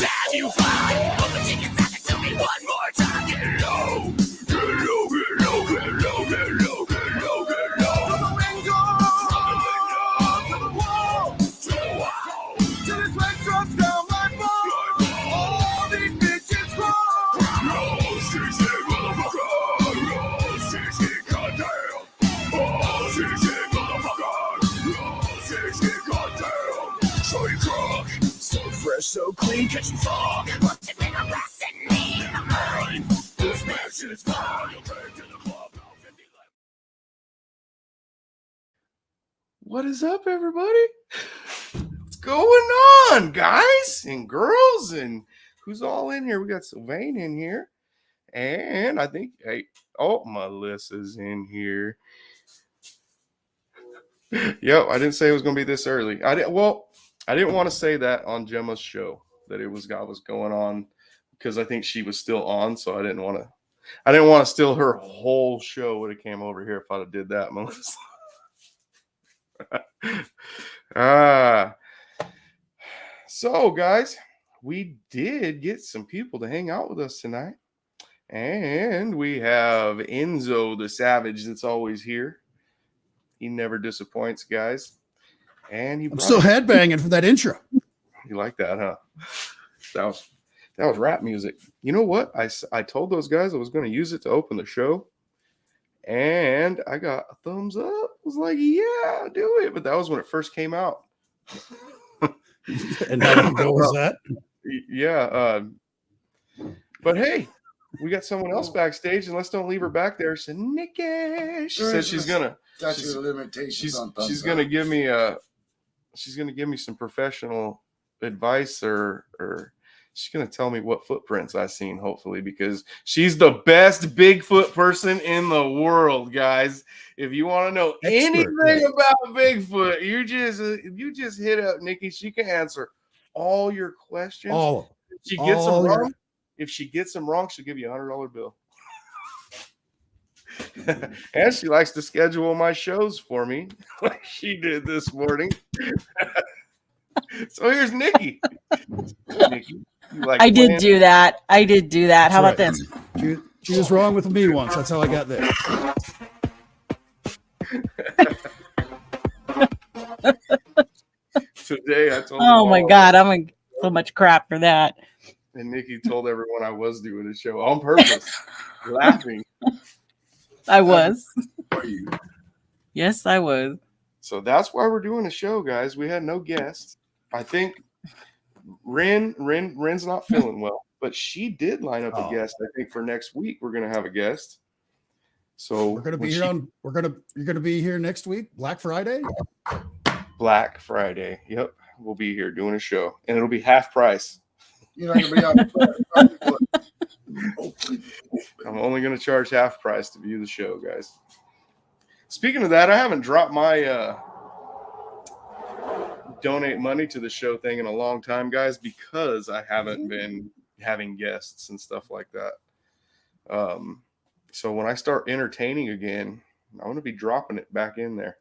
Damn you fly. All the chickens have to tell me one more time. Get low. Get low, get low, get low, get low, get low, get low. From the window to the wall. Till his leg drops down my ball. All these bitches crawl. CC, motherfucker. CC, goddamn. CC, motherfucker. CC, goddamn. So you crook. So fresh, so clean, catching fog. What's it been harassing me in the mind? This match is fine. You'll take to the club. What is up, everybody? What's going on, guys and girls? And who's all in here? We got Sylvain in here. And I think, Melissa's in here. Yep, I didn't say it was going to be this early. I didn't want to say that on Gemma's show, that I was going on, because I think she was still on, so I didn't want to steal her whole show. Would have came over here if I'd have did that, Melissa. So guys, we did get some people to hang out with us tonight, and we have Enzo the Savage that's always here. He never disappoints, guys. And I'm still headbanging for that intro. You like that, huh? That was rap music. You know what? I told those guys I was going to use it to open the show, and I got a thumbs up. I was like, yeah, do it. But that was when it first came out. And how long ago was that? Yeah. But hey, we got someone else backstage, and let's don't leave her back there. She said, Nikki. She said she's gonna. Statute of limitations on thumbs she's gonna give me she's gonna give me some professional advice, or she's gonna tell me what footprints I've seen, hopefully, because she's the best Bigfoot person in the world, guys. If you want to know anything about Bigfoot, you just hit up Nikki. She can answer all your questions. All if she gets them wrong. If she gets them wrong, she'll give you a $100 bill. And she likes to schedule my shows for me, like she did this morning. So here's Nikki. Nikki, I did do that. How about this? She was wrong with me once. That's how I got there. Today I told oh my God, I'm in so much crap for that. And Nikki told everyone I was doing a show on purpose, laughing. I was. Are you? Yes, I was. So that's why we're doing a show, guys. We had no guests. I think Ren's not feeling well, but she did line up a guest. I think for next week we're gonna have a guest. So we're gonna be here you're gonna be here next week, Black Friday. Black Friday. Yep, we'll be here doing a show, and it'll be half price. You're not gonna be on. I'm only going to charge half price to view the show, guys. Speaking of that, I haven't dropped my donate money to the show thing in a long time, guys, because I haven't been having guests and stuff like that. So when I start entertaining again, I'm going to be dropping it back in there.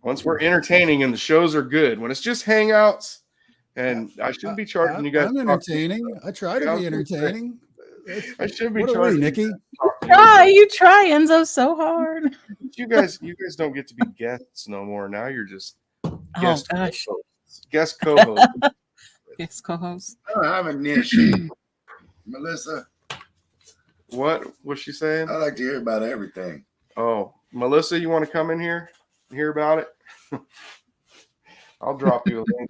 Once we're entertaining and the shows are good, when it's just hangouts, and I shouldn't be charging you guys. I'm entertaining. I try to be entertaining. I should be charging Nikki. You try Enzo so hard. You guys don't get to be guests no more. Now you're just guest co-host. Guest co-host. Guest co-host. I don't have a niche. Melissa. What's she saying? I like to hear about everything. Oh, Melissa, you want to come in here and hear about it? I'll drop you a link.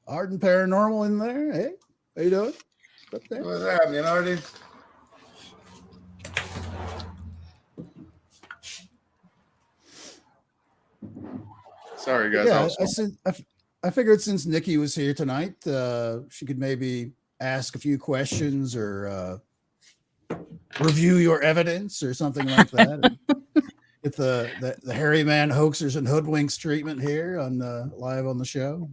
Art and Paranormal in there. Hey, how you doing? What's happening, Artie? Sorry, guys. Yeah, I figured since Nikki was here tonight, she could maybe ask a few questions or review your evidence or something like that. Get the hairy man hoaxers and hoodwinks treatment here on live on the show.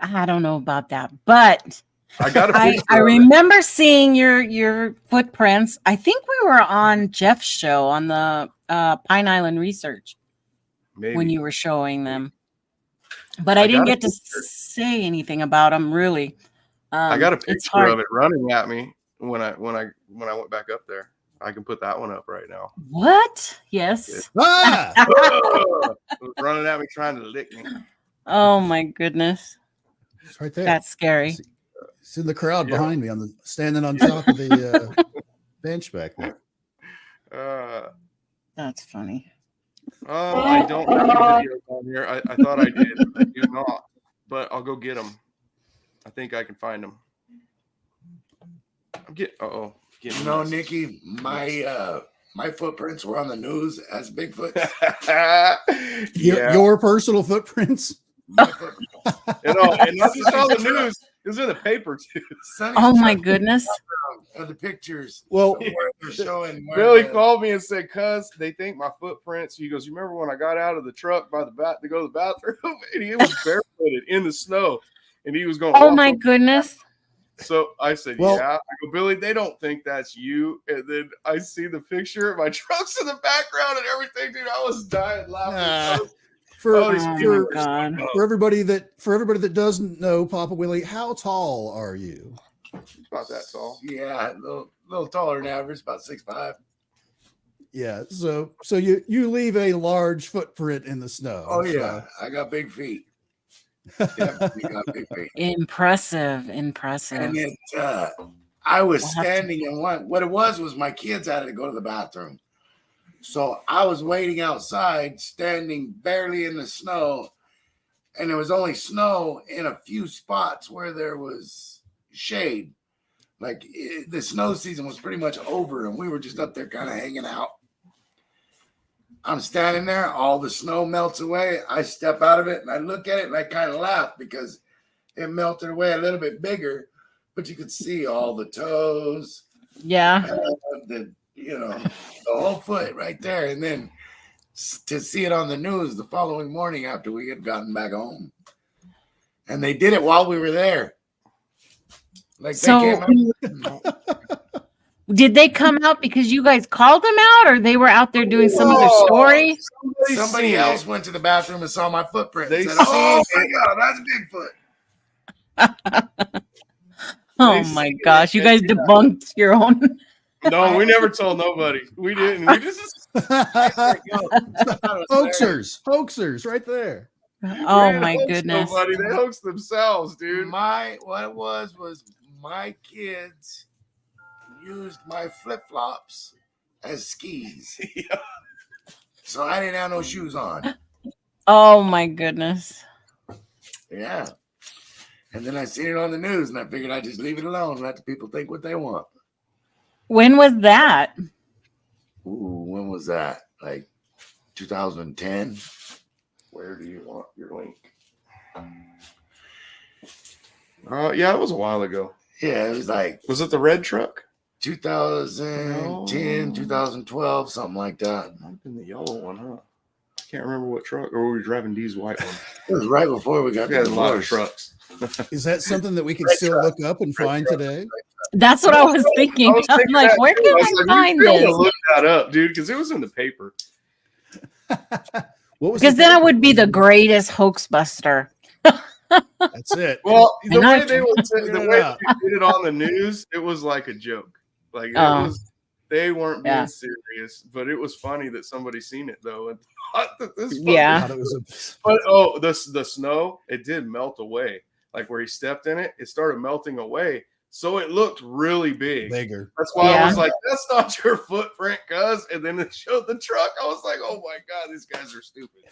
I don't know about that, but I got a I picture. of it. remember seeing your footprints. I think we were on Jeff's show on the Pine Island Research Maybe. when you were showing them, but I I didn't got a get to picture. say anything about them. Really, I got a it's picture hard. of it running at me when I went back up there. I can put that one up right now. What? Yes. Ah, It was running at me trying to lick me. Oh my goodness, it's right there. that's scary. It's in the crowd Yeah. behind me, standing on top of the bench back there. That's funny. I don't have the videos on here. I thought I did. I do not, but I'll go get them. I think I can find them. I'm getting. You know, Nikki, my footprints were on the news as Bigfoot. Yeah. Your personal footprints. My footprints. And not just on the news. It was in the paper too. Sonny's Oh my truck, goodness. the pictures. Well, Where they're showing where Billy the- called me and said, "Cuz they think my footprints." He goes, "You remember when I got out of the truck by the to go to the bathroom?" And he was barefooted in the snow, and he was going. Oh walk my over. goodness. So I said, Well- "Yeah." I go, "Billy, they don't think that's you." And then I see the picture. My truck's in the background and everything, dude. I was dying laughing. Ah. I was- for Oh, these people Oh are my God. so- for everybody that doesn't know, Papa Willie, how tall are you? Not that tall. Yeah, a little taller than average, about 6'5". Yeah, so you leave a large footprint in the snow. Oh so- yeah, I got big feet. Definitely got big feet. Impressive. And Impressive. it, I was We'll have to- standing in one. What it was my kids had to go to the bathroom, so I was waiting outside, standing barely in the snow, and there was only snow in a few spots where there was shade. Like the snow season was pretty much over, and we were just up there kind of hanging out. I'm standing there, all the snow melts away. I step out of it and I look at it and I kind of laugh because it melted away a little bit bigger, but you could see all the toes, Yeah. the whole foot right there. And then to see it on the news the following morning after we had gotten back home. And they did it while we were there. Like So- they came out. Did they come out because you guys called them out, or they were out there doing some other Whoa. story? Somebody seen else it. went to the bathroom and saw my footprint. They And said, "Oh seen my God, that's Bigfoot." Oh They my see it. gosh, you guys debunked your own. No, we never told nobody. We didn't. We just hoaxers, right there. Oh we didn't my hoax goodness. Nobody. They hoax themselves, dude. What it was my kids used my flip flops as skis, Yeah. so I didn't have no shoes on. Oh my goodness. Yeah, and then I seen it on the news, and I figured I'd just leave it alone, and let the people think what they want. When was that? Ooh, when was that? Like 2010. Where do you want your link? Yeah, it was a while ago. Yeah, it was like Was it the red truck? 2010, No. 2012, something like that. Might have been the yellow one, huh? I can't remember what truck. Or were we driving D's white one? It was right before we got We had the a lot of divorce. trucks. Is that something that we can Red still truck. look up and find today? That's what I was thinking. was I'm thinking like, that where too. can was I like, find we should this? look that up, dude, because it was in the paper. What was Because the then I paper? would be the greatest hoax buster. That's it. Well, the And I way they would say, the figured it way out. they did it on the news, it was like a joke. Like it Oh. was, they weren't being Yeah. serious, but it was funny that somebody seen it though and thought that this. Yeah. Thought it was But the snow, it did melt away. Like where he stepped in it, it started melting away, so it looked really big. bigger. That's why I Yeah. was like, "That's not your footprint, cuz." And then it showed the truck. I was like, "Oh my god, these guys are stupid."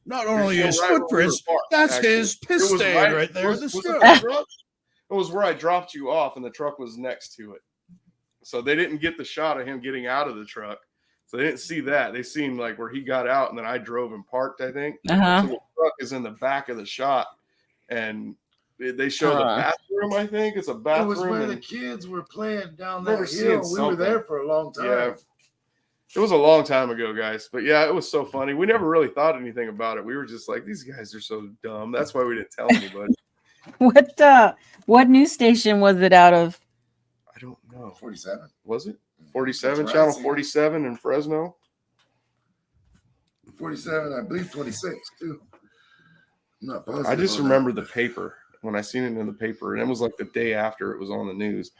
Not only It his was right where we were footprints, parked, that's actually. his piss It was stain right there in was- the was it snow. the truck? It was where I dropped you off, and the truck was next to it. So they didn't get the shot of him getting out of the truck. So they didn't see that. They seen like where he got out, and then I drove and parked, I think. Uh-huh. So the truck is in the back of the shot, and they show the Huh. bathroom. I think it's a It bathroom. was where the and- kids were playing down Remember that seeing hill. We were something. there for a long time. Yeah. It was a long time ago, guys. But yeah, it was so funny. We never really thought anything about it. We were just like, these guys are so dumb. That's why we didn't tell anybody. What news station was it out of? I don't know. 47. Was it 47? That's right, Channel see. 47 in Fresno? 47, I believe 26 too. I'm not positive. I just on remember that. the paper when I seen it in the paper, and it was like the day after it was on the news.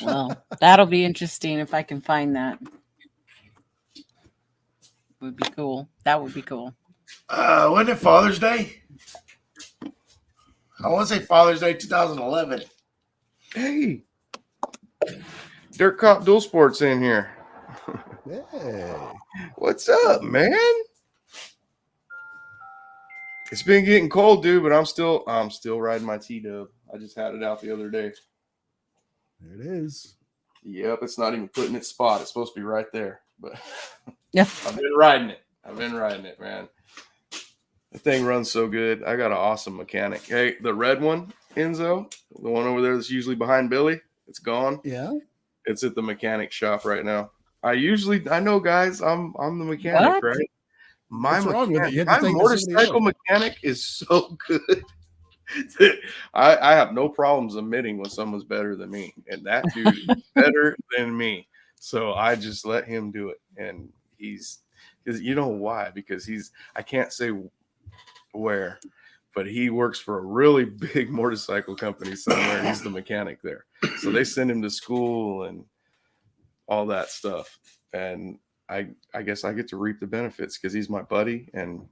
Well, that'll be interesting if I can find that. Would be cool. That would be cool. Wasn't it Father's Day? I want to say Father's Day 2011. Hey, Dirt Cop Dual Sports in here. Hey. What's up, man? It's been getting cold, dude, but I'm still riding my T-Dub. I just had it out the other day. There it is. Yep, it's not even putting its spot. It's supposed to be right there, but Yeah. I've been riding it, man. The thing runs so good. I got an awesome mechanic. Hey, the red one, Enzo, the one over there that's usually behind Billy, it's gone. Yeah. It's at the mechanic shop right now. I know, guys, I'm the mechanic, What? right? My What's wrong with it? You had to my take it to somebody motorcycle else. mechanic is so good. I have no problems admitting when someone's better than me, and that dude is better than me. So I just let him do it, and because you know why? Because I can't say where, but he works for a really big motorcycle company somewhere. He's the mechanic there, so they send him to school and all that stuff, and I guess I get to reap the benefits because he's my buddy, and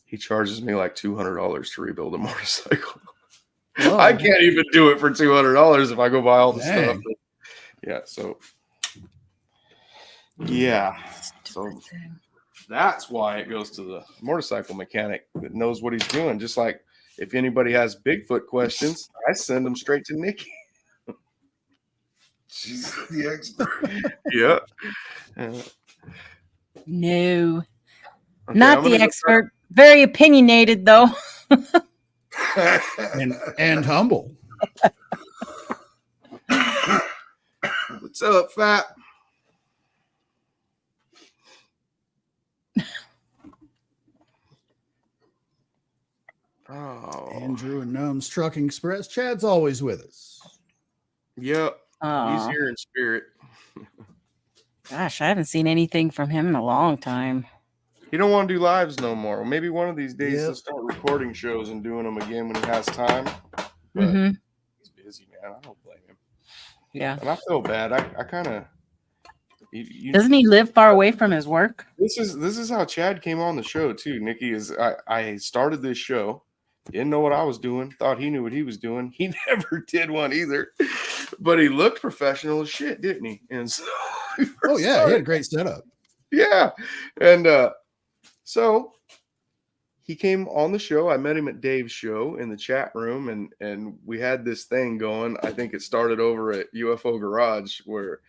he charges me like $200 to rebuild a motorcycle. Whoa. I can't even do it for $200 if I go buy all the Dang. stuff. Yeah, so yeah, so that's why it goes to the motorcycle mechanic that knows what he's doing. Just like if anybody has Bigfoot questions, I send them straight to Nikki. She's the expert. Yeah. No, Okay, not I'm the gonna go expert. Very opinionated, though. And humble. What's up, Fat? Oh, Andrew and Gnome's Trucking Express. Chad's always with us. yep. He's Aw, here in spirit. gosh, I haven't seen anything from him in a long time. He don't want to do lives no more. Maybe one of these days Yep. he'll start recording shows and doing them again when he has time. But Hmm. he's busy, man. I don't blame him. Yeah. And I feel bad. I kind of. Doesn't he live far away from his work? This is how Chad came on the show too. Nikki is I started this show, didn't know what I was doing, thought he knew what he was doing. He never did one either, but he looked professional as shit, didn't he? And so, Oh, yeah. He had a great setup. yeah, and so he came on the show. I met him at Dave's show in the chat room, and we had this thing going. I think it started over at UFO Garage where.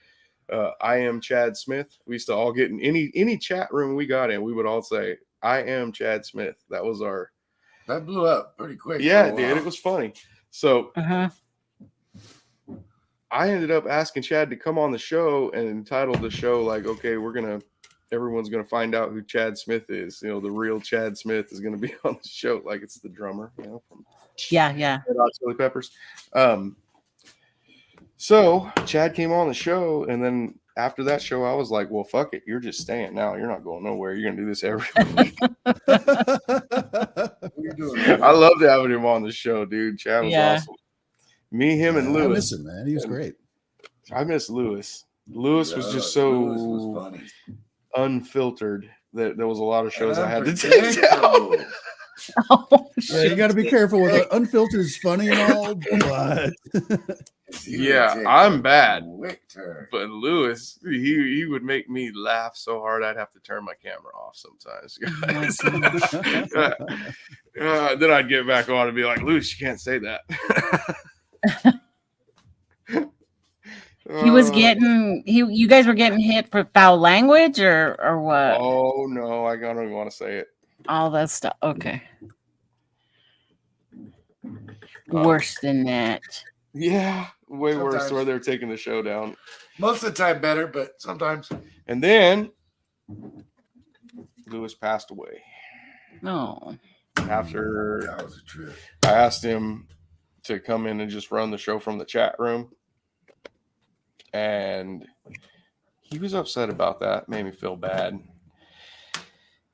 I am Chad Smith. We used to all get in any chat room we got in. We would all say, "I am Chad Smith." That was our. That blew up pretty quick. Yeah, for a it did. while. It was funny. So Uh-huh. I ended up asking Chad to come on the show and entitled the show like, "Okay, everyone's gonna find out who Chad Smith is. You know, the real Chad Smith is gonna be on the show, like it's the drummer, you know, from Yeah. Red Hot Chili Peppers." So Chad came on the show, and then after that show, I was like, "Well, fuck it, you're just staying now. You're not going nowhere. You're gonna do this every week." What are you doing? I loved having him on the show, dude. Chad was Yeah. awesome. Me, him, and I Lewis. miss him, man. He was great. I miss Lewis. Lewis was just Lewis was so funny. unfiltered that there was a lot of shows I had to take Unpredictable. down. Oh, Yeah, you got to be careful with it. Unfiltered is funny and all, but Yeah, I'm bad. Victor. But Lewis, he would make me laugh so hard I'd have to turn my camera off sometimes. my gosh. Then I'd get back on and be like, "Lewis, you can't say that." He was getting you guys were getting hit for foul language or what? Oh no, I don't even want to say it. All that stuff. Okay. Worse than that. Yeah, way worse Sometimes. where they're taking the show down. Most of the time better, but sometimes. And then Lewis passed away No. after That was a trip. I asked him to come in and just run the show from the chat room. And he was upset about that. Made me feel bad.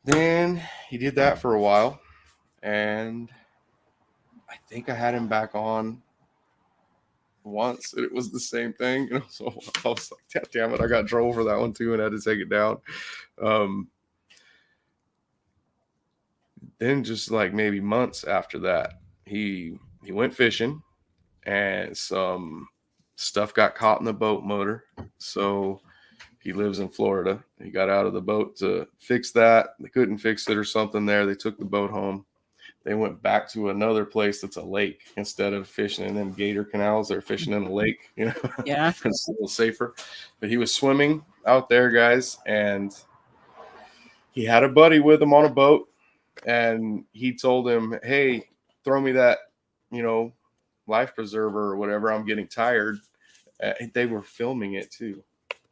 Then he did that for a while. And I think I had him back on once. And it was the same thing. You know, so I was like, damn it, I got drove over that one too and had to take it down. Then just like maybe months after that, he went fishing and some stuff got caught in the boat motor. So he lives in Florida. He got out of the boat to fix that. They couldn't fix it or something there. They took the boat home. They went back to another place that's a lake. Instead of fishing in them gator canals, they're fishing in a lake, you know. Yeah. It's a little safer. But he was swimming out there, guys, and he had a buddy with him on a boat. And he told him, hey, throw me that, you know, life preserver or whatever. I'm getting tired. They were filming it too.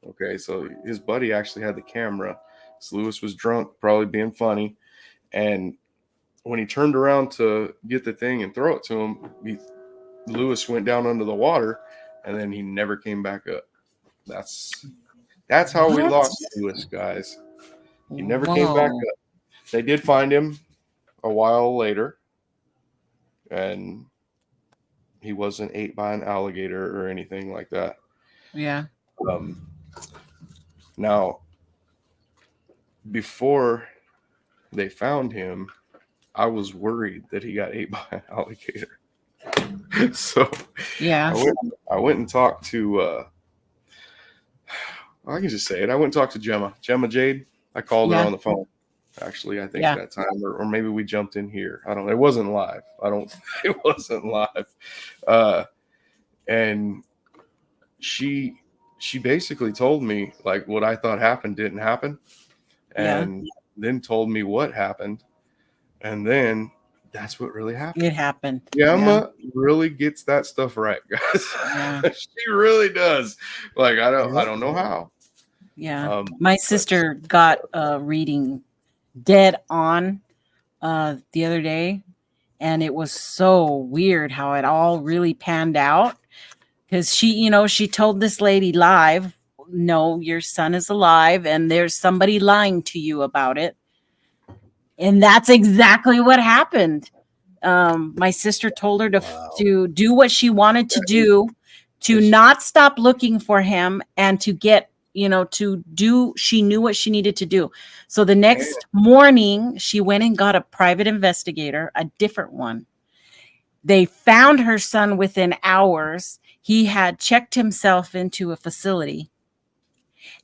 Okay, so his buddy actually had the camera. So Lewis was drunk, probably being funny. And when he turned around to get the thing and throw it to him, Lewis went down under the water, and then he never came back up. That's how we What? lost Lewis, guys. He never came back up. They did find him a while later, and he wasn't ate by an alligator or anything like that. Yeah. Now, before they found him, I was worried that he got ate by an alligator. So Yeah. I went and talked to I can just say it. I went and talked to Gemma Jade. I called her Yeah. on the phone. Actually, I think Yeah. that time, or maybe we jumped in here. I don't know. It wasn't live. It wasn't live. And she basically told me like what I thought happened didn't happen. And then told me what happened. And then that's what really happened. It happened. Gemma really gets that stuff right, guys. Yeah. She really does. Like I don't know how. Yeah. My sister got a reading dead on the other day, and it was so weird how it all really panned out, because she told this lady live, no, your son is alive and there's somebody lying to you about it. And that's exactly what happened. My sister told her to do what she wanted to do, to not stop looking for him, and to get she knew what she needed to do. So the next morning, she went and got a private investigator, a different one. They found her son within hours. He had checked himself into a facility,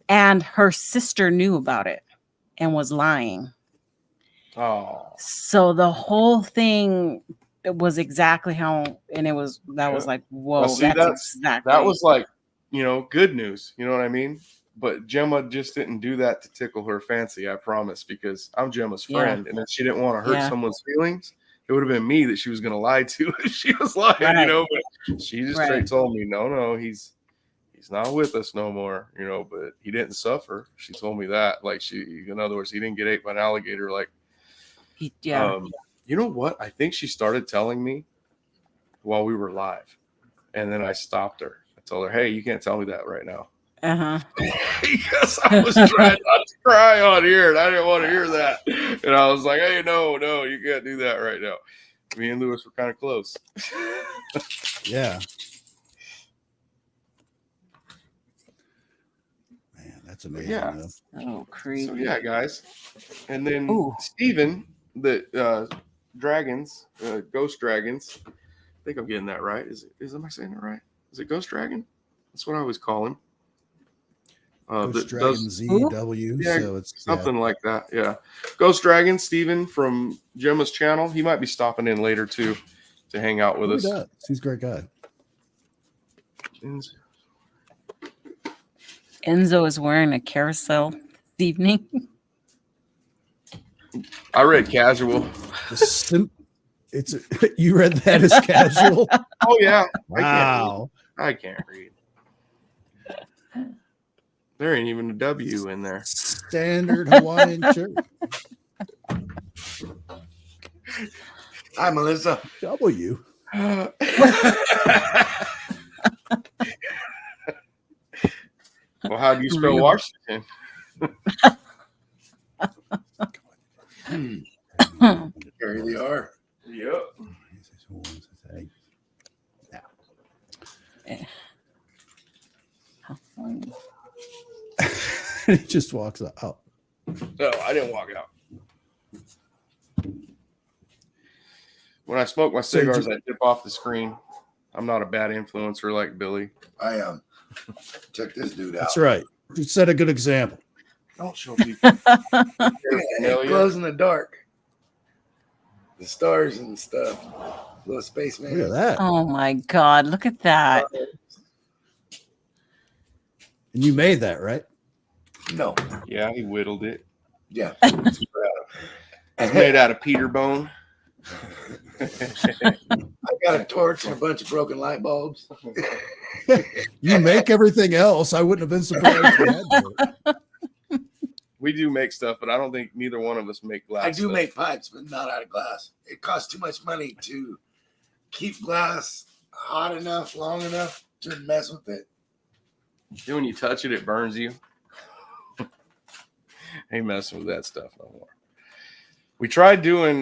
and her sister knew about it and was lying. Oh. So the whole thing was exactly how, and was like, whoa, Well, see, that's exactly. That was like, good news. You know what I mean? But Gemma just didn't do that to tickle her fancy, I promise, because I'm Gemma's friend. And if she didn't want to hurt someone's feelings, it would have been me that she was going to lie to if she was lying, But she just straight told me, no, he's not with us no more, but he didn't suffer. She told me that. Like in other words, he didn't get ate by an alligator. Like, you know what? I think she started telling me while we were live. And then I stopped her. I told her, hey, you can't tell me that right now. Because I was trying not to cry on here and I didn't want to hear that. And I was like, hey, no, you can't do that right now. Me and Lewis were kind of close. Yeah. Man, that's amazing. Yeah. Oh, creepy. So yeah, guys. And then Ooh. Steven, the dragons, ghost dragons. I think I'm getting that right. Am I saying it right? Is it Ghost Dragon? That's what I always call him. Ghost Dragon ZW. Yeah, So it's something like that. Yeah. Ghost Dragon, Steven from Gemma's channel. He might be stopping in later too to hang out with us. He's a great guy. Enzo is wearing a carousel this evening. I read casual. You read that as casual? Oh yeah. Wow. I can't read. There ain't even a W in there. Standard Hawaiian shirt. Hi, Melissa. W. Well, how do you spell Real. Washington? Here they are. Yep. How funny. He just walks out. No, I didn't walk out. When I smoke my So cigars, I dip off the screen. I'm not a bad influencer like Billy. I am. Check this dude out. That's right. You set a good example. Don't show people. It glows in the dark. The stars and stuff. Little spaceman. Look at that. Oh my God. Look at that. And you made that, right? No. Yeah, he whittled it. Yeah. It's made out of Peter bone. I got a torch and a bunch of broken light bulbs. You make everything else. I wouldn't have been surprised. If you had to. We do make stuff, but I don't think neither one of us make glass. I do stuff. make pipes, but not out of glass. It costs too much money to keep glass hot enough, long enough to mess with it. Then when you touch it, it burns you. Ain't messing with that stuff no more. We tried doing.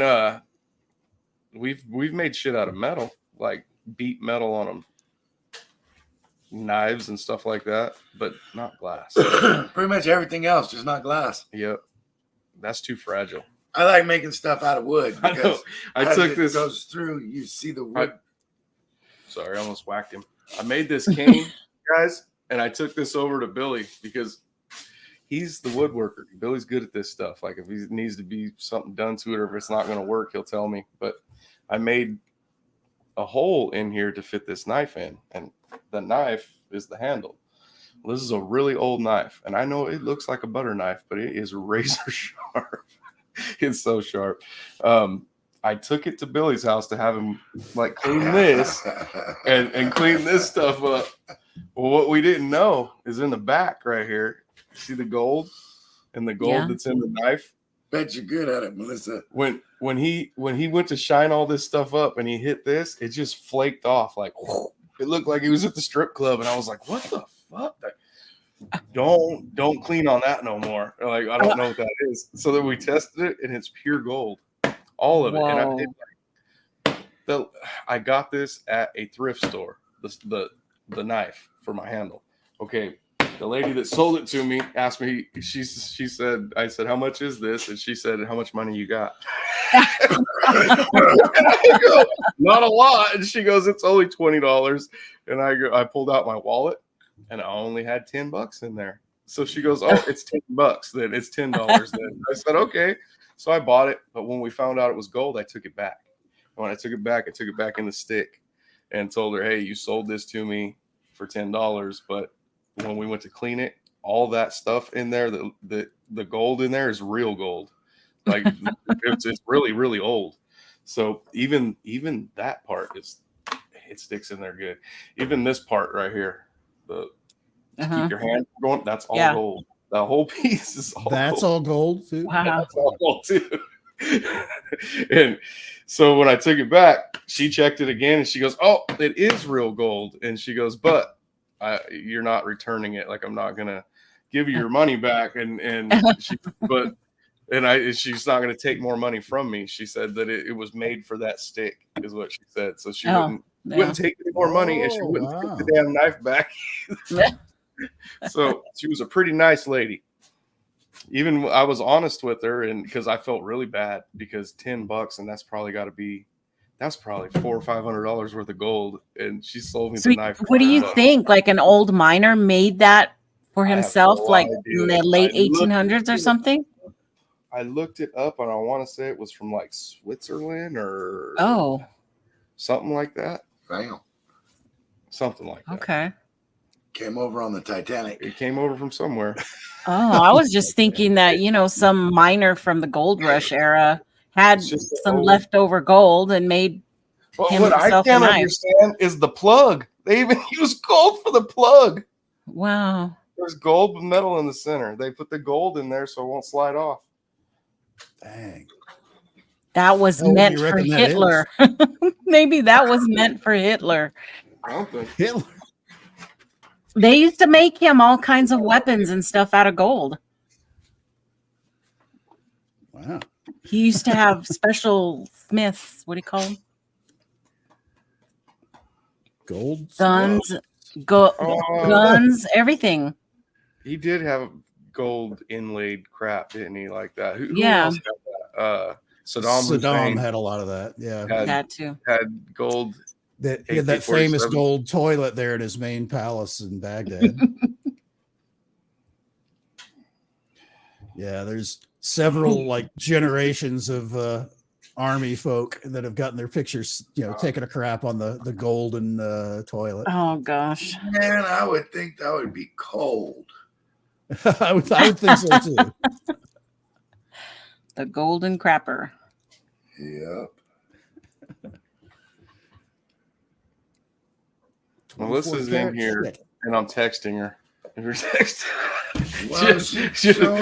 We've made shit out of metal, like beat metal on them, knives and stuff like that, but not glass. Pretty much everything else, just not glass. Yep, that's too fragile. I like making stuff out of wood I know. because I as took it this. goes through, you see the wood. Sorry, I almost whacked him. I made this cane, guys, and I took this over to Billy because he's the woodworker. Billy's good at this stuff. Like if he needs to be something done to it, or if it's not going to work, he'll tell me. But I made a hole in here to fit this knife in, and the knife is the handle. Well, this is a really old knife, and I know it looks like a butter knife, but it is razor sharp. It's so sharp. I took it to Billy's house to have him like clean this and clean this stuff up. Well, what we didn't know is in the back right here. See the gold and the gold Yeah. that's in the knife. Bet you're good at it, Melissa. When he went to shine all this stuff up and he hit this, it just flaked off like it looked like he was at the strip club, and I was like, "What the fuck? Don't clean on that no more." Like I don't know what that is. So then we tested it, and it's pure gold, all of it. Whoa. And I got this at a thrift store. The knife for my handle. Okay. The lady that sold it to me asked me, she said, I said, "How much is this?" And she said, "How much money you got?" And I go, "Not a lot." And she goes, "It's only $20. And I pulled out my wallet and I only had $10 in there. So she goes, "Oh, it's $10 then. It's $10 then." I said, "Okay." So I bought it. But when we found out it was gold, I took it back. And when I took it back in the stick and told her, "Hey, you sold this to me for $10, but when we went to clean it, all that stuff in there, the gold in there is real gold. Like it's really, really old. So even that part it sticks in there good. Even this part right here, to keep your hand from going, that's all gold. The whole piece is all That's gold. all gold too. Wow. That's all gold too. And so when I took it back, she checked it again and she goes, "Oh, it is real gold." And she goes, "But you're not returning it. Like I'm not gonna give you your money back." And she's not gonna take more money from me. She said that it was made for that stick, is what she said. So she wouldn't take any more money, and she wouldn't take the damn knife back. So she was a pretty nice lady. Even I was honest with her, and because I felt really bad because $10, and that's probably $400 or $500 worth of gold, and she sold me So the knife. what do you $10. think? Like an old miner made that for I have himself, no like idea. in the late I looked 1800s or into something? I looked it up, and I want to say it was from like Switzerland or something like that. Damn. Something like that. Okay. Came over on the Titanic. It came over from somewhere. Oh, I was just thinking that, some miner from the gold rush era had It's just some old- leftover gold and made But him what I himself a can't knife. understand is the plug They even use gold for the plug. Wow. There's gold metal in the center. They put the gold in there so it won't slide off. Dang. That was How old do meant you for reckon that Hitler. Maybe that was meant for Hitler. I don't think. Hitler. They used to make him all kinds of weapons and stuff out of gold. Wow. He used to have special smiths. What do you call them? Gold. Guns, Oh. guns, everything. He did have gold inlaid crap, didn't he? Like that. Who Yeah. else had that? Saddam Hussein had a lot of that. Yeah. That too. had gold. He had that famous AK-47. gold toilet there in his main palace in Baghdad. Yeah, there's several like generations of army folk that have gotten their pictures, taking a crap on the golden toilet. Oh gosh. Man, I would think that would be cold. I would think so too. The golden crapper. Yep. Melissa's in here, and I'm texting her. We're texting. Well, show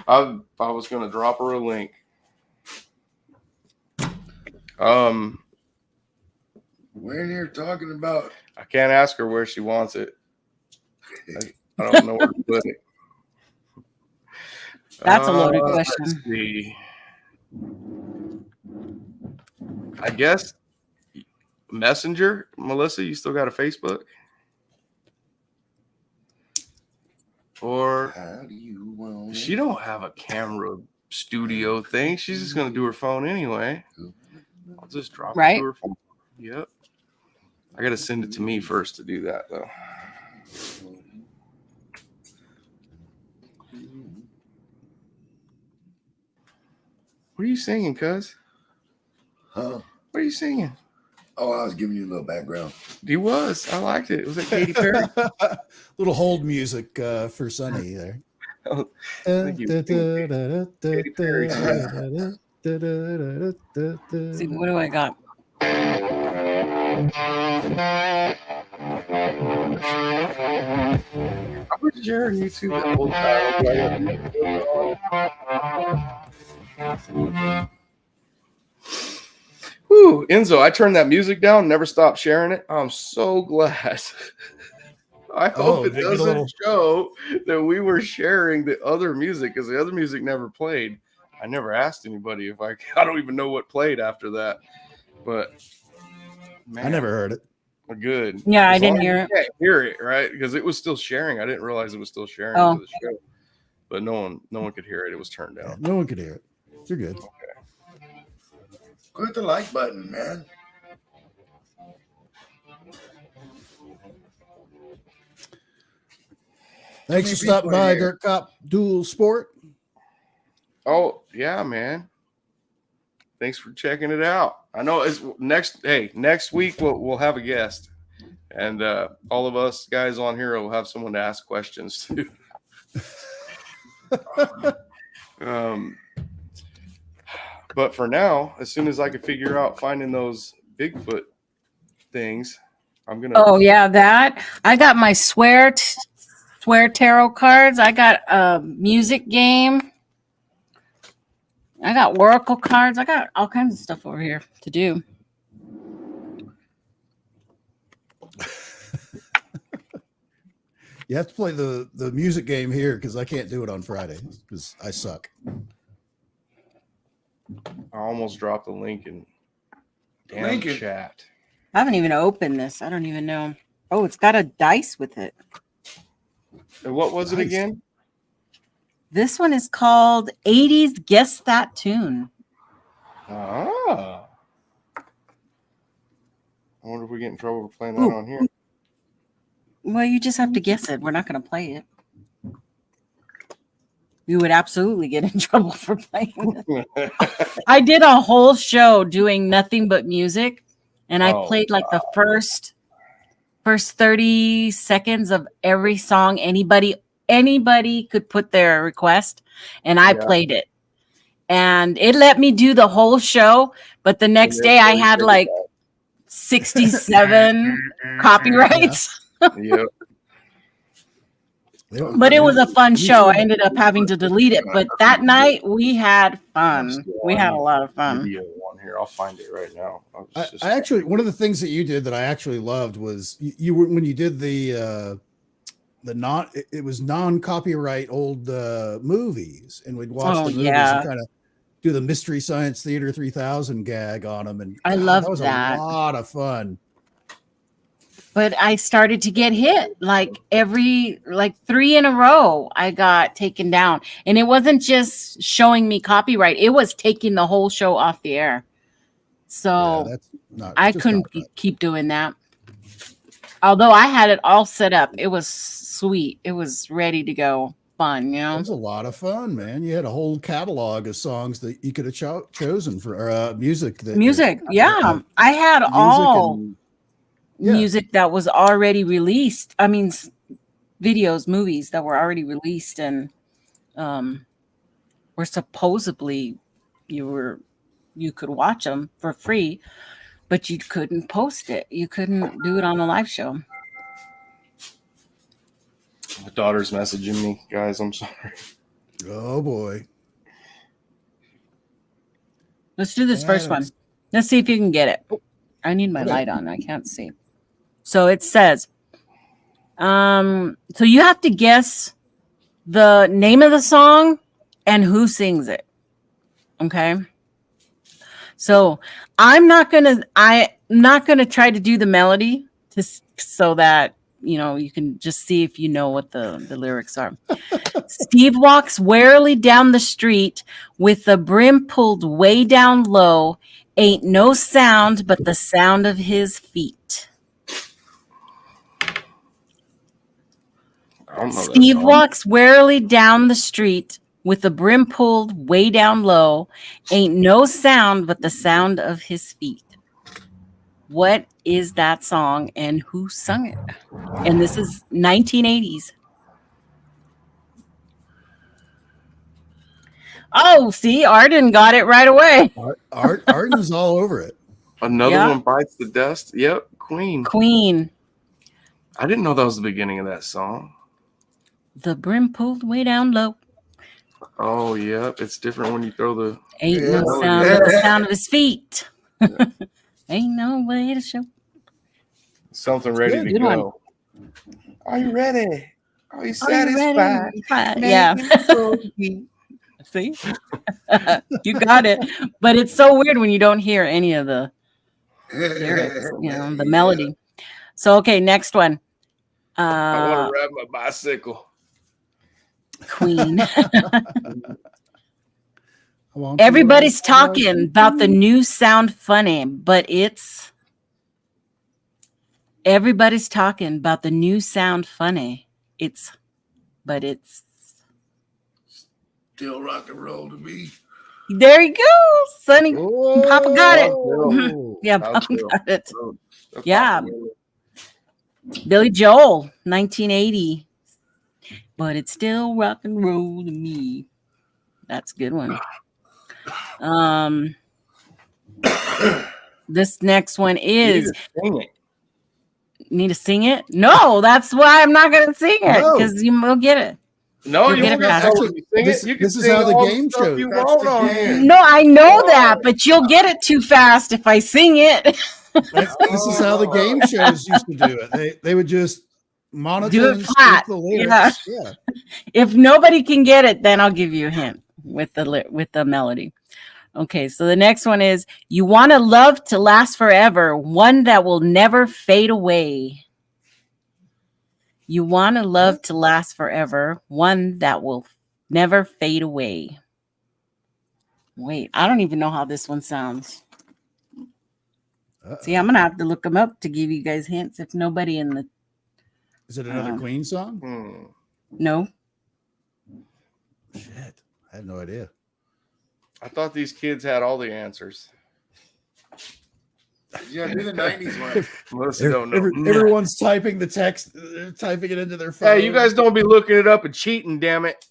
up. I was gonna drop her a link. When you're talking about, I can't ask her where she wants it. I don't know where to put it. That's a loaded question. Let's see. I guess Messenger. Melissa, you still got a Facebook? Or how do you want she don't have a camera studio thing. She's just gonna do her phone anyway. I'll just drop it Right. to her phone. Yep. I gotta send it to me first to do that though. What are you singing, cuz? Huh? What are you singing? Oh, I was giving you a little background. He was. I liked it. Was it Katy Perry? Little hold music for Sunny there. Oh, thank you. Katy Perry. See, what do I got? I put your YouTube that whole time. Whew, Enzo, I turned that music down, never stopped sharing it. I'm so glad. I hope it they get a doesn't little- show that we were sharing the other music because the other music never played. I never asked anybody if I don't even know what played after that. But man, I never heard it. good. Yeah, I As didn't long as hear you it. can't hear it, right? Because it was still sharing. I didn't realize it was still sharing Oh. to the show. But no one could hear it. It was turned down. No one could hear it. You're good. Click the like button, man. Thanks for Many stopping people by, here. Dirt Cop Dual Sport. Oh, yeah, man. Thanks for checking it out. I know it's next week we'll have a guest. And all of us guys on here will have someone to ask questions to. But for now, as soon as I can figure out finding those Bigfoot things, I'm gonna. Oh yeah, that. I got my swear tarot cards. I got a music game. I got oracle cards. I got all kinds of stuff over here to do. You have to play the music game here because I can't do it on Friday because I suck. I almost dropped the link in damn Link it. chat. I haven't even opened this. I don't even know. Oh, it's got a dice with it. And what was it Nice. again? This one is called 80s Guess That Tune. Ah. I wonder if we get in trouble for playing that Ooh. on here. Well, you just have to guess it. We're not going to play it. You would absolutely get in trouble for playing it. I did a whole show doing nothing but music, and I Oh, played like the first 30 seconds of every song anybody could put their request, and I Yeah. played it. And it let me do the whole show, but the next day I had like 67 copyrights. Yep. But it was a fun You show. I said- ended up having to delete it. But that night we had fun. We had a lot of fun. Video one here. I'll find it right now. I actually, one of the things that you did that I actually loved was you were, when you did the it was non-copyright old movies, and we'd watch Oh, the movies yeah. and kind of do the Mystery Science Theater 3000 gag on them. And I God, loved that was that. a lot of fun. But I started to get hit like 3 in a row. I got taken down, and it wasn't just showing me copyright; it was taking the whole show off the air. So Yeah, that's not. I just couldn't not right. keep doing that. Although I had it all set up, it was sweet. It was ready to go. Fun, you It know. was a lot of fun, man. You had a whole catalog of songs that you could have chosen for music. Music, yeah. I had music all and- yeah. music that was already released. I mean, videos, movies that were already released and were supposedly you could watch them for free, but you couldn't post it. You couldn't do it on a live show. My daughter's messaging me, guys. I'm sorry. Oh boy. Let's do this first one. Yes. Let's see if you can get it. Oh, I need my Okay. light on. I can't see. So it says, so you have to guess the name of the song and who sings it. Okay. So I'm not gonna try to do the melody so that you can just see if you know what the lyrics are. Steve walks warily down the street with the brim pulled way down low. Ain't no sound but the sound of his feet. I don't know that Steve song. walks warily down the street with the brim pulled way down low. Ain't no sound but the sound of his feet. What is that song and who sung it? And this is 1980s. Oh, see, Arden got it right away. Arden's all over it. Another Yeah. one bites the dust. Yep, Queen. Queen. I didn't know that was the beginning of that song. The brim pulled way down low. Oh, yep. It's different when you throw the. Ain't Yeah. no sound but the sound of his feet. Ain't no way to show. Something ready Yeah, to good go. Are you ready? Are you Are you satisfied? ready? Yeah. See? You got it. But it's so weird when you don't hear any of the lyrics, the melody. So, okay, next one. I want to ride my bicycle. Queen. I want to Everybody's ride- talking about the new sound funny, but it's everybody's talking about the new sound funny. It's Still rock and roll to me. there you go, Sonny. Oh, Papa got it. oh. Yeah, I'll Papa chill. got it. That's Yeah. not really- Billy Joel, 1980. But it's still rock and roll to me. That's a good one. This next one You need is to sing it. need to sing it? No, that's why I'm not gonna sing it No. because you will get it. No, You'll you get don't it have back. to sing it. You can This is sing how the all game stuff shows. you That's want the on game. here. No, I know that, but you'll get it too fast if I sing it. This is how the game shows used to do it. They would just monitor Do it and flat. speak the lyrics. Yeah. If nobody can get it, then I'll give you a hint with the melody. Okay, so the next one is you want a love to last forever, one that will never fade away. You want a love to last forever, one that will never fade away. Wait, I don't even know how this one sounds. Uh-oh. See, I'm gonna have to look them up to give you guys hints if nobody in the Is it another Queen song? no. Shit. I had no idea. I thought these kids had all the answers. Yeah, do the 90s one. Melissa don't know. Everyone's typing the text, they're typing it into their phone. Hey, you guys don't be looking it up and cheating, damn it.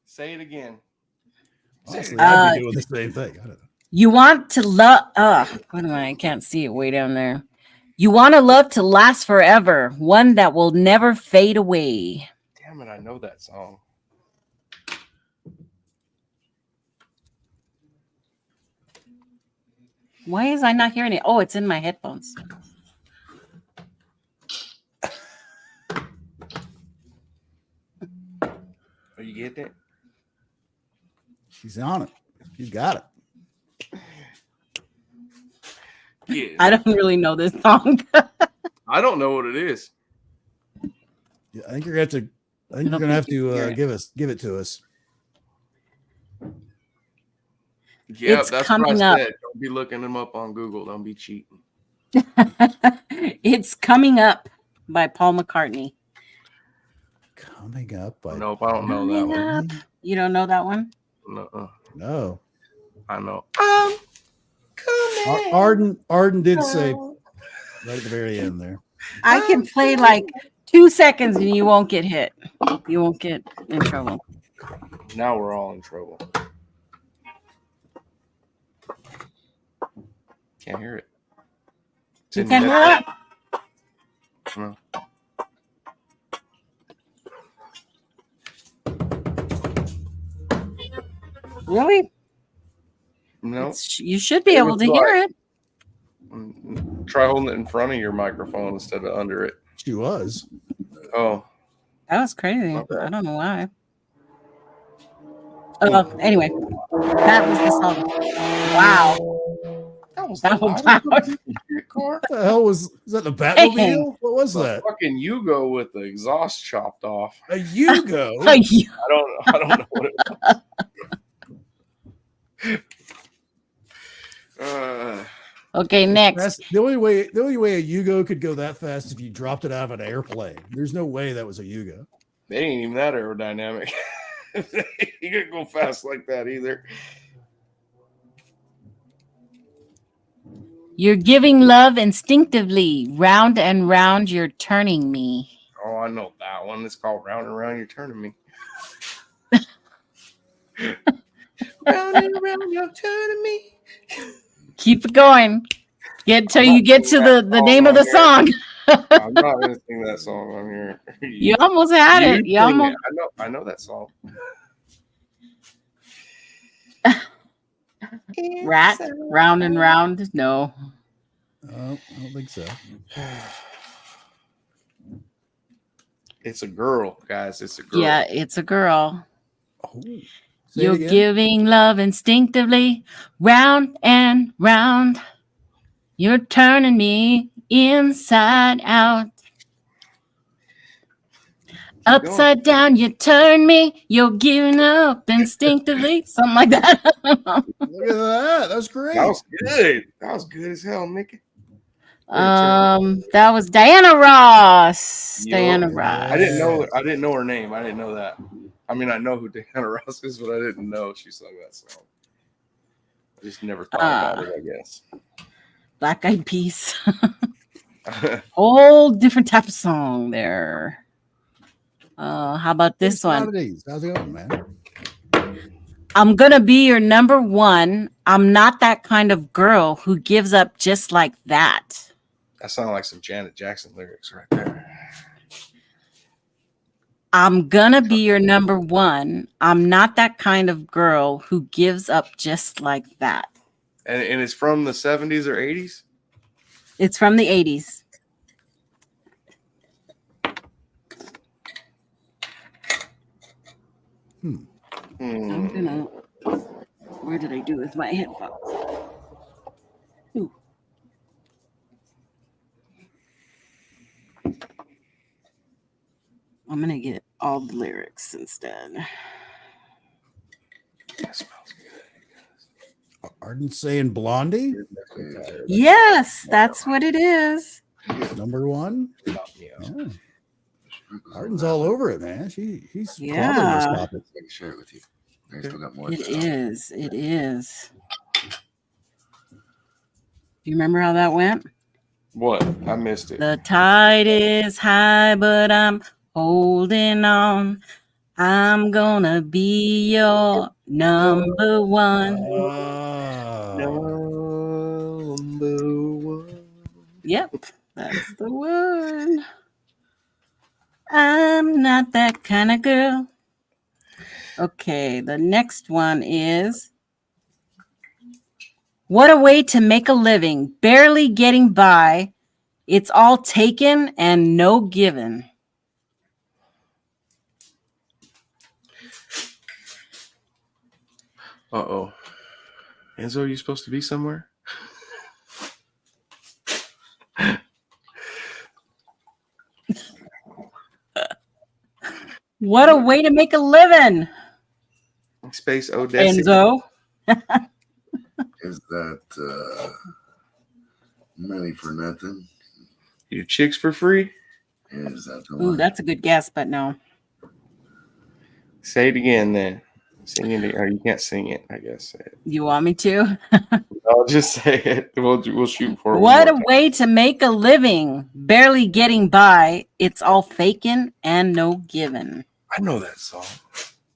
Say it again. Honestly, I'd Uh, be doing the same thing. I don't know. You want to love. What am I can't see it way down there. You want a love to last forever, one that will never fade away. Damn it, I know that song. Why is I not hearing it? Oh, it's in my headphones. Are you getting it? She's on it. She's got it. Yeah. I don't really know this song. I don't know what it is. Yeah, I think you're gonna have to. I think you're gonna have to give it to us. Yeah, It's that's what coming I up. said. Don't be looking them up on Google. Don't be cheating. It's Coming Up by Paul McCartney. Coming up. By Nope, I don't know that Coming one. Up. You don't know that one? No, No. I know. Arden did say right at the very end there. I can play like 2 seconds and you won't get hit. You won't get in trouble. Now we're all in trouble. Can't hear it. It's You in can your hear head- it? No. Really? No. You should be It able was to hear it. Try holding it in front of your microphone instead of under it. She was. Oh, That was crazy. My bad. I don't know why. Anyway, that was the song. Wow. that was That was loud. loud. What the hell was that? The Batmobile? What was The that? fucking Yugo with the exhaust chopped off. A Yugo? I don't know what it was. Okay, next. The only way a Yugo could go that fast if you dropped it out of an airplane. There's no way that was a Yugo. They ain't even that aerodynamic. You can't go fast like that either. You're giving love instinctively. Round and round, you're turning me. Oh, I know that one. It's called Round and Round, You're Turning Me. Round and round, you're turning me. Keep it going. Get till you get to the name of the song. I'm not gonna sing that song on here. You almost had it. You sing almost. it. I know that song. Rat. Round and round. No. I don't think so. It's a girl, guys. It's a girl. Yeah, it's a girl. Oh, say it You're again. giving love instinctively. Round and round. You're turning me inside out. Upside down, you turn me. You're giving up instinctively. Something like that. Look at that. That was great. That was good. That was good as hell, Mickey. That was Diana Ross. Yo, Diana Ross. I didn't know her name. I didn't know that. I mean, I know who Diana Ross is, but I didn't know she sung that song. I just never thought about it, I guess. Black Eyed Peas. Whole different type of song there. How about this one? How's it going, man? I'm gonna be your number one. I'm not that kind of girl who gives up just like that. That sounded like some Janet Jackson lyrics right there. I'm gonna be your number one. I'm not that kind of girl who gives up just like that. And it's from the 70s or 80s? It's from the 80s. I'm gonna. Where did I do with my headphones? Ooh. I'm gonna get all the lyrics instead. That smells good. Arden saying Blondie, Yes, that's what it is. number one. Yeah. Yeah. Arden's all over it, man. He's Yeah. clobbering this topic. I can share it with you. I still got more. It is. It is. Do you remember how that went? What? I missed it. The tide is high, but I'm holding on. I'm gonna be your Number one. Oh. Number one. Yep, that's the one. I'm not that kind of girl. Okay, the next one is what a way to make a living, barely getting by. It's all taken and no given. Uh-oh. Enzo, are you supposed to be somewhere? What a way to make a living, Space Odessa. Enzo. Is that money for nothing? Your chicks for free? Is that the Ooh, one? that's a good guess, but no. Say it again then. Sing it, or you can't sing it, I guess. Say it. You want me to? I'll just say it. We'll shoot for it. What a way to make a living, barely getting by. It's all faking and no giving. I know that song.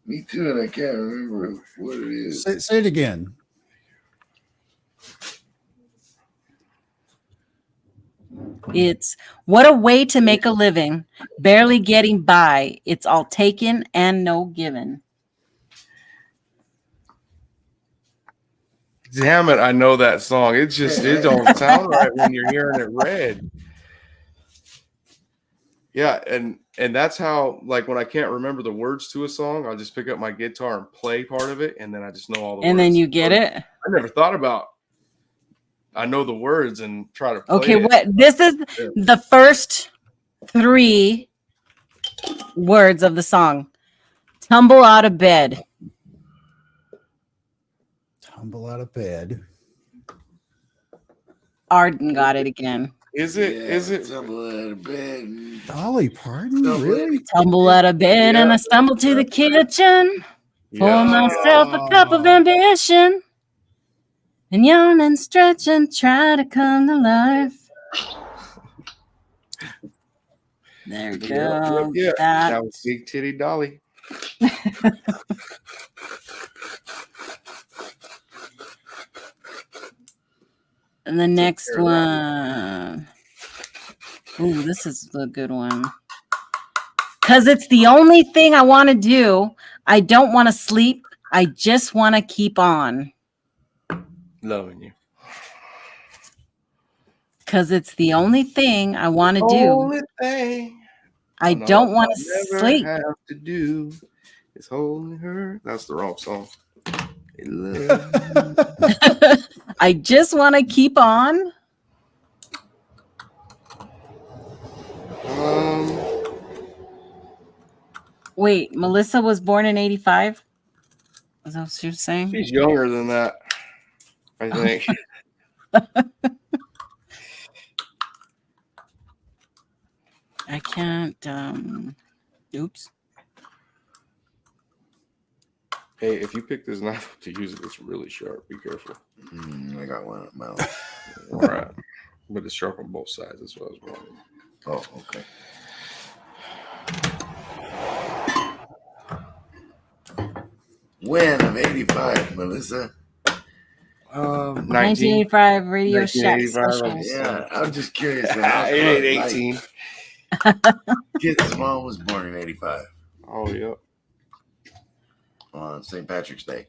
Me too, and I can't remember what it is. Say it again. It's what a way to make a living, barely getting by. It's all taken and no given. Damn it, I know that song. It don't sound right when you're hearing it read. Yeah, and that's how, like, when I can't remember the words to a song, I'll just pick up my guitar and play part of it, and then I just know all the words. And then you get it? I never thought about I know the words and try to play Okay, it. what this is the first 3 words of the song. Tumble out of bed. Tumble out of bed. Arden got it again. Is it? Tumble out of bed. Dolly Parton? No, Really? Tumble out of bed and I stumble to the kitchen. Pour myself a cup of ambition. And yawn and stretch and try to come to life. There we go. Yeah. That- That was Big Titty Dolly. And the next one. Ooh, this is a good one. Because it's the only thing I want to do. I don't want to sleep. I just want to keep on. Loving you. Because it's the only thing I want to do. Only thing I know don't want I'll to never sleep. have to do is holding her. That's the wrong song. Love. I just want to keep on. Wait, Melissa was born in 85? Is that what you're saying? She's younger than that, I think. I can't. Oops. Hey, if you pick this knife up to use it, it's really sharp. Be careful. I got one at my mouth. All right. But it's sharp on both sides. That's what I was wondering. Oh, okay. When of 85, Melissa? 1985 Radio Shack 1985, specials. Yeah, I'm just curious. It ain't 18. Kid's mom was born in 85 Oh, yeah. on St. Patrick's Day.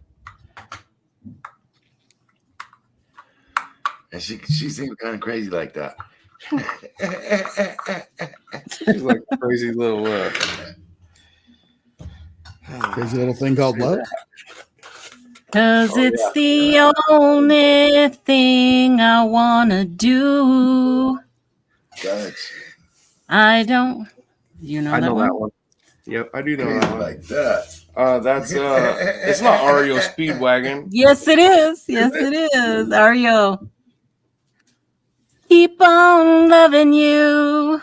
And she seemed kind of crazy like that. She's like a crazy little. Crazy little thing called love. Cause it's the only thing I wanna do. Gotcha. I don't. You know I that know one? that one. Yep, I do know Crazy that one. like that. That's it's not REO Speedwagon. Yes, it is. Yes, it is. Ario. Keep on loving you.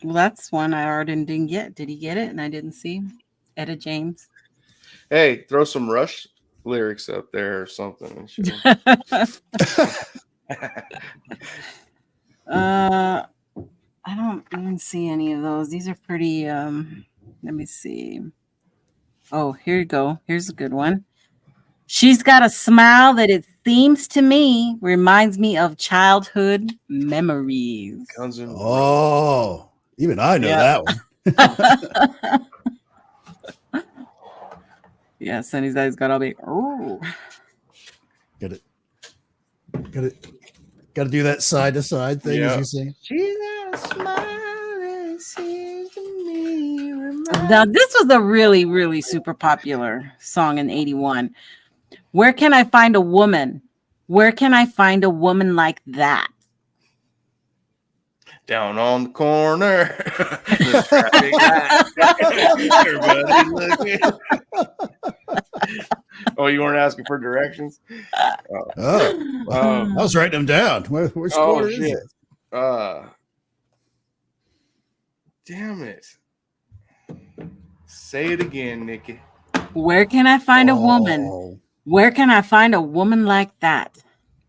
Well, that's one I already didn't get. Did he get it? And I didn't see. Etta James. Hey, throw some Rush lyrics up there or something. And shit. I don't even see any of those. These are pretty Let me see. Oh, here you go. Here's a good one. She's got a smile that it seems to me reminds me of childhood memories. Guns N' Roses. Oh, even I know Yeah. that one. Yeah, Sonny's eyes got all big. Oh, Get it. Got to do that side to side thing Yeah. as you sing. She's got a smile that seems to me reminds- now this was a really, really super popular song in '81. Where can I find a woman? Where can I find a woman like that? Down on the corner. The traffic light. Everybody looking. Oh, you weren't asking for directions? Oh, I was writing them down. Which Oh, quarter is shit. it? Damn it. Say it again, Nikki. Where can I find a woman? Oh, Where can I find a woman like that?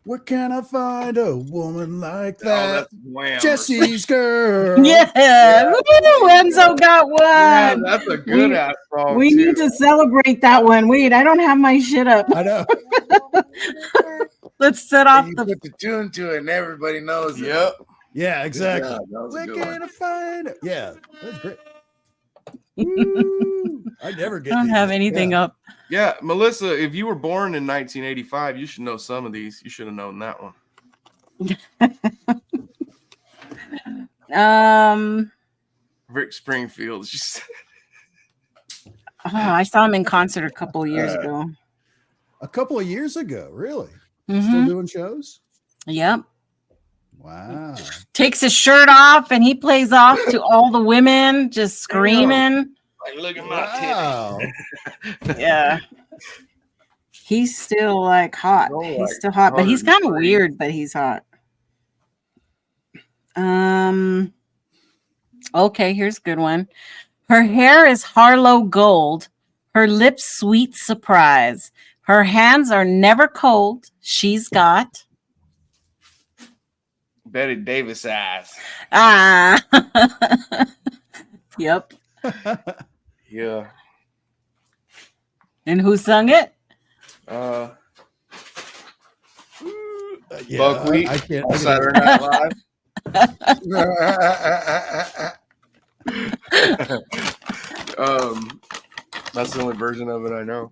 where can I find a woman like Oh, that? that's Wham. Jesse's girl. Yeah, woo, Enzo got one. Yeah, that's a good ass song. We too. need to celebrate that one. Wait, I don't have my shit up. I know. Let's set off And you the. put the tune to it, and everybody knows it. Yep. Yeah, exactly. job. That was a Where good one. can I find it? Yeah, that's great. Woo. I never I get. don't these. have anything Yeah. up. Yeah, Melissa, if you were born in 1985, you should know some of these. You should have known that one. Rick Springfield. Just Oh, I saw him in concert a couple of years ago. A couple of years ago, really. Mhm. Still doing shows? Yep. Wow. Takes his shirt off and he plays off to all the women just screaming. like, look at my Wow. Yeah. He's still like hot. Oh, He's like still hot, but he's kind of 103. weird, but he's hot. Okay, here's a good one. Her hair is Harlow gold, her lips sweet surprise. Her hands are never cold. She's got Betty Davis ass. ah. Yep. Yeah. And who sung it? Yeah, Buckwheat. I can't. On Saturday Night Live. That's the only version of it I know.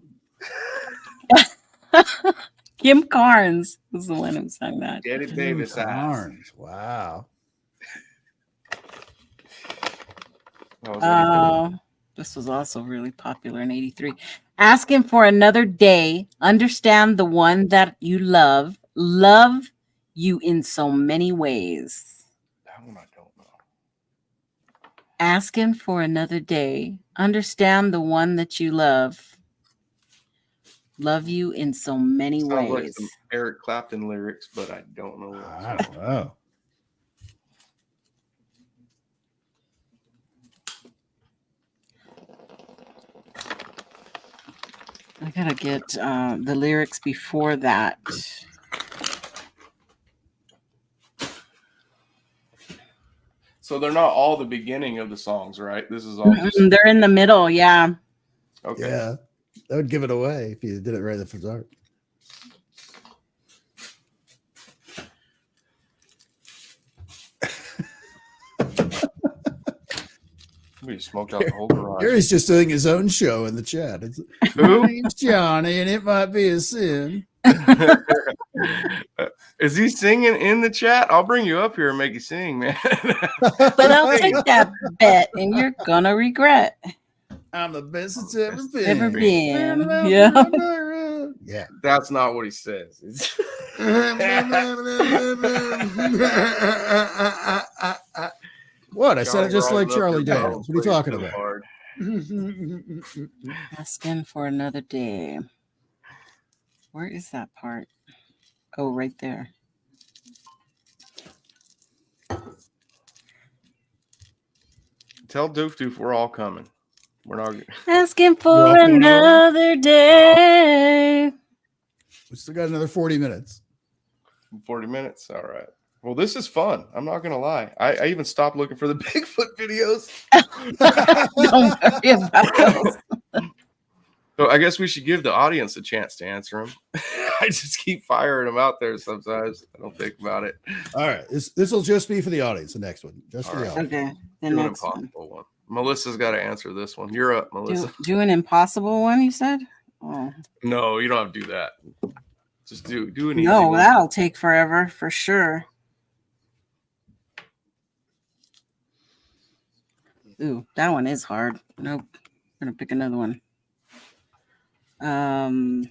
Kim Carnes was the one who sung that. Betty Davis ass. Orange. Wow. That was really This was also really popular in '83. Asking for another day. Understand the one that you love. Love you in so many ways. That one I don't know. Asking for another day. Understand the one that you love. Love you in so many Sounds like ways. some Eric Clapton lyrics, but I don't know. I don't know. I gotta get the lyrics before that. So they're not all the beginning of the songs, right? This is all just They're in the middle, yeah. okay. Yeah, that would give it away if you did it right at the start. We smoked out the whole garage. Gary's just doing his own show in the chat. It's, Who? my name's Johnny, and it might be a sin. Is he singing in the chat? I'll bring you up here and make you sing, man. But I'll take that bet, and you're gonna regret. I'm the best it's ever been. Ever been. Yeah. Yeah. That's not what he says. It's- What? I said it just Johnny like Charlie Rollins up Daniels. there What are you talking so about? hard. Asking for another day. Where is that part? Oh, right there. Tell Doof Doof we're all coming. We're not. Asking You're for all coming over? another day. We still got another 40 minutes. 40 minutes. All right. Well, this is fun. I'm not gonna lie. I even stopped looking for the Bigfoot videos. Don't worry about those. So I guess we should give the audience a chance to answer them. I just keep firing them out there sometimes. I don't think about it. All right, this will just be for the audience. The next one, just for All the right. audience. Okay, the Do an next one. impossible one. Melissa's got to answer this one. You're up, Melissa. Do an impossible one, you said? Oh. No, you don't have to do that. Just do an easy No, one. that'll take forever for sure. Ooh, that one is hard. Nope. I'm gonna pick another one. Oh,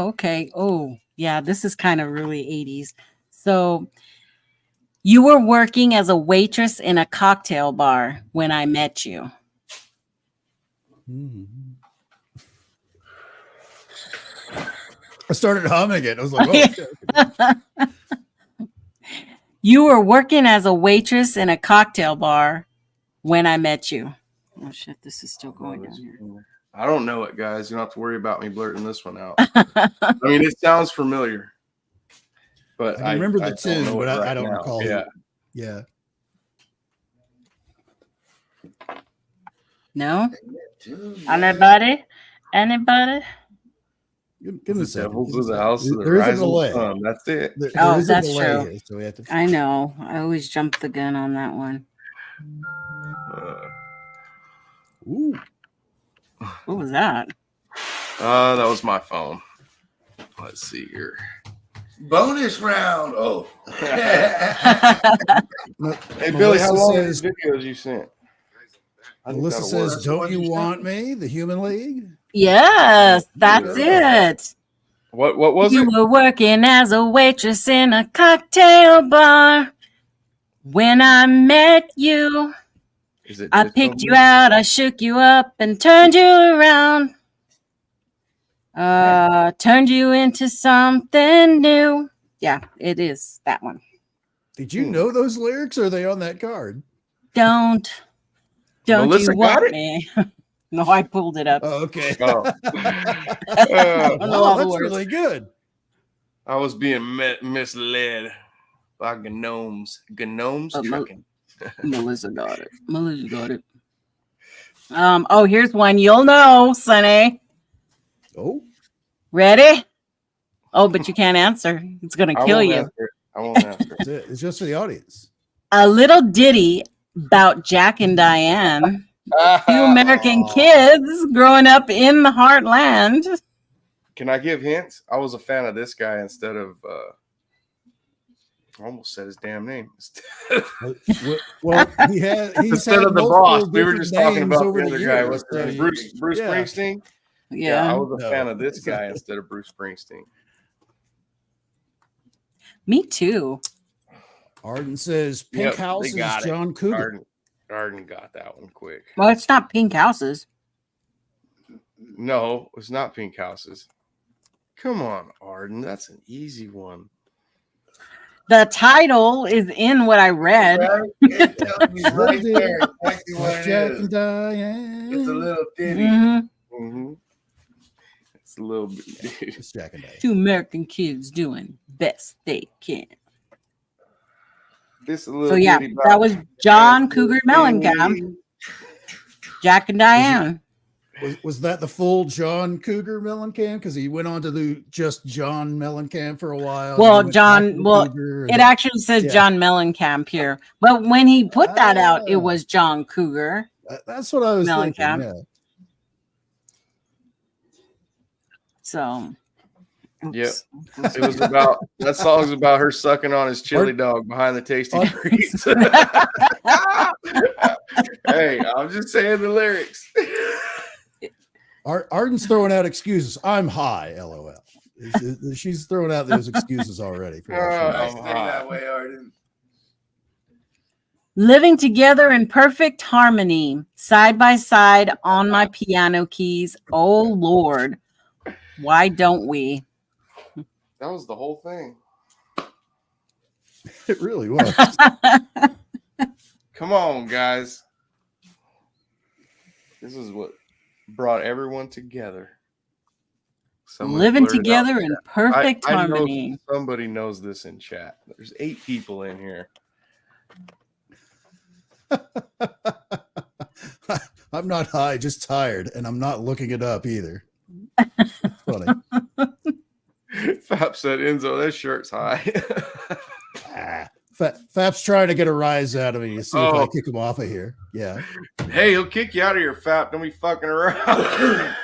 okay. Oh, yeah, this is kind of really 80s. So you were working as a waitress in a cocktail bar when I met you. Mhm. I started humming it. I was like, oh, okay. You were working as a waitress in a cocktail bar when I met you. Oh shit, this is still going down here. I don't know it, guys. You don't have to worry about me blurting this one out. I mean, it sounds familiar, but I remember the don't tune, know but it I right don't now. recall. Yeah. Yeah. No? Anybody? Give me a The second. Devils Give me a of the second. House of the There is a Rising delay. Sun. That's it. There Oh, is a that's delay true. here, so we have to. I know. I always jump the gun on that one. Ooh. What was that? That was my phone. Let's see here. Bonus round. Oh. Hey, Billy, how Melissa long are says- these videos you sent? I think Melissa that'll work. says, "Don't What you you want sent me?" The Human League. Yes, that's Yeah. it. What was You it? were working as a waitress in a cocktail bar when I met you. Is it I Just picked Don't you Be- out, I shook you up and turned you around. Turned you into something new. Yeah, it is that one. Did you know those lyrics? Or are they on that card? Don't Melissa you got want it? me? No, I pulled it up. Oh, okay. Oh. I don't know Wow, all the that's words. really good. I was being misled by gnomes. Gnomes Oh, trucking. Melissa got it. Melissa got it. Oh, here's one you'll know, Sonny. Oh, Ready? Oh, but you can't answer. It's gonna I kill won't you. answer it. I won't answer it. that's it. It's just for the audience. A little ditty about Jack and Diane, two American Oh. kids growing up in the heartland. Can I give hints? I was a fan of this guy instead of I almost said his damn name. Well, he's Instead had of the multiple boss. We were different just talking names about over the other the guy. years, What's his so name? you- Bruce yeah. Springsteen? I Yeah, was a No, fan of this it's guy not. instead of Bruce Springsteen. me too. Arden says Pink Yep, House they is got it. John Cougar. Arden got that one quick. Well, it's not Pink Houses. No, it's not Pink Houses. Come on, Arden. That's an easy one. The title is in what I read. It tells you right there exactly what it Jack is. and Diane. It's a little ditty. Mhm. Mm-hmm. It's a little bit. It's Jack and Diane. Two American kids doing best they can. This a little So yeah, bitty that was John Bobby. Cougar Mellencamp, Jack and Diane. Was that the full John Cougar Mellencamp? Because he went on to do just John Mellencamp for a while. Well, He went John- back to well, Cougar, It and- actually says Yeah. John Mellencamp here, but when he put that out, it Ah. was John Cougar. That's what I was thinking. Mellencamp. Yeah. So, Yep. It was about that song's about her sucking on his chili dog behind the tasty Art- treats. Hey, I'm just saying the lyrics. Arden's throwing out excuses. I'm high, LOL. She's throwing out those excuses already. For that Nice show. thing that way, Arden. living together in perfect harmony, side by side on my piano keys. Oh Lord, why don't we? That was the whole thing. It really was. Come on, guys. This is what brought everyone together. Somebody Living blurt it out together in in chat. perfect I know harmony. somebody knows this in chat. There's 8 people in here. I'm not high, just tired, and I'm not looking it up either. Funny. Fap said, Enzo, that shirt's high. Fap's trying to get a rise out of me to see if I Oh. kick him off of here. Yeah. Hey, he'll kick you out of here, Fap. Don't be fucking around.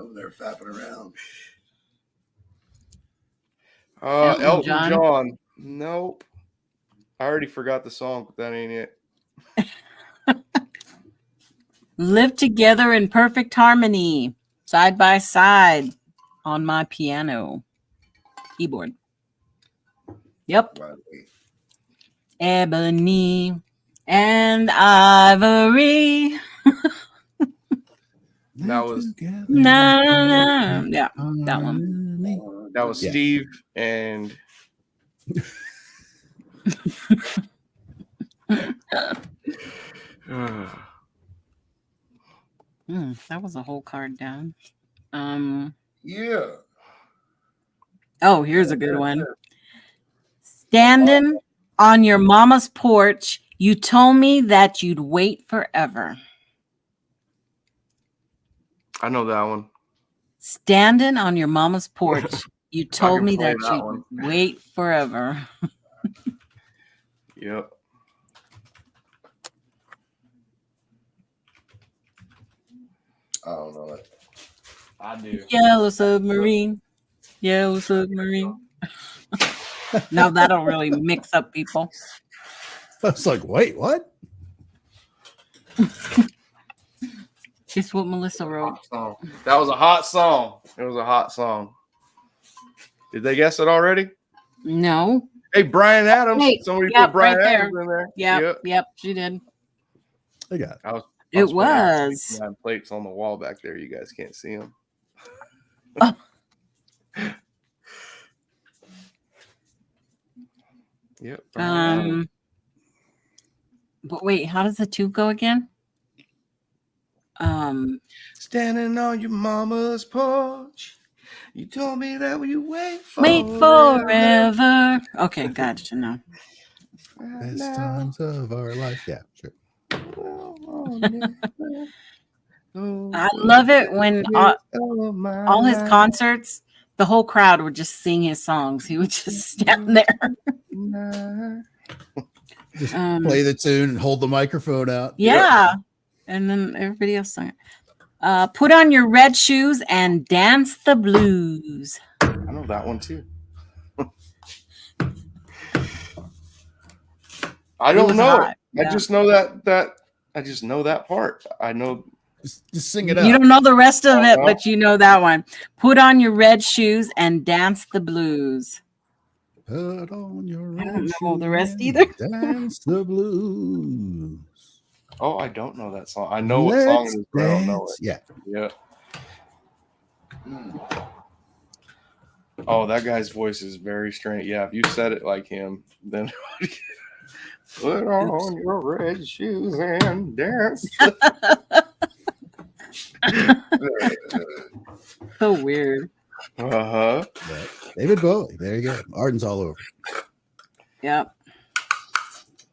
Over there fapping around. Elton John? John. Nope. I already forgot the song, but that ain't it. Live together in perfect harmony, side by side on my piano keyboard. Yep. Ebony and ivory. That was- Na, na, na. Yeah, that one. That was Yeah. Steve and That was a whole card down. Yeah. Oh, here's a good one. Standing on your mama's porch, you told me that you'd wait forever. I know that one. Standing on your mama's porch, you told can me play that that you'd one. wait forever. Yep. I don't know it. I do. Yellow submarine. Yellow submarine. Now that'll really mix up people. I was like, wait, what? It's what Melissa wrote. Song. That was a hot song. It was a hot song. Did they guess it already? No. Hey, Brian Adams. Hey, Somebody yep, put Brian right there. Adams in there. Yep, she did. I got it. I was It putting out was. 69 plates on the wall back there. You guys can't see them. Oh. Yep. Brian Adams. But wait, how does the 2 go again? Standing on your mama's porch. You told me that we wait Wait forever. Okay, gotcha. No. Best times of our life. Yeah, sure. I love it when all his concerts, the whole crowd would just sing his songs. He would just stand there. Just play the tune and hold the microphone out. Yeah. And then everybody else sang it. Put on your red shoes and dance the blues. I know that one too. I don't know. hot. I Yeah. just know that I just know that part. I know. Just sing it out. You don't know the rest of it, no. but you know that one. Put on your red shoes and dance the blues. Put on your I don't red know the shoes rest and either. Dance the blues. Oh, I don't know that song. I know what song it is, but I don't know it. Yeah. Yeah. Oh, that guy's voice is very strange. Yeah, if you said it like him, then put on your red shoes and dance. So weird. Uh-huh. Yeah. David Bowie. There you go. Arden's all over. Yep.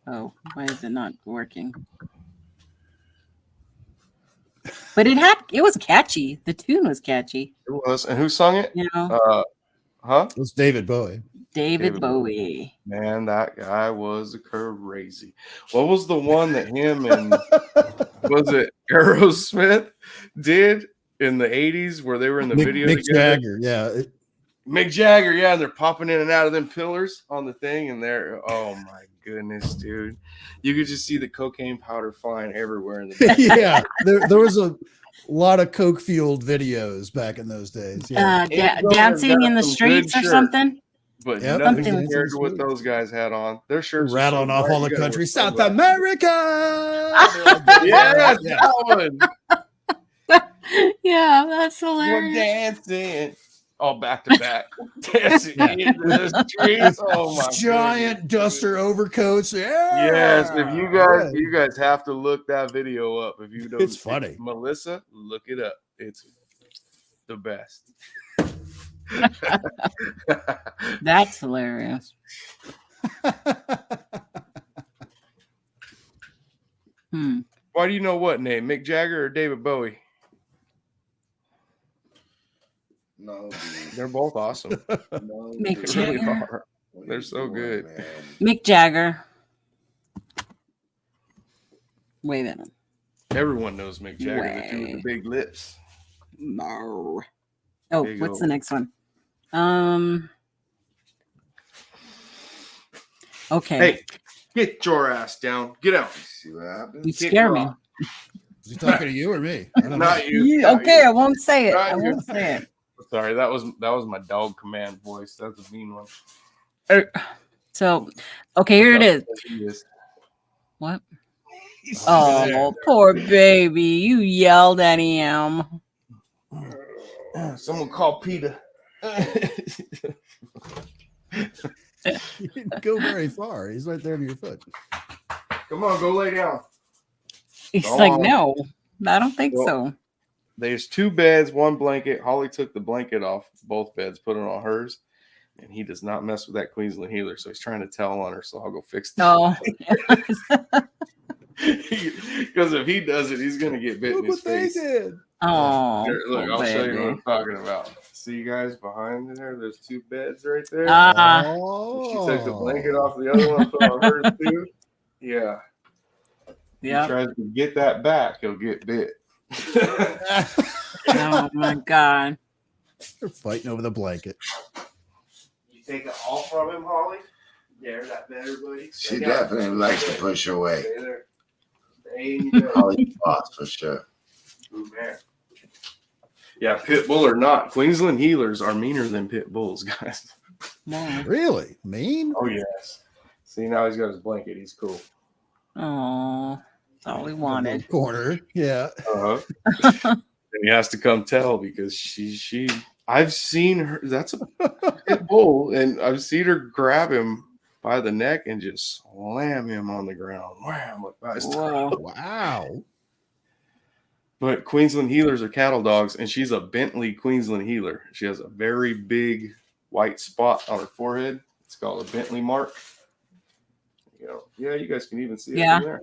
Oh, why is it not working? But it was catchy. The tune was catchy. It was. And who sung it? You know, Huh? It was David Bowie. David Bowie. Man, that guy was crazy. What was the one that him and was it Aerosmith did in the 80s where they were in the video Mick together? Jagger. Yeah. Mick Jagger, yeah, and they're popping in and out of them pillars on the thing, and they're oh my goodness, dude. You could just see the cocaine powder flying everywhere in the Yeah. There was a lot of coke fueled videos back in those days. Yeah. Dancing in the Some good streets or shirts. something. But Yep. nothing Something compared to what those guys had on. Their shirts were Rattling so off bright, all the you gotta country. wear South sunglasses. America. Yes, Yeah. that one. Yeah, that's We're hilarious. dancing. All back to back. Dancing into the streets. Oh my Giant goodness, duster overcoats. Yeah. Yes, if you guys have to look that video up. If you don't, It's funny. Melissa, look it up. It's the best. That's hilarious. Why do you know what name? Mick Jagger or David Bowie? No, dude. They're both awesome. No, Mick dude. They really Jagger. are. What They're you so doing, good. man? Mick Jagger. Wait a minute. Everyone knows Mick Jagger. The two with the Way. big lips. No. Oh, Big what's old- the next one? Okay. Hey, get your ass down. Get out. See what happens? You Kick scare her me. off. Is he talking to you or me? I don't know. Not you. not Okay, you. I won't say it. Not I you. won't say it. Sorry, that was my dog command voice. That's a mean one. So, okay, here it is. He is. What? He's Oh, there. poor baby. You yelled at him. Someone call Peter. He didn't go very far. He's right there under your foot. Come on, go lay down. He's Go like, on. no, I don't think Well, so. There's 2 beds, 1 blanket. Holly took the blanket off both beds, put it on hers, and he does not mess with that Queensland healer. So he's trying to tell on her. So I'll go fix that. No. Because if he does it, he's gonna get bit Look in his what they face. did. Oh, Here, look, poor I'll show you baby. what I'm talking about. See you guys behind there? There's 2 beds right there. Ah. Oh. She took the blanket off the other one, put on hers too. Yeah. He Yep. tries to get that back, he'll get bit. Oh my God. They're fighting over the blanket. You take it all from him, Holly? There, that better, buddy. She definitely likes to push her way. Stay there. There you go. Holly's boss for sure. Ooh, man. Yeah, pit bull or not, Queensland healers are meaner than pit bulls, guys. Wow. Really? Mean? Oh yes. See, now he's got his blanket. He's cool. Oh, that's all we wanted. Corner. Yeah. Uh-huh. And he has to come tell because she I've seen her. That's a pit bull, and I've seen her grab him by the neck and just slam him on the ground. Wham! Like by his Whoa. Wow. But Queensland healers are cattle dogs, and she's a Bentley Queensland healer. She has a very big white spot on her forehead. It's called a Bentley mark. You know, yeah, you guys can even see it Yeah. from there.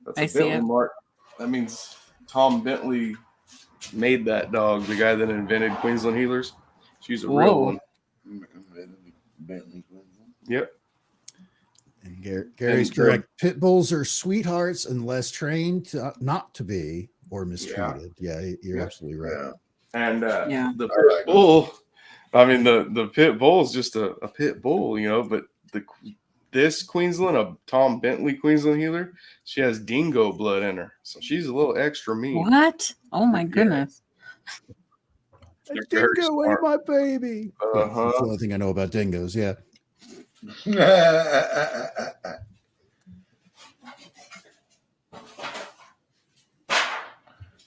That's I a see Bentley it. mark. That means Tom Bentley made that dog, the guy that invented Queensland healers. She's a real Whoa. one. Bentley. Yep. And Gary's And, correct. Pit bulls are sweethearts unless trained to, not to be or mistreated. Yeah, you're Yeah. absolutely right. Yeah. And Yeah. the I pit like 'em. bull, I mean, the pit bull is just a pit bull, you know, but this Queensland, a Tom Bentley Queensland healer, she has dingo blood in her. So she's a little extra mean. What? Oh my Yeah. goodness. A They're very dingo ate smart. my baby. Yeah, Uh-huh. that's the only thing I know about dingoes. Yeah.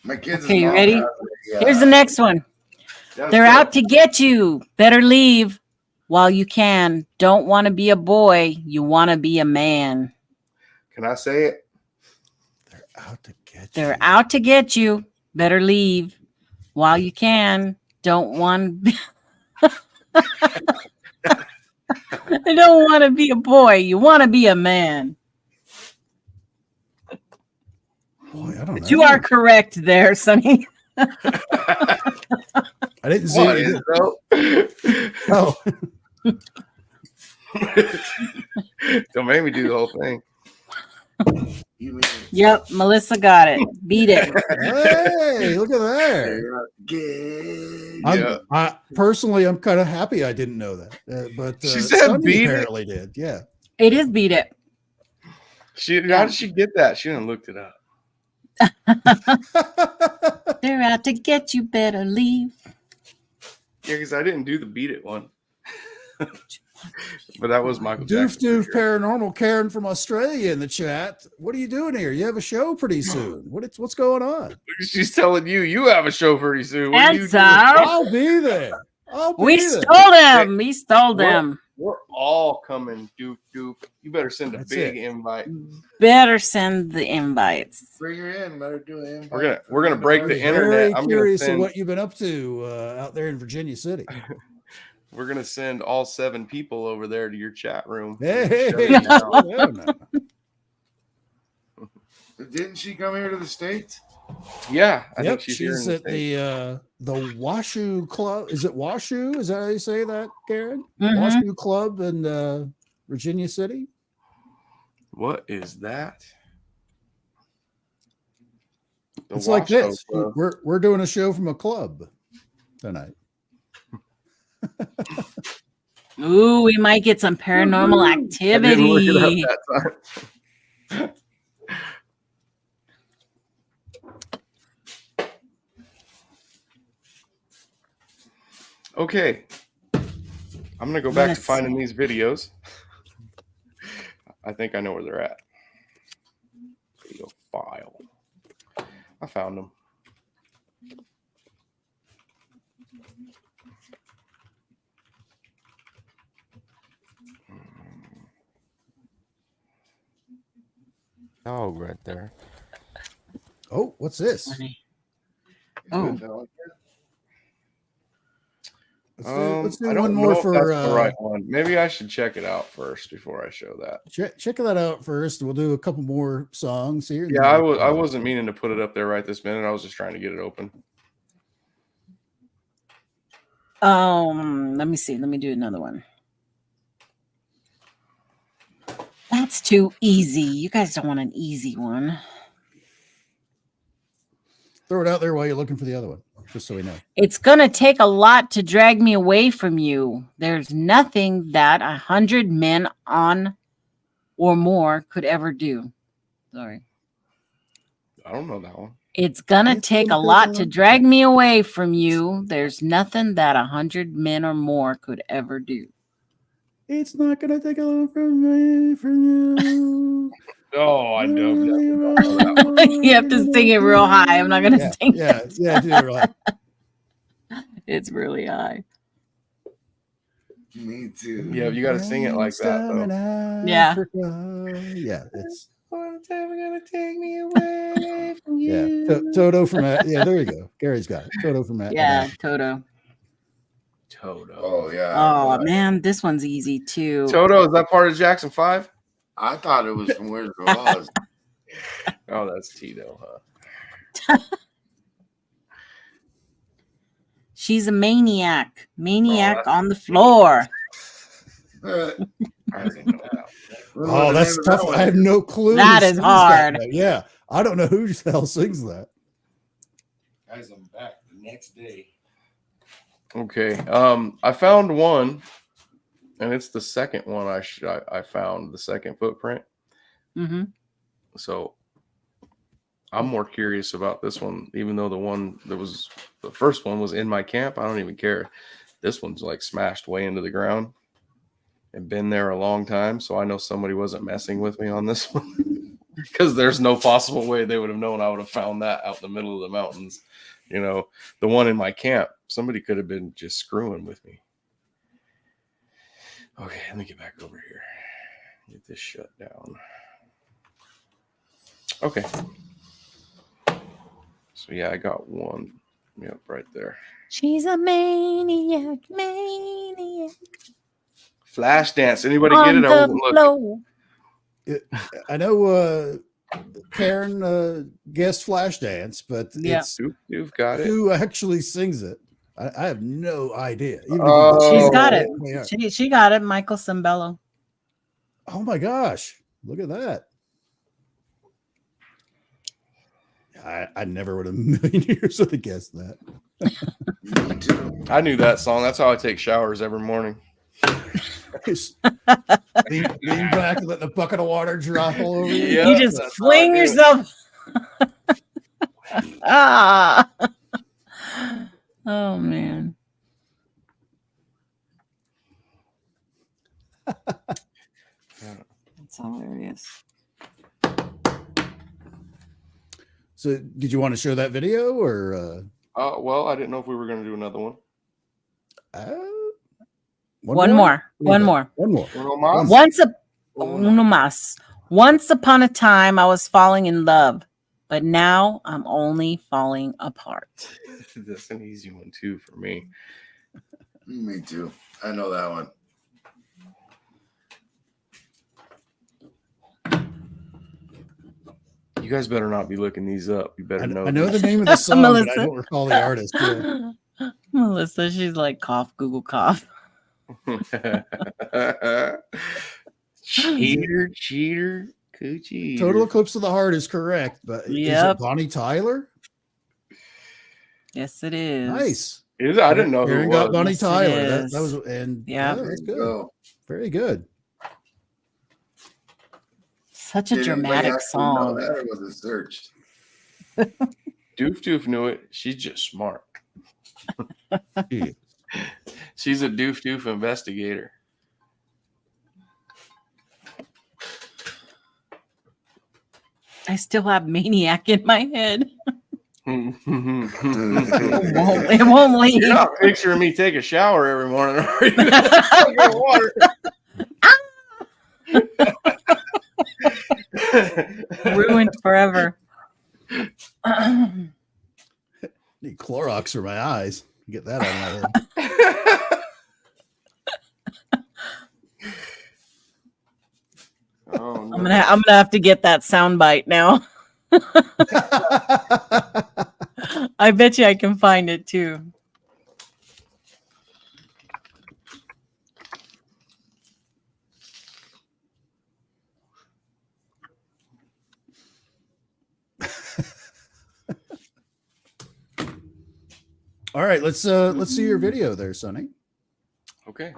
My kids. Okay, you ready? Here's the next one. That's They're good. out to get you. Better leave while you can. Don't want to be a boy. You want to be a man. Can I say it? They're out to get you. They're out to get you. Better leave while you can. Don't want. I don't want to be a boy. You want to be a man. Boy, I don't know. You are correct there, Sonny. I didn't see What it. is though? Oh, Don't make me do the whole thing. You mean Yep, Melissa got it. Beat it. hey, look at there. gay? Yeah. Personally, I'm kind of happy I didn't know that. But She said Sonny beat it. apparently did. Yeah. It is beat it. How did she get that? She didn't looked it up. They're out to get you. Better leave. Yeah, because I didn't do the beat it one. But that was Michael Doof Jackson. Doof Paranormal Karen from Australia in the chat. What are you doing here? You have a show pretty soon. What's going on? She's telling you have a show pretty soon. What are you And doing? so I'll be there. I'll be we there. stole them. We stole them. We're all coming, doop doop. You better send a That's big it. invite. Better send the invites. Bring her in. Let her do an invite. We're gonna break the internet. Very I'm gonna curious of send. what you've been up to out there in Virginia City. We're gonna send all 7 people over there to your chat room. Hey, Shut it down. no, no. Didn't she come here to the States? Yeah, I Yep, think she's here in the at the Washoe Club. Is it Washoe? Is that how you say that, Karen? Mhm. Washoe Club in Virginia City. What is that? The It's like Washoe this. Club. We're doing a show from a club tonight. Ooh, we might get some paranormal I didn't look it up activity. that time. Okay, I'm gonna go back to Let's finding these videos. I think I know where they're at. Video file. I found them. Dog right there. Oh, what's this? Funny. Oh, Let's do I don't one know more if for that's the right one. Maybe I should check it out first before I show that. check that out first. We'll do a couple more songs here. and Yeah, then I wasn't meaning to put it up there right this minute. I was just trying to get it open. let me see. Let me do another one. That's too easy. You guys don't want an easy one. throw it out there while you're looking for the other one, just so we know. It's gonna take a lot to drag me away from you. There's nothing that 100 men on or more could ever do. Sorry. I don't know that one. It's gonna It's take a gonna take lot a to lot. drag me away from you. There's nothing that 100 men or more could ever do. It's not gonna take a lot from me, from you. Oh, I don't know that one. You have to sing it real high. I'm not gonna sing Yeah, it. yeah, do it right. It's really high. Me too. Yeah, you got to sing it like that though. Yeah. Yeah, it's One time we're gonna take me away from yeah. you. Toto from yeah, there you go. Gary's got it. Toto from that. Yeah, Toto. Toto. Oh yeah. Oh man, this one's easy too. Toto, is that part of Jackson 5? I thought it was from Wizard of Oz. Oh, that's Tito, huh? She's a maniac. Maniac Oh, on the floor. I didn't know that. Oh, that's tough. I have no clue. That who is sings hard. Yeah, I don't know who the hell sings that. Guys, I'm back the next day. Okay. I found one, and it's the second one I found, the second footprint. Mm-hmm. So I'm more curious about this one, even though the one that was the first one was in my camp. I don't even care. This one's like smashed way into the ground and been there a long time. So I know somebody wasn't messing with me on this one because there's no possible way they would have known I would have found that out in the middle of the mountains. You know, the one in my camp, somebody could have been just screwing with me. Okay, let me get back over here. Get this shut down. Okay. So yeah, I got one. Yep, right there. She's a maniac, maniac. Flash dance. Anybody on get it? I the wasn't looking. floor. I know Karen guessed Flashdance, but Yeah. it's You've got it. who actually sings it. I have no idea. Even if you- Oh. She's got it. Yeah. She got it. Michael Cimbello. Oh my gosh. Look at that. I never would have in a million years would have guessed that. Me too. I knew that song. That's how I take showers every morning. Just lean back and let the bucket of water drop all over you. Yeah, You just that's how I fling do it. yourself. Ah. Oh man. That's hilarious. So did you want to show that video or Well, I didn't know if we were going to do another one. uh, One more. One more. Uno más? Once a Uno uno más. Once upon a time, I was falling in love, but now I'm only falling apart. That's an easy one too for me. Me too. I know that one. You guys better not be looking these up. You better know. I know the these. name of the song, but I Melissa. don't recall the artist. Yeah. Melissa, she's like cough, Google cough. cheater, coochie. Total Eclipse of the Heart is correct, but is Yep. it Bonnie Tyler? Yes, it is. Nice. Is it? I didn't know who Aaron it got was. Bonnie Yes, it Tyler. That is. was and Yeah. that's There good. you go. Very good. Such a Did anybody dramatic actually know song. that, or was it searched? Doof knew it. She's just smart. Yeah. She's a doof investigator. I still have Maniac in my head. You're It won't leave. not picturing me take a shower every morning, are you? Fucking water. Ruined forever. Need Clorox for my eyes. Get that out of my head. Oh, no. I'm gonna have to get that sound bite now. I bet you I can find it too. All right, let's see your video there, Sonny. Okay.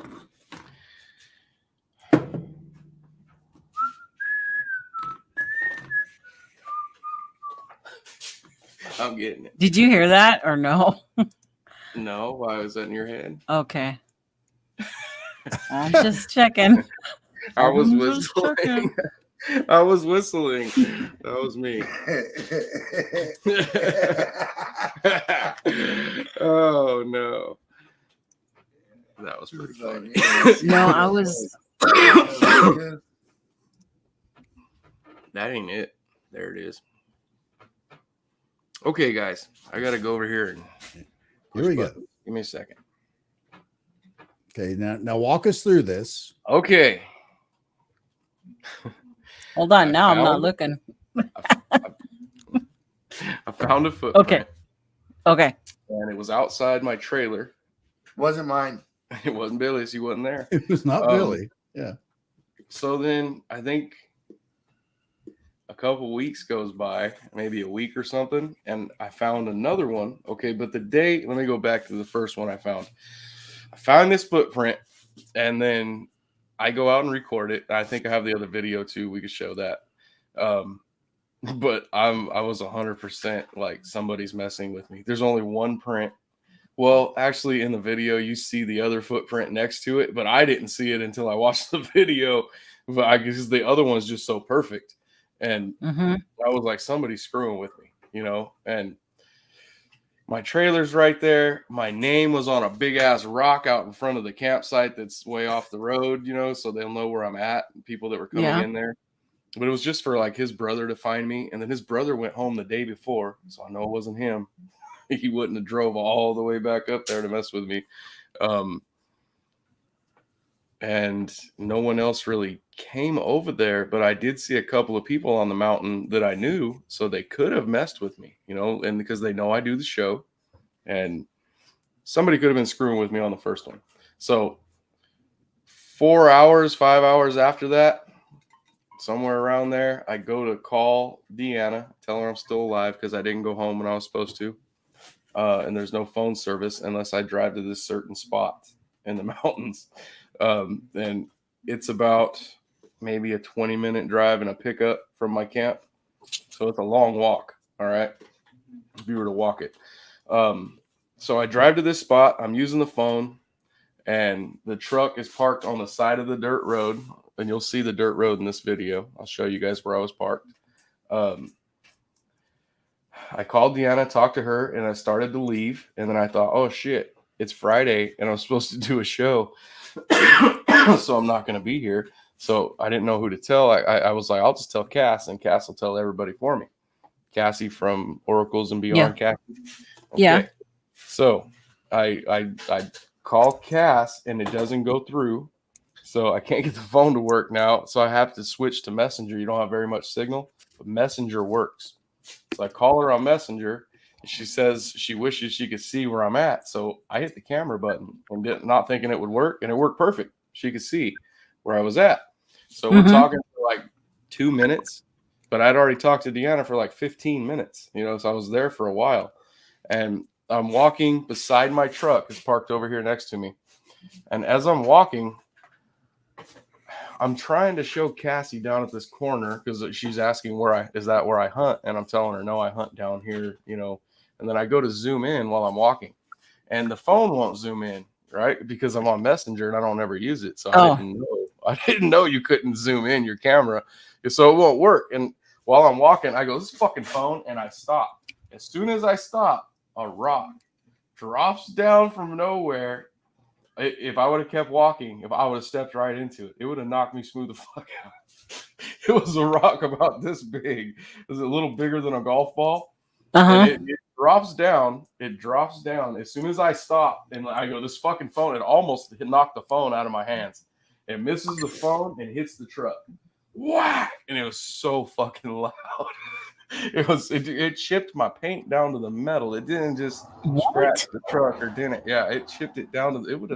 I'm getting it. Did you hear that or no? No, why was that in your head? Okay. I'm just checking. I was I'm just whistling. I was whistling. That was me. Oh no. That was pretty funny. No, I was. That ain't it. There it is. Okay, guys. I gotta go over here and Here we go. give me a second. Okay, now walk us through this. Okay. Hold on. I Now I'm not found- looking. I found a footprint. Okay. Okay. And it was outside my trailer. Wasn't mine. It wasn't Billy's. He wasn't there. It was not Billy. Yeah. So then I think a couple weeks goes by, maybe a week or something, and I found another one. Okay, but the day, let me go back to the first one I found. I found this footprint, and then I go out and record it. I think I have the other video too. We could show that. But I was 100% like somebody's messing with me. There's only one print. Well, actually, in the video, you see the other footprint next to it, but I didn't see it until I watched the video. But I guess the other one's just so perfect. And Mm-hmm. I was like, somebody's screwing with me, you know? And my trailer's right there. My name was on a big ass rock out in front of the campsite that's way off the road, you know, so they'll know where I'm at, people that were coming Yeah. in there. But it was just for like his brother to find me. And then his brother went home the day before, so I know it wasn't him. He wouldn't have drove all the way back up there to mess with me. And no one else really came over there, but I did see a couple of people on the mountain that I knew, so they could have messed with me, you know, and because they know I do the show, and somebody could have been screwing with me on the first one. So 4 hours, 5 hours after that, somewhere around there, I go to call Deanna, tell her I'm still alive because I didn't go home when I was supposed to. And there's no phone service unless I drive to this certain spot in the mountains. And it's about maybe a 20-minute drive and a pickup from my camp. So it's a long walk. All right. If you were to walk it. So I drive to this spot. I'm using the phone, and the truck is parked on the side of the dirt road. And you'll see the dirt road in this video. I'll show you guys where I was parked. I called Deanna, talked to her, and I started to leave. And then I thought, oh shit, it's Friday and I'm supposed to do a show. so I'm not going to be here. So I didn't know who to tell. I was like, I'll just tell Cass, and Cass will tell everybody for me. Cassie from Oracles and Beyond. Yeah. Cassie. Yeah. So I call Cass, and it doesn't go through. So I can't get the phone to work now. So I have to switch to Messenger. You don't have very much signal, but Messenger works. So I call her on Messenger. She says she wishes she could see where I'm at. So I hit the camera button and not thinking it would work, and it worked perfect. She could see where I was at. So we're talking for like 2 minutes, but I'd already talked to Deanna for like 15 minutes, so I was there for a while. And I'm walking beside my truck. It's parked over here next to me. And as I'm walking, I'm trying to show Cassie down at this corner because she's asking is that where I hunt? And I'm telling her, no, I hunt down here, and then I go to zoom in while I'm walking, and the phone won't zoom in, right? Because I'm on Messenger and I don't ever use it. So I didn't know you couldn't zoom in your camera. So it won't work. And while I'm walking, I go, this fucking phone, and I stop. As soon as I stop, a rock drops down from nowhere. If I would have kept walking, if I would have stepped right into it, it would have knocked me smooth the fuck out. It was a rock about this big. It was a little bigger than a golf ball. And it drops down. It drops down. As soon as I stop and I go, this fucking phone, it almost knocked the phone out of my hands. It misses the phone and hits the truck. Whack! And it was so fucking loud. It chipped my paint down to the metal. It didn't just scratch the truck or didn't. Yeah, it chipped it down to. It would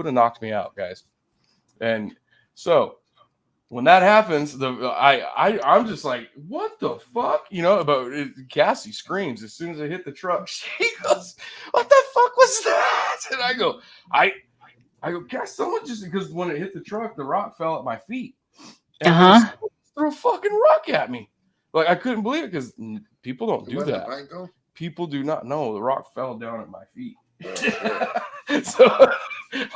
have knocked me out, guys. And so when that happens, I'm just like, what the fuck, But Cassie screams as soon as I hit the truck. She goes, "What the fuck was that?" And I go, Cass, someone just because when it hit the truck, the rock fell at my feet. And threw a fucking rock at me. Like, I couldn't believe it because people don't do that. People do not know. The rock fell down at my feet. So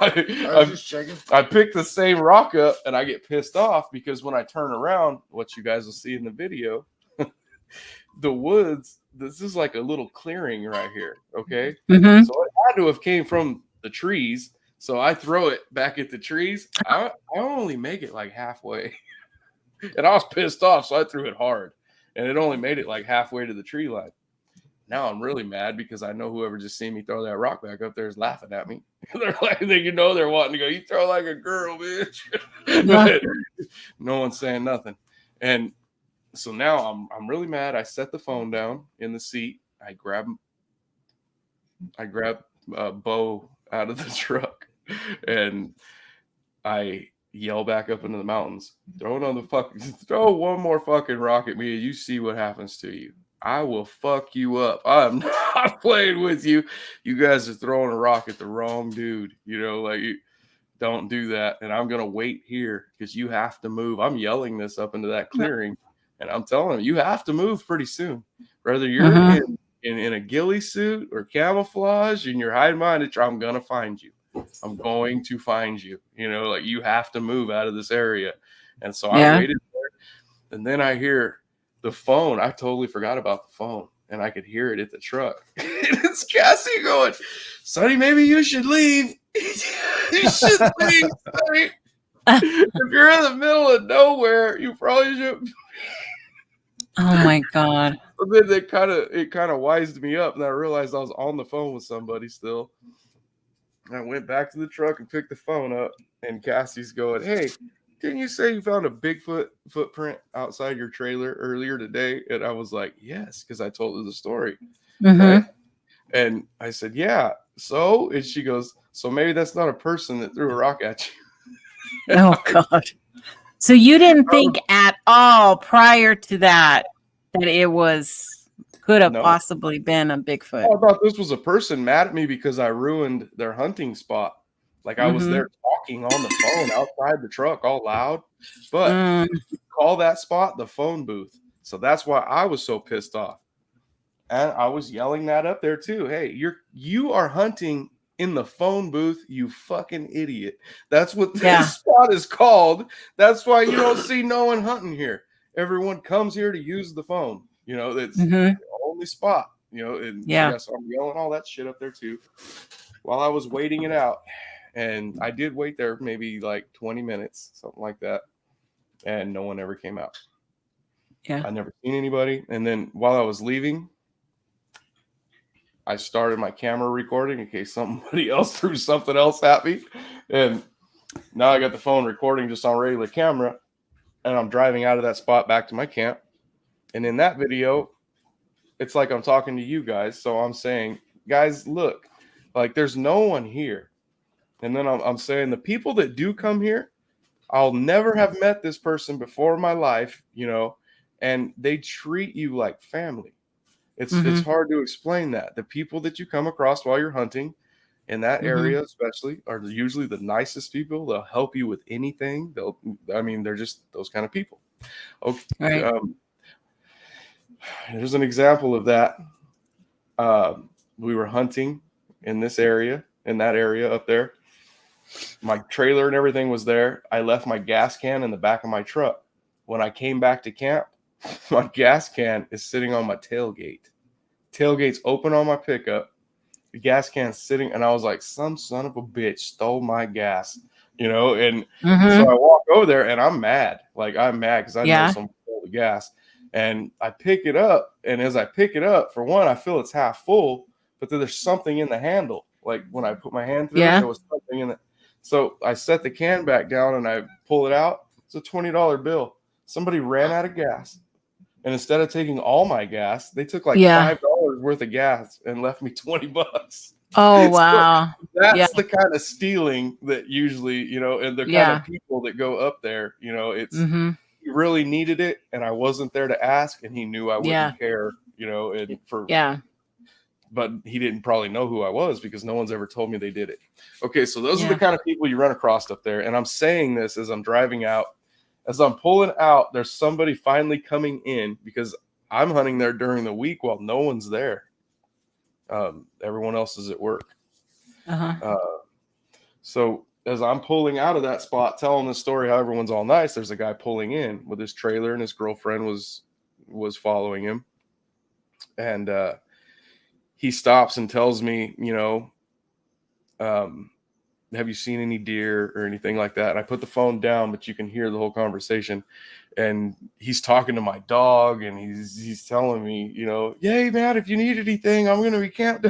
I picked the same rock up, and I get pissed off because when I turn around, what you guys will see in the video, the woods, this is like a little clearing right here. Okay. So it had to have came from the trees. So I throw it back at the trees. I only make it like halfway. And I was pissed off, so I threw it hard. And it only made it like halfway to the tree line. Now I'm really mad because I know whoever just seen me throw that rock back up there is laughing at me. They're like, they're wanting to go, you throw like a girl, bitch. But no one's saying nothing. And so now I'm really mad. I set the phone down in the seat. I grab Bo out of the truck, and I yell back up into the mountains, throw one more fucking rock at me and you see what happens to you. I will fuck you up. I'm not playing with you. You guys are throwing a rock at the wrong dude. Don't do that. And I'm going to wait here because you have to move. I'm yelling this up into that clearing, and I'm telling them, you have to move pretty soon. Whether you're in a ghillie suit or camouflage and you're hiding behind it, I'm going to find you. I'm going to find you. You have to move out of this area. And so I waited there, and then I hear the phone. I totally forgot about the phone, and I could hear it at the truck. It's Cassie going, "Sonny, maybe you should leave. You should leave, Sonny. If you're in the middle of nowhere, you probably should." Oh my God. But then it kind of wised me up, and I realized I was on the phone with somebody still. I went back to the truck and picked the phone up, and Cassie's going, "Hey, didn't you say you found a Bigfoot footprint outside your trailer earlier today?" And I was like, "Yes," because I told her the story. Right? And I said, "Yeah." So, and she goes, "So maybe that's not a person that threw a rock at you." Oh God. So you didn't think at all prior to that it could have possibly been a Bigfoot? I thought this was a person mad at me because I ruined their hunting spot. Like I was there talking on the phone outside the truck all loud. But call that spot the phone booth. So that's why I was so pissed off. And I was yelling that up there too. Hey, you are hunting in the phone booth, you fucking idiot. That's what this spot is called. That's why you don't see no one hunting here. Everyone comes here to use the phone. It's the only spot. And yes, I'm yelling all that shit up there too while I was waiting it out. And I did wait there maybe like 20 minutes, something like that. And no one ever came out. Yeah. I never seen anybody. And then while I was leaving, I started my camera recording in case somebody else threw something else at me. And now I got the phone recording just on regular camera. And I'm driving out of that spot back to my camp. And in that video, it's like I'm talking to you guys. So I'm saying, guys, look, like there's no one here. And then I'm saying the people that do come here, I'll never have met this person before in my life, you know, and they treat you like family. It's hard to explain that. The people that you come across while you're hunting in that area, especially, are usually the nicest people. They'll help you with anything. They're just those kind of people. Okay. Right. Here's an example of that. We were hunting in this area, in that area up there. My trailer and everything was there. I left my gas can in the back of my truck. When I came back to camp, my gas can is sitting on my tailgate. Tailgate's open on my pickup. The gas can's sitting, and I was like, some son of a bitch stole my gas, you know? And so I walk over there, and I'm mad. Like, I'm mad because I know someone stole the gas. And I pick it up, and as I pick it up, for one, I feel it's half full, but then there's something in the handle. Like, when I put my hand through it, there was something in it. So I set the can back down, and I pull it out. It's a $20 bill. Somebody ran out of gas. And instead of taking all my gas, they took like $5 worth of gas and left me $20. Oh, wow. So that's the kind of stealing that usually, you know, and the kind of people that go up there, you know, it's he really needed it. And I wasn't there to ask, and he knew I wouldn't care, you know, and but he didn't probably know who I was because no one's ever told me they did it. Okay. So those are the kind of people you run across up there. And I'm saying this as I'm driving out. As I'm pulling out, there's somebody finally coming in because I'm hunting there during the week while no one's there. Everyone else is at work. So as I'm pulling out of that spot, telling the story how everyone's all nice, there's a guy pulling in with his trailer, and his girlfriend was following him. And he stops and tells me, you know, have you seen any deer or anything like that? And I put the phone down, but you can hear the whole conversation. And he's talking to my dog, and he's telling me, you know, yay, man, if you need anything, I'm going to be camped.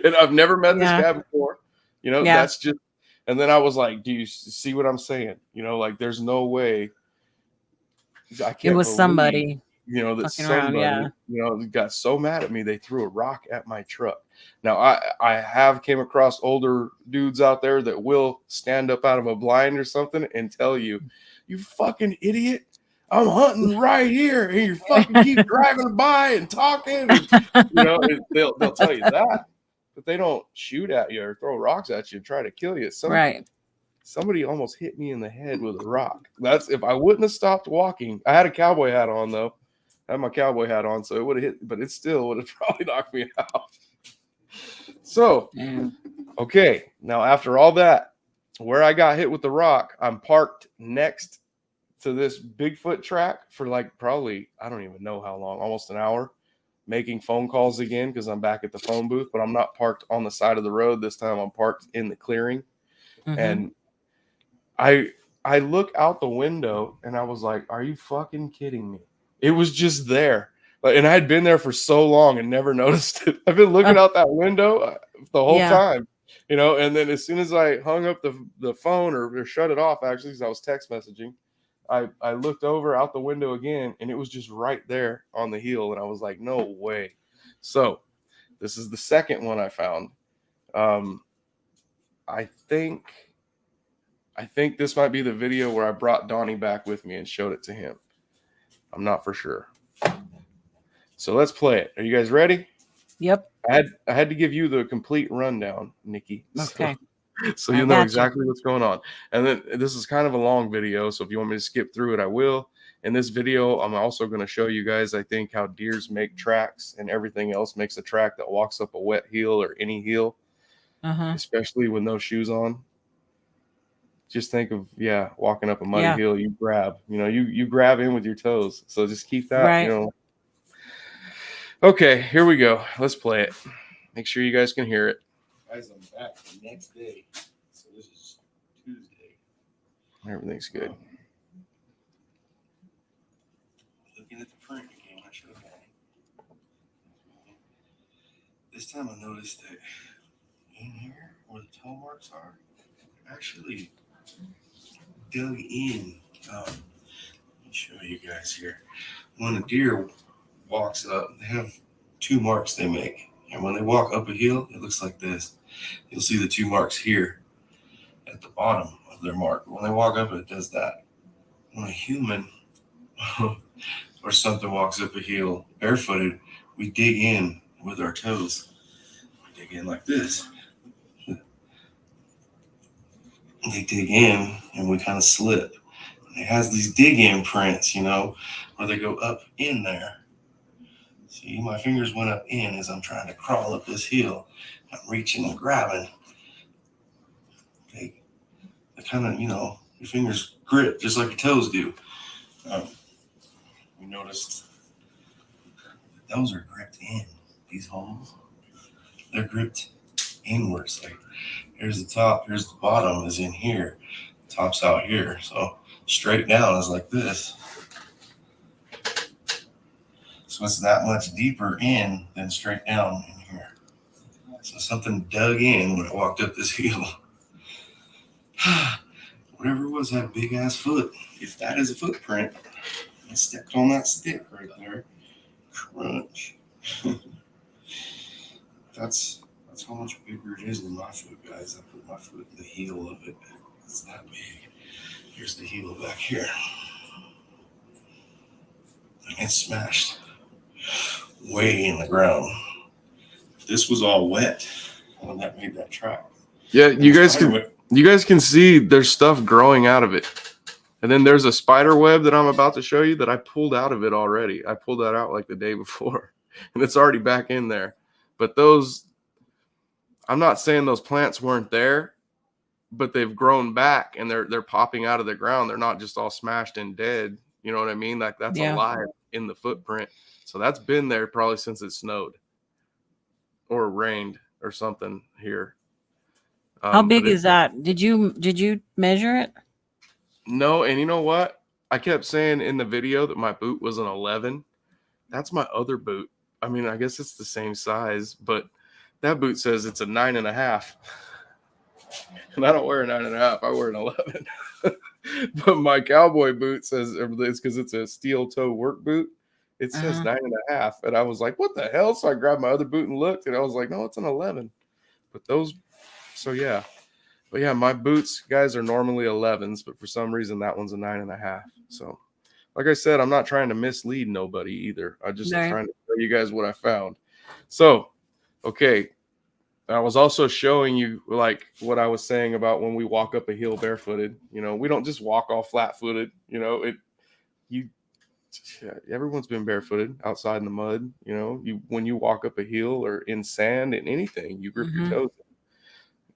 And I've never met this guy before. You know, that's just, and then I was like, do you see what I'm saying? You know, like there's no way. I can't. It was somebody. You know, that somebody, you know, got so mad at me, they threw a rock at my truck. Now, I have came across older dudes out there that will stand up out of a blind or something and tell you, you fucking idiot, I'm hunting right here, and you fucking keep driving by and talking. And, you know, they'll tell you that, but they don't shoot at you or throw rocks at you and try to kill you. Somebody almost hit me in the head with a rock. That's if I wouldn't have stopped walking. I had a cowboy hat on, though. I had my cowboy hat on, so it would have hit, but it still would have probably knocked me out. So, okay, now after all that, where I got hit with the rock, I'm parked next to this Bigfoot track for like probably, I don't even know how long, almost an hour, making phone calls again because I'm back at the phone booth, but I'm not parked on the side of the road. This time I'm parked in the clearing. And I look out the window and I was like, are you fucking kidding me? It was just there. And I had been there for so long and never noticed it. I've been looking out that window the whole time, you know, and then as soon as I hung up the phone or shut it off, actually, because I was text messaging, I looked over out the window again, and it was just right there on the hill. And I was like, no way. So this is the second one I found. I think this might be the video where I brought Donnie back with me and showed it to him. I'm not for sure. So let's play it. Are you guys ready? Yep. I had to give you the complete rundown, Nikki. Okay. So you'll know exactly what's going on. And then this is kind of a long video, so if you want me to skip through it, I will. In this video, I'm also going to show you guys, I think, how deers make tracks and everything else makes a track that walks up a wet hill or any hill, especially with no shoes on. Just think of, walking up a muddy hill, you grab, you grab in with your toes. So just keep that, Okay, here we go. Let's play it. Make sure you guys can hear it. Guys, I'm back the next day. So this is Tuesday. Everything's good. Looking at the print again, I should have done it. This time I noticed that in here, where the toe marks are, actually dug in. Let me show you guys here. When a deer walks up, they have 2 marks they make. And when they walk up a hill, it looks like this. You'll see the 2 marks here at the bottom of their mark. When they walk up, it does that. When a human or something walks up a hill barefooted, we dig in with our toes. We dig in like this. They dig in and we kind of slip. It has these dig in prints, you know, where they go up in there. See, my fingers went up in as I'm trying to crawl up this hill. I'm reaching and grabbing. They kind of, you know, your fingers grip just like your toes do. We noticed that those are gripped in. These holes, they're gripped inwards. Like here's the top, here's the bottom is in here. The top's out here. So straight down is like this. So it's that much deeper in than straight down in here. So something dug in when I walked up this hill. Whatever it was, had a big ass foot. If that is a footprint, I stepped on that stick right there. Crunch. That's how much bigger it is than my foot, guys. I put my foot in the heel of it. It's that big. Here's the heel back here. It's smashed way in the ground. This was all wet when that made that track. Yeah, you guys can see there's stuff growing out of it. And then there's a spider web that I'm about to show you that I pulled out of it already. I pulled that out like the day before. And it's already back in there. But those, I'm not saying those plants weren't there, but they've grown back and they're popping out of the ground. They're not just all smashed and dead. You know what I mean? Like that's alive in the footprint. So that's been there probably since it snowed or rained or something here. How big is that? Did you measure it? No, and you know what? I kept saying in the video that my boot was an 11. That's my other boot. I mean, I guess it's the same size, but that boot says it's a 9.5. And I don't wear a 9.5. I wear an 11. But my cowboy boot says it's because it's a steel toe work boot. It says 9.5. And I was like, what the hell? So I grabbed my other boot and looked, and I was like, no, it's an 11. But those, so yeah. But yeah, my boots, guys, are normally 11s, but for some reason that one's a 9.5. So, like I said, I'm not trying to mislead nobody either. I'm just trying to show you guys what I found. So, okay, I was also showing you like what I was saying about when we walk up a hill barefooted. You know, we don't just walk all flat-footed. You know, everyone's been barefooted outside in the mud. You know, when you walk up a hill or in sand and anything, you grip your toes.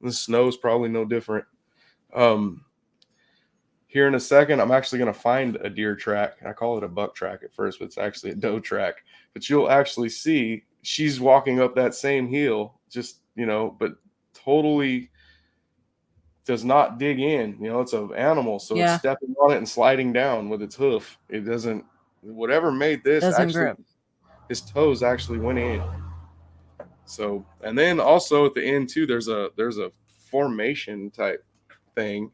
The snow is probably no different. Here in a second, I'm actually going to find a deer track. I call it a buck track at first, but it's actually a doe track. But you'll actually see she's walking up that same hill, just, you know, but totally does not dig in. You know, it's an animal, so it's stepping on it and sliding down with its hoof. It doesn't, whatever made this, actually, grip. His toes actually went in. So, and then also at the end too, there's a formation type thing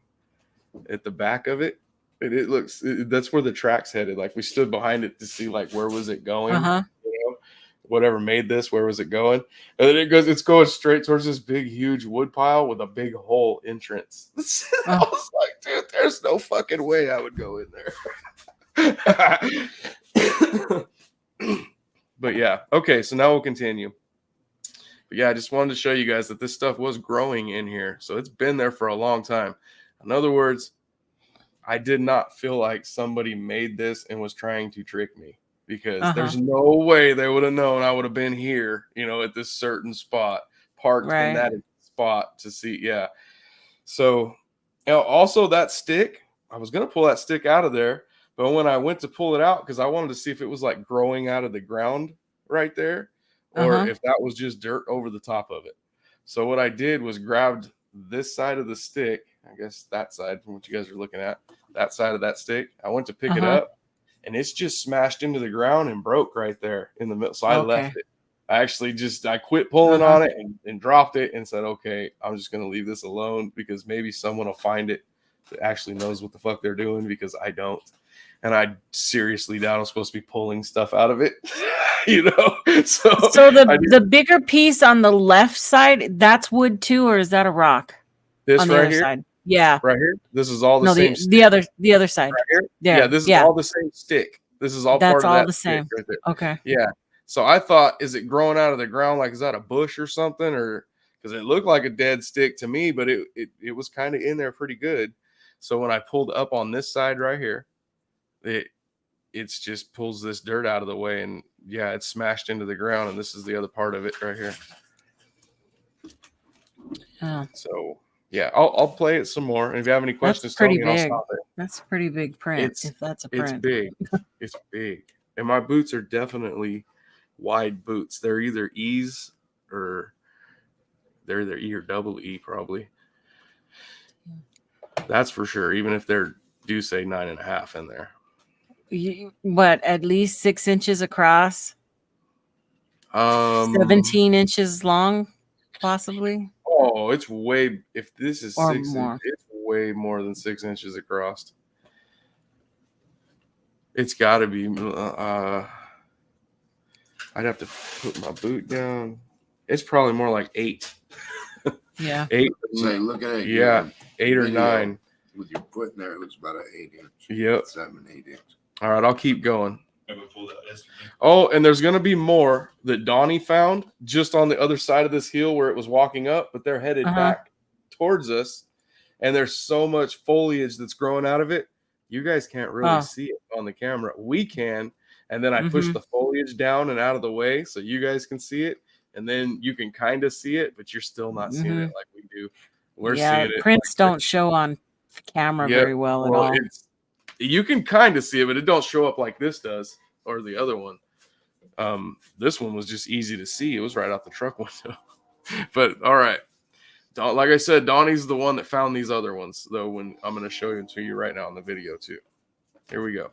at the back of it. That's where the track's headed. Like we stood behind it to see like where was it going, you know, whatever made this, where was it going? And then it's going straight towards this big, huge wood pile with a big hole entrance. I was like, dude, there's no fucking way I would go in there. But yeah, okay, so now we'll continue. But yeah, I just wanted to show you guys that this stuff was growing in here. So it's been there for a long time. In other words, I did not feel like somebody made this and was trying to trick me, because there's no way they would have known I would have been here, you know, at this certain spot, parked in that spot to see. Yeah. So, you know, also that stick, I was going to pull that stick out of there, but when I went to pull it out, because I wanted to see if it was like growing out of the ground right there, or if that was just dirt over the top of it. So what I did was grabbed this side of the stick, I guess that side from what you guys are looking at, that side of that stick. I went to pick it up, and it's just smashed into the ground and broke right there in the middle. So I left it. I actually I quit pulling on it and dropped it and said, okay, I'm just going to leave this alone because maybe someone will find it that actually knows what the fuck they're doing, because I don't. And I seriously doubt I'm supposed to be pulling stuff out of it, you know? So the bigger piece on the left side, that's wood too, or is that a rock? This on the right other here? side. Yeah. Right here? This is all the same stick. The other side. Right here? There. Yeah, this is all the same stick. This is all that's part of all that the same. stick right there. Okay. Yeah. So I thought, is it growing out of the ground? Like, is that a bush or something? Or because it looked like a dead stick to me, but it was kind of in there pretty good. So when I pulled up on this side right here, it's just pulls this dirt out of the way, and yeah, it's smashed into the ground. And this is the other part of it right here. Oh. So yeah, I'll play it some more. And if you have any questions, tell me and I'll stop it. That's a pretty big print. If that's a print, it's big. It's big. And my boots are definitely wide boots. They're either E's or they're either E or double E probably. That's for sure. Even if they're do say 9.5 in there. What, at least 6 inches across? 17 inches long, possibly. Oh, it's way. If this is or 6 more. inches, it's way more than 6 inches across. It's got to be. I'd have to put my boot down. It's probably more like 8. Yeah. 8. Say, look at it. Yeah, 8 or Video. 9. With your foot in there, it looks about an 8 inch. Yep. 7, 8 inch. All right, I'll keep going. Oh, and there's going to be more that Donnie found just on the other side of this hill where it was walking up, but they're headed back towards us. And there's so much foliage that's growing out of it. You guys can't really see it on the camera. We can. And then I push the foliage down and out of the way so you guys can see it. And then you can kind of see it, but you're still not seeing it like we do. We're seeing it. Prints don't show on camera very well at all. You can kind of see it, but it don't show up like this does, or the other one. This one was just easy to see. It was right out the truck window. But all right. Like I said, Donnie's the one that found these other ones, though, when I'm going to show them to you right now in the video, too. Here we go.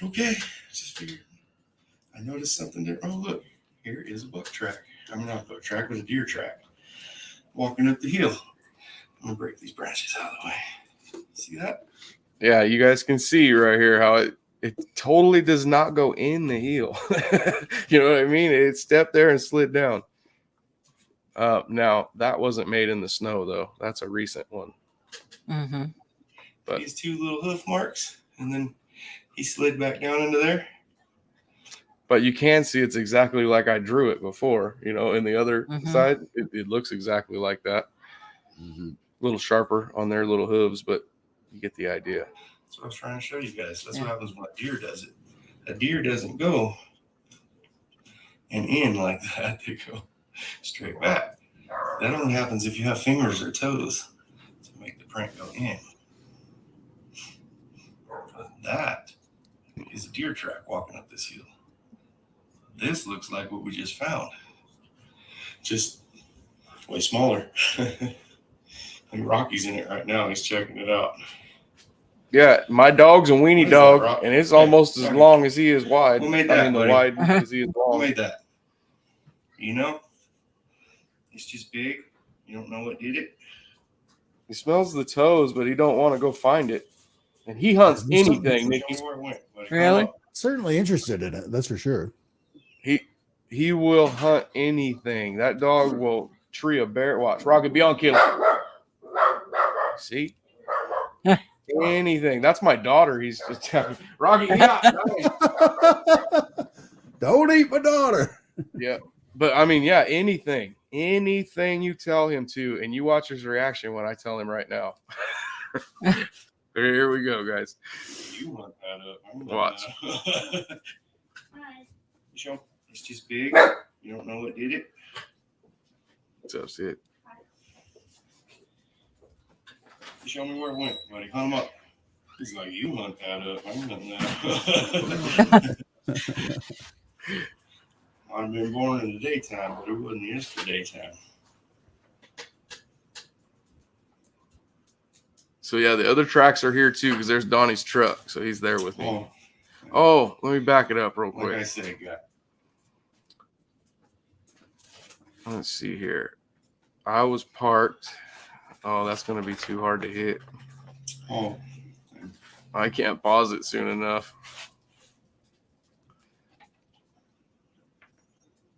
Okay, just figured. I noticed something different. Oh, look, here is a buck track. I mean, not a buck track, but a deer track. Walking up the hill. I'm going to break these branches out of the way. See that? Yeah, you guys can see right here how it totally does not go in the heel. You know what I mean? It stepped there and slid down. Now, that wasn't made in the snow, though. That's a recent one. Mm-hmm. But these 2 little hoof marks, and then he slid back down into there. But you can see it's exactly like I drew it before. You know, in the other side, it looks exactly like that. A little sharper on their little hooves, but you get the idea. That's what I was trying to show you guys. That's what happens when a deer does it. A deer doesn't go and in like that. They go straight back. That only happens if you have fingers or toes to make the print go in. But that is a deer track walking up this hill. This looks like what we just found. Just way smaller. And Rocky's in it right now. He's checking it out. Yeah, my dog's a weenie What is that, dog, Rock? and it's almost as long as he is wide. Who made that, I mean, buddy? wide as he is Who long. made that? You know? It's just big. You don't know what did it? He smells the toes, but he don't want to go find it. And he hunts anything. Show Nick. me where it went, buddy. Really? Certainly interested in it. That's for sure. He will hunt anything. That dog will tree a bear. Watch, Rocky, be on kill. See? Anything. That's my daughter. He's just tapping. Rocky, yeah. Don't eat my daughter. Yeah. But I mean, yeah, anything. Anything you tell him to, and you watch his reaction when I tell him right now. Here we go, guys. You want that up. I'm Watch. Show. It's just big. You don't know what did it. That's it. Show me where it went, buddy. Hunt him up. He's like, you hunt that up. I'm hunting that. I've been born in the daytime, but it wasn't yesterday time. So yeah, the other tracks are here too because there's Donnie's truck, so he's there with me. Oh, Oh, let me back it up real like I quick. said, guy. Let's see here. I was parked. Oh, that's gonna be too hard to hit. Oh, I can't pause it soon enough.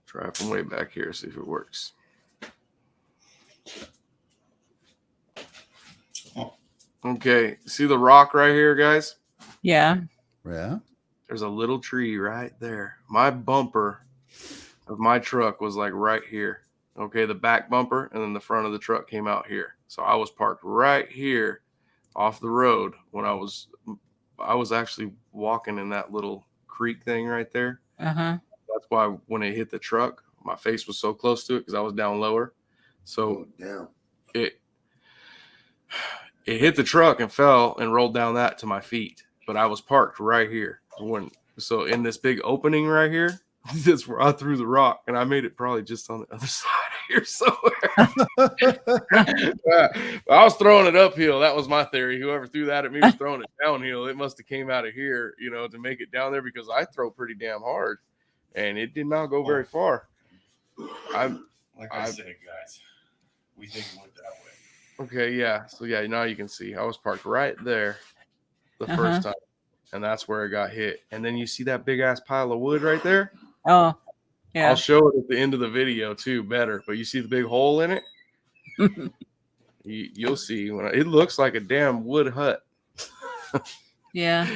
Try from way back here, see if it works. Okay, see the rock right here, guys? Yeah. Yeah. There's a little tree right there. My bumper of my truck was like right here. Okay, the back bumper and then the front of the truck came out here. So I was parked right here off the road when I was actually walking in that little creek thing right there. Uh-huh. That's why when it hit the truck, my face was so close to it because I was down lower. So Damn. it hit the truck and fell and rolled down that to my feet. But I was parked right here. So in this big opening right here, that's where I threw the rock, and I made it probably just on the other side of here somewhere. I was throwing it uphill. That was my theory. Whoever threw that at me was throwing it downhill. It must have came out of here, to make it down there because I throw pretty damn hard, and it did not go very far. like I said, guys, we think it went that way. Okay, yeah. So yeah, now you can see I was parked right there the first time, and that's where it got hit. And then you see that big ass pile of wood right there. Oh, yeah. I'll show it at the end of the video too, better. But you see the big hole in it. You'll see when it looks like a damn wood hut. Yeah.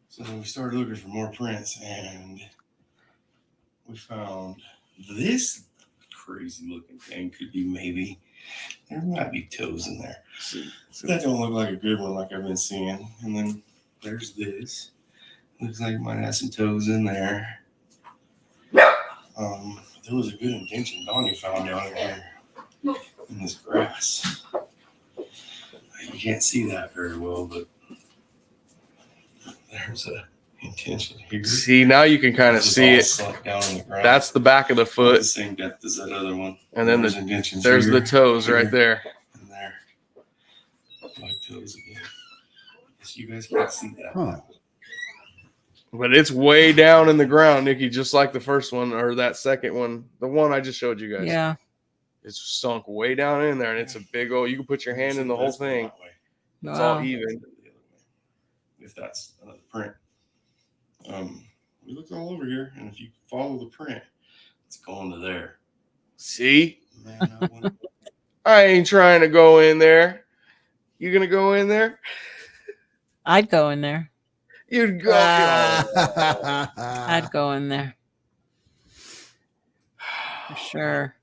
So we started looking for more prints, and we found this crazy looking thing. Could be maybe there might be toes in there. That don't look like a good one like I've been seeing. And then there's this. Looks like it might have some toes in there. There was a good indention Donnie found down here in this grass. You can't see that very well, but there's a indention here. See, now you can kind of This is see all it. sunk down in the ground. That's the back of the About foot, the same depth as that other one. and then there's indentions there's here, the toes right here, there. and there. Like toes again. So you guys can't see that. Huh. But it's way down in the ground, Nikki, just like the first one or that second one. The one I just showed you guys. Yeah. It's sunk way down in there, and it's a big old. You can put your hand in the whole thing. It's all Wow. even. If that's another print. We looked all over here, and if you follow the print, it's going to there. See, Man, that one- I ain't trying to go in there. You gonna go in there? I'd go in there. You'd go. I'd go in there. For sure.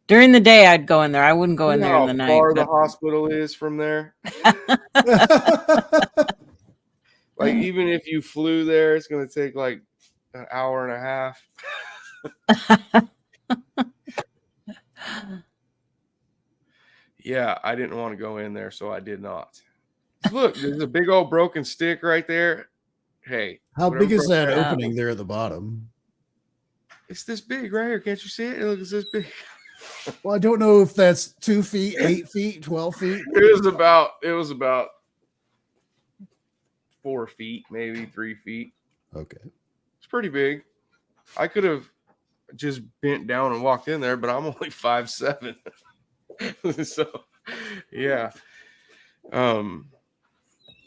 During the day, I'd go in there. I wouldn't go in there in the How night. far the but- hospital is from there? Like even if you flew there, it's gonna take like an hour and a half. Yeah, I didn't want to go in there, so I did not. Look, there's a big old broken stick right there. Hey, How whatever big is that Yeah. opening there at the bottom? It's this big right here. Can't you see it? Look, it's this big. Well, I don't know if that's 2 feet, 8 feet, 12 feet. It was about 4 feet, maybe 3 feet. Okay. It's pretty big. I could have just bent down and walked in there, but I'm only 5'7". So yeah.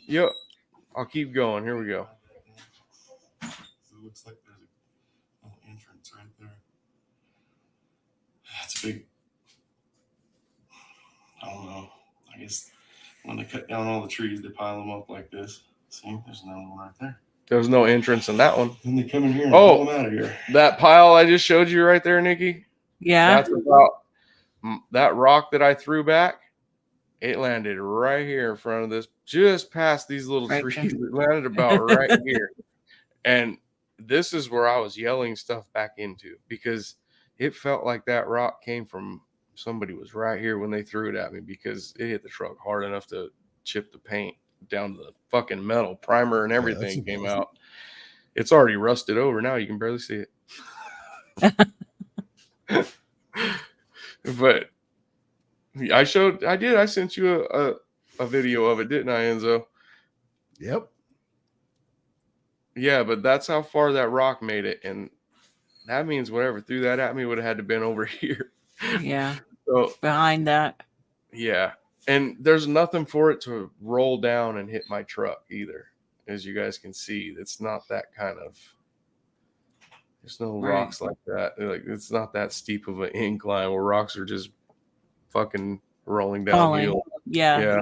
Yep. I'll keep going. Here we go. So it looks like there's an entrance right there. That's big. I don't know. I guess when they cut down all the trees, they pile them up like this. See, there's another one right there. There's no entrance in that one. Then they come in here and Oh. pull them out of here. That pile I just showed you right there, Nikki. Yeah. That's about that rock that I threw back. It landed right here in front of this, just past these little Right trees. It landed about right here. And this is where I was yelling stuff back into because it felt like that rock came from somebody was right here when they threw it at me because it hit the truck hard enough to chip the paint. down to the fucking metal. Primer and that's everything came impressive. out. It's already rusted over now. You can barely see it. But I sent you a video of it, didn't I, Enzo? Yep. Yeah, but that's how far that rock made it. And that means whatever threw that at me would have had to been over here. Yeah. So Behind that. yeah. And there's nothing for it to roll down and hit my truck either. As you guys can see, it's not that kind of, there's no Right. rocks like that. Like, it's not that steep of an incline where rocks are just fucking rolling downhill. Yeah. Yeah.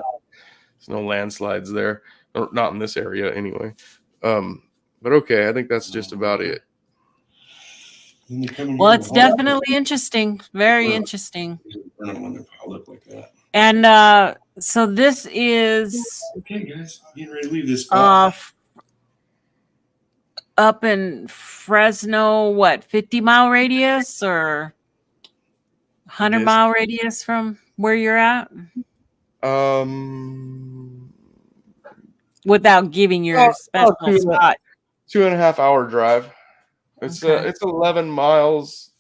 There's no landslides there. Or not in this area anyway. But okay, I think that's just about it. Well, it's definitely interesting. Very interesting. Burn them when they're piled up like that. And so this is Okay, guys, getting ready to leave this spot. up in Fresno, what, 50-mile radius or 100-mile radius from where you're at? Without giving your special spot. 2.5 hour drive. It's Okay. it's 11 miles.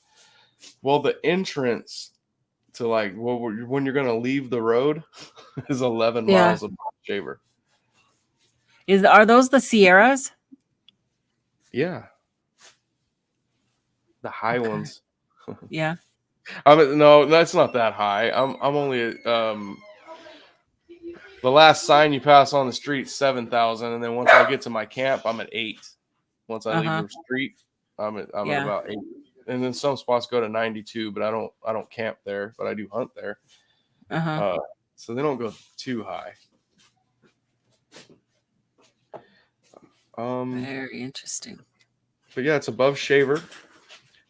Well, the entrance to when you're gonna leave the road is 11 Yeah. miles above Shaver. Are those the Sierras? Yeah, the high Okay. ones. Yeah. No, that's not that high. I'm only the last sign you pass on the street 7,000, and then once I get to my camp, I'm at 8. Once I leave the street, I'm at about 8. And then some spots go to 92, but I don't camp there, but I do hunt there. So they don't go too high. Very interesting. But yeah, it's above Shaver,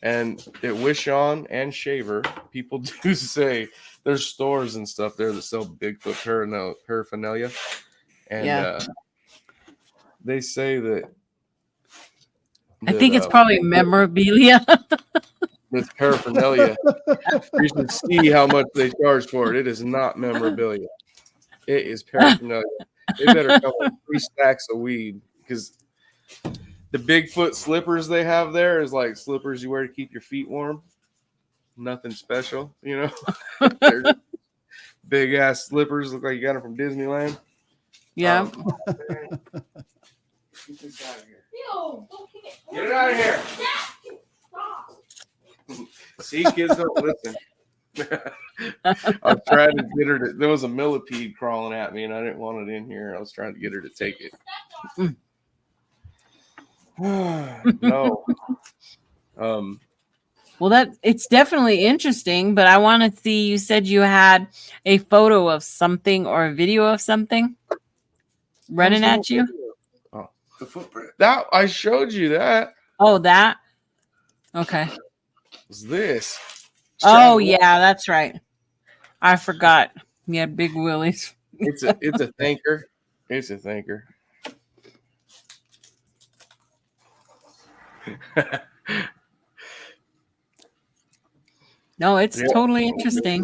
and at Wishon and Shaver, people do say there's stores and stuff there that sell Bigfoot paraphernalia, and they say that I think it's probably memorabilia. It's paraphernalia. You should see how much they charge for it. It is not memorabilia. It is paraphernalia. They better come with 3 stacks of weed, because the Bigfoot slippers they have there is like slippers you wear to keep your feet warm. Nothing special, you know. They're just big ass slippers, look like you got them from Disneyland. Yeah. Get this out of here. Get it out of here. See, kids don't listen. I was trying to get her to. There was a millipede crawling at me, and I didn't want it in here. I was trying to get her to take it. No. Well, it's definitely interesting, but I want to see. You said you had a photo of something or a video of something running at you. Oh, The footprint. that I showed you that. Oh, that. Okay. Was this? Oh, yeah, that's right. I forgot. Yeah, big willies. It's a thinker. It's a thinker. No, it's Yeah. totally interesting.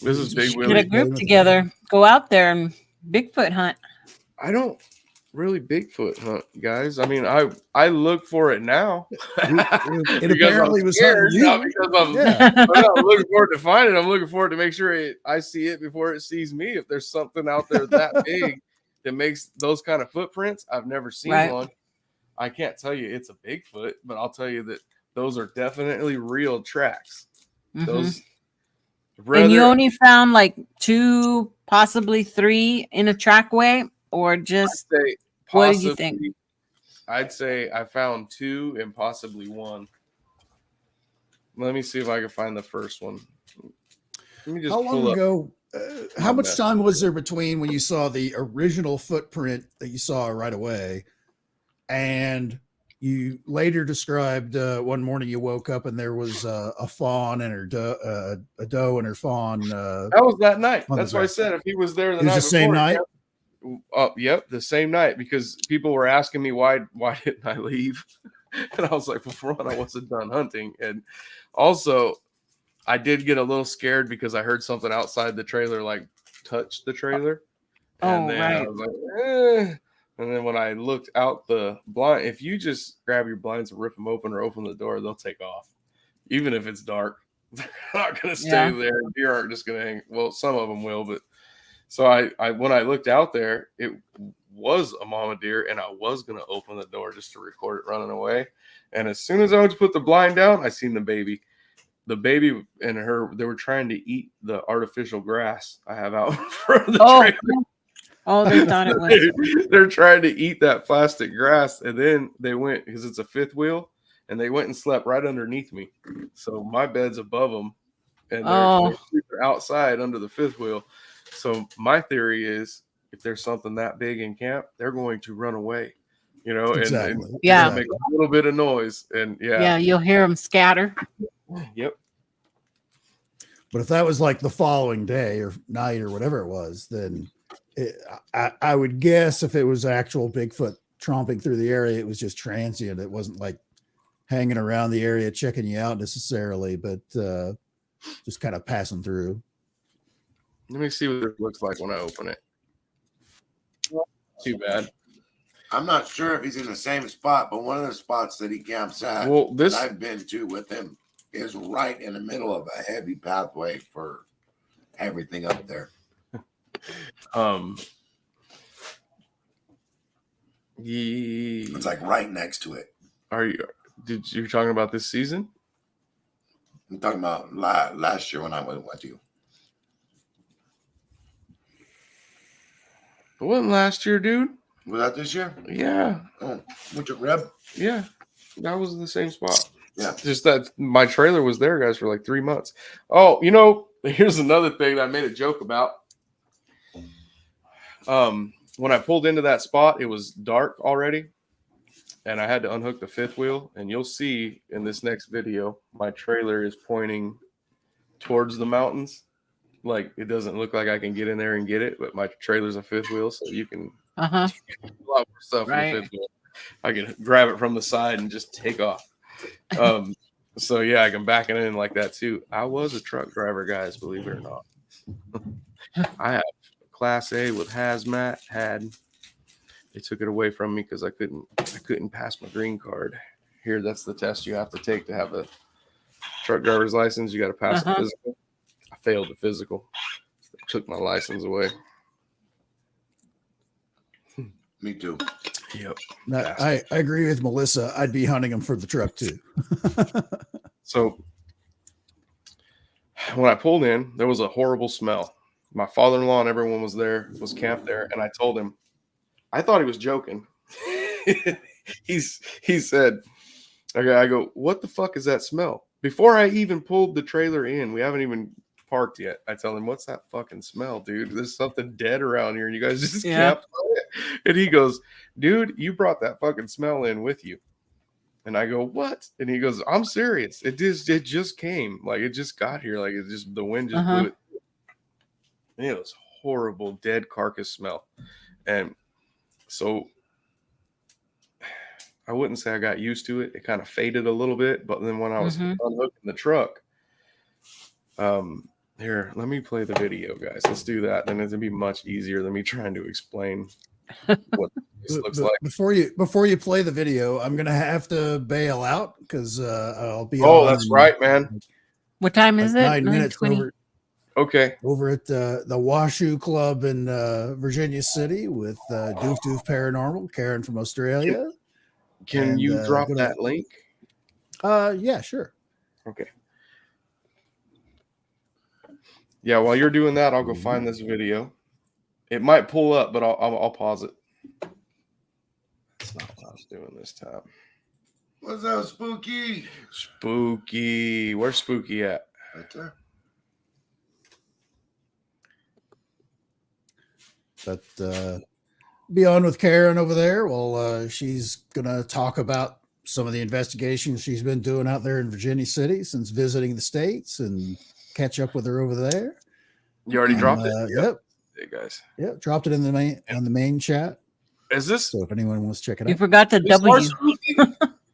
This is Big Get a Willie. group together. Go out there and Bigfoot hunt. I don't really Bigfoot hunt, guys. I mean, I look for it now. It Because apparently I'm was scared, something not new. because Yeah. I'm not looking forward to find it. I'm looking forward to make sure I see it before it sees me. If there's something out there that big that makes those kind of footprints, I've never seen Right. one. I can't tell you it's a Bigfoot, but I'll tell you that those are definitely real tracks. Mhm. Those. And you only found like 2, possibly 3 in a trackway, or just say what do you think? possibly- I'd say I found 2 and possibly 1. Let me see if I can find the first one. Let me just How pull long up. ago? How my much mess. time was there between when you saw the original footprint that you saw right away, and you later described one morning you woke up and there was a fawn and a doe and her fawn? That was that night. on the That's why I ground. said if he was there the It was night the same before, night? Yep, the same night, because people were asking me why didn't I leave, and I was like, well, for one, I wasn't done hunting, and also I did get a little scared because I heard something outside the trailer like touch the trailer. Oh, And then I right. was like, eh. And then when I looked out the blind, if you just grab your blinds and rip them open or open the door, they'll take off. Even if it's dark, they're not going to stay Yeah. there. Deer aren't just going to hang. Well, some of them will, but so I when I looked out there, it was a mama deer, and I was going to open the door just to record it running away. And as soon as I went to put the blind down, I seen the baby. The baby and her, they were trying to eat the artificial grass I have out in front of the Oh, trailer. oh, they thought it was. They're trying to eat that plastic grass, and then they went because it's a fifth wheel, and they went and slept right underneath me. So my bed's above them, and they're outside under the fifth wheel. So my theory is, if there's something that big in camp, they're going to run away. You know, Exactly. and Yeah. make a little bit of noise, and Yeah, you'll hear them scatter. yep. But if that was like the following day or night or whatever it was, then I would guess if it was actual Bigfoot tromping through the area, it was just transient. It wasn't like hanging around the area checking you out necessarily, but just kind of passing through. Let me see what it looks like when I open it. Too bad. I'm not sure if he's in the same spot, but one of the spots that he camps at Well, this that I've been to with him is right in the middle of a heavy pathway for everything up there. It's like right next to it. Did you talking about this season? I'm talking about last year when I went with you. It wasn't last year, dude. Was that this year? Yeah, Oh, with your reb? yeah, that was in the same spot. Yeah. Just that my trailer was there, guys, for like 3 months. Oh, you know, here's another thing that I made a joke about. When I pulled into that spot, it was dark already, and I had to unhook the fifth wheel. And you'll see in this next video, my trailer is pointing towards the mountains. Like, it doesn't look like I can get in there and get it, but my trailer's a fifth wheel, so you can Uh-huh. a lot more stuff Right. in the fifth wheel. I can grab it from the side and just take off. So yeah, I can back it in like that too. I was a truck driver, guys, believe it or not. I have Class A with hazmat. They took it away from me because I couldn't pass my green card. Here, that's the test you have to take to have a truck driver's license. You got to pass the physical. I failed the physical. They took my license away. Me too. Yep. Now, I agree with Melissa. I'd be hunting them for the truck too. So when I pulled in, there was a horrible smell. My father-in-law and everyone was camped there, and I told him, I thought he was joking. he said, okay, I go, what the fuck is that smell? Before I even pulled the trailer in, we haven't even parked yet. I tell him, what's that fucking smell, dude? There's something dead around here, and you guys just camped on it. And he goes, dude, you brought that fucking smell in with you. And I go, what? And he goes, I'm serious. It just came. Like, it just got here. Like, the wind just blew it. And it was horrible, dead carcass smell. And so I wouldn't say I got used to it. It kind of faded a little bit. But then when I was unhooking the truck, here, let me play the video, guys. Let's do that. Then it's gonna be much easier than me trying to explain what this looks like. Before you play the video, I'm gonna have to bail out because I'll be. Oh, on that's right, man. What time is it? 9 minutes 9:20. over at the Washoe Club in Virginia City with Doof Doof Paranormal, Karen from Australia. Can you drop that link? Yeah, sure. Okay. Yeah, while you're doing that, I'll go find this video. It might pull up, but I'll pause it. That's not what I was doing this time. What's up, Spooky? Spooky. Where's Spooky at? Right there. But be on with Karen over there. Well, she's gonna talk about some of the investigations she's been doing out there in Virginia City since visiting the States and catch up with her over there. You already dropped it? Yep. Hey, guys. Yep. Dropped it in the main chat. Is this So if anyone wants to check it You out. forgot the our W. Spooky?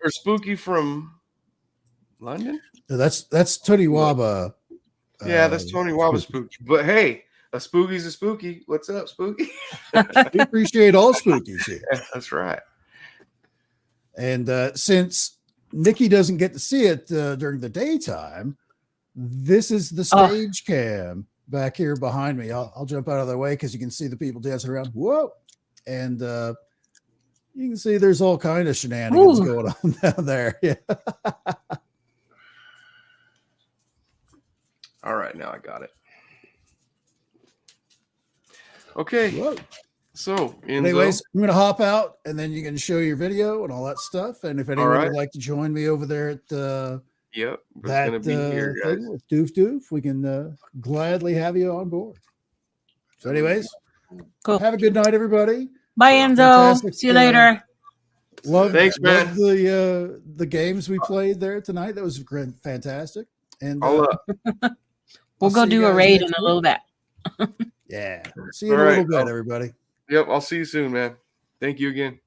Or Spooky from London? That's Tony Waba. Yeah, that's Tony Waba Spooky. But hey, A spooky's a spooky. What's up, Spooky? We appreciate all spookies here. That's right. And since Nikki doesn't get to see it during the daytime, this is the stage cam back here behind me. I'll jump out of the way because you can see the people dancing around. Whoa. And you can see there's all kind of shenanigans going on down there. Yeah. All right, now I got it. Okay. Whoa. So, anyways, I'm going to hop out and then you can show your video and all that stuff. And if anyone would like to join me over there at yep, that gonna be here, guys. thing with Doof, we can gladly have you on board. So, anyways, cool. Have a good night, everybody. Bye, Enzo. See you later. Thanks, man. Love the games we played there tonight. That was fantastic. And we'll go do a raid in a little bit. Yeah. See you in a little bit, everybody. Yep, I'll see you soon, man. Thank you again.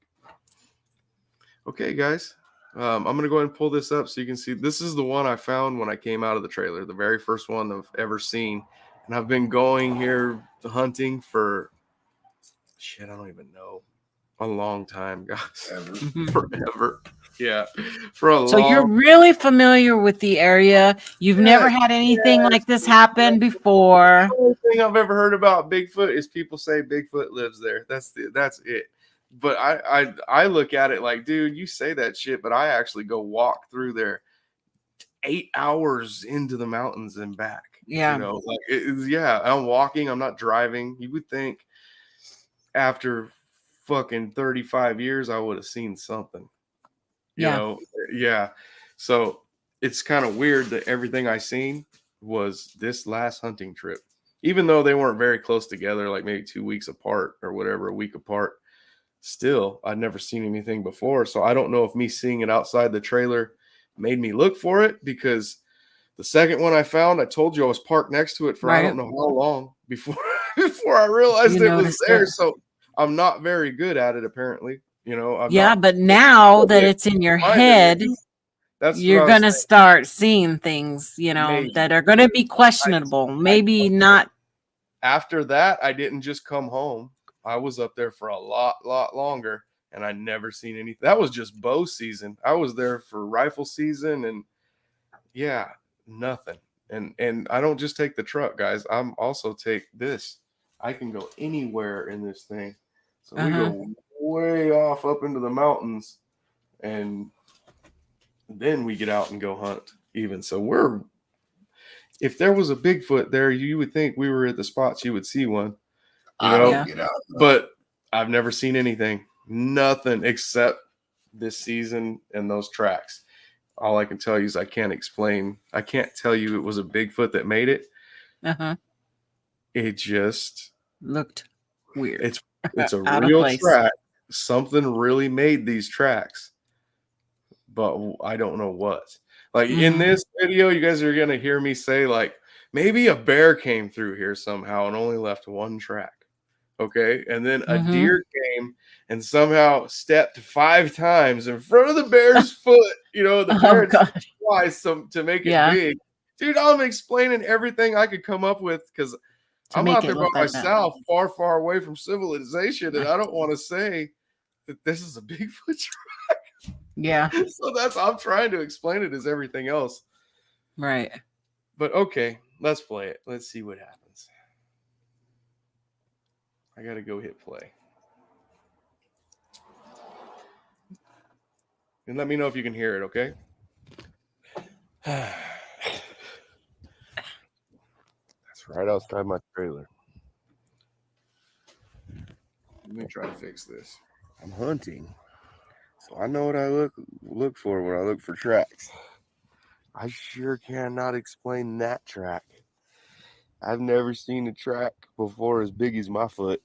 Okay, guys. I'm going to go ahead and pull this up so you can see. This is the one I found when I came out of the trailer, the very first one I've ever seen. And I've been going here hunting for, I don't even know, a long time, guys. Forever. Yeah. So you're really familiar with the area. You've never had anything like this happen before. The only thing I've ever heard about Bigfoot is people say Bigfoot lives there. That's it. But I look at it like, dude, you say that shit, but I actually go walk through there 8 hours into the mountains and back. Yeah. You know, like I'm walking, I'm not driving. You would think after fucking 35 years I would have seen something. You know, yeah. So it's kind of weird that everything I seen was this last hunting trip, even though they weren't very close together, like maybe 2 weeks apart or whatever, a week apart. Still, I'd never seen anything before. So I don't know if me seeing it outside the trailer made me look for it, because the second one I found, I told you I was parked next to it for I don't know how long before I realized it was there. So I'm not very good at it, apparently. You know, but now that it's in your head, you're going to start seeing things, that are going to be questionable. Maybe not. After that, I didn't just come home. I was up there for a lot longer, and I never seen anything. That was just bow season. I was there for rifle season, and nothing. And I don't just take the truck, guys. I'm also take this. I can go anywhere in this thing. So we go way off up into the mountains, and then we get out and go hunt even. So if there was a Bigfoot there, you would think we were at the spots you would see one, but I've never seen anything, nothing except this season and those tracks. All I can tell you is I can't tell you it was a Bigfoot that made it. It just looked weird. It's a real track. Something really made these tracks, but I don't know what. Like in this video, you guys are going to hear me say, like, maybe a bear came through here somehow and only left one track. Okay. And then a deer came and somehow stepped 5 times in front of the bear's foot. The bear twice to make it big. Dude, I'm explaining everything I could come up with because I'm out there by myself, far away from civilization, and I don't want to say that this is a Bigfoot track. Yeah. So I'm trying to explain it as everything else. Right. But okay, let's play it. Let's see what happens. I got to go hit play. And let me know if you can hear it, okay? That's right outside my trailer. Let me try to fix this. I'm hunting, so I know what I look for when I look for tracks. I sure cannot explain that track. I've never seen a track before as big as my foot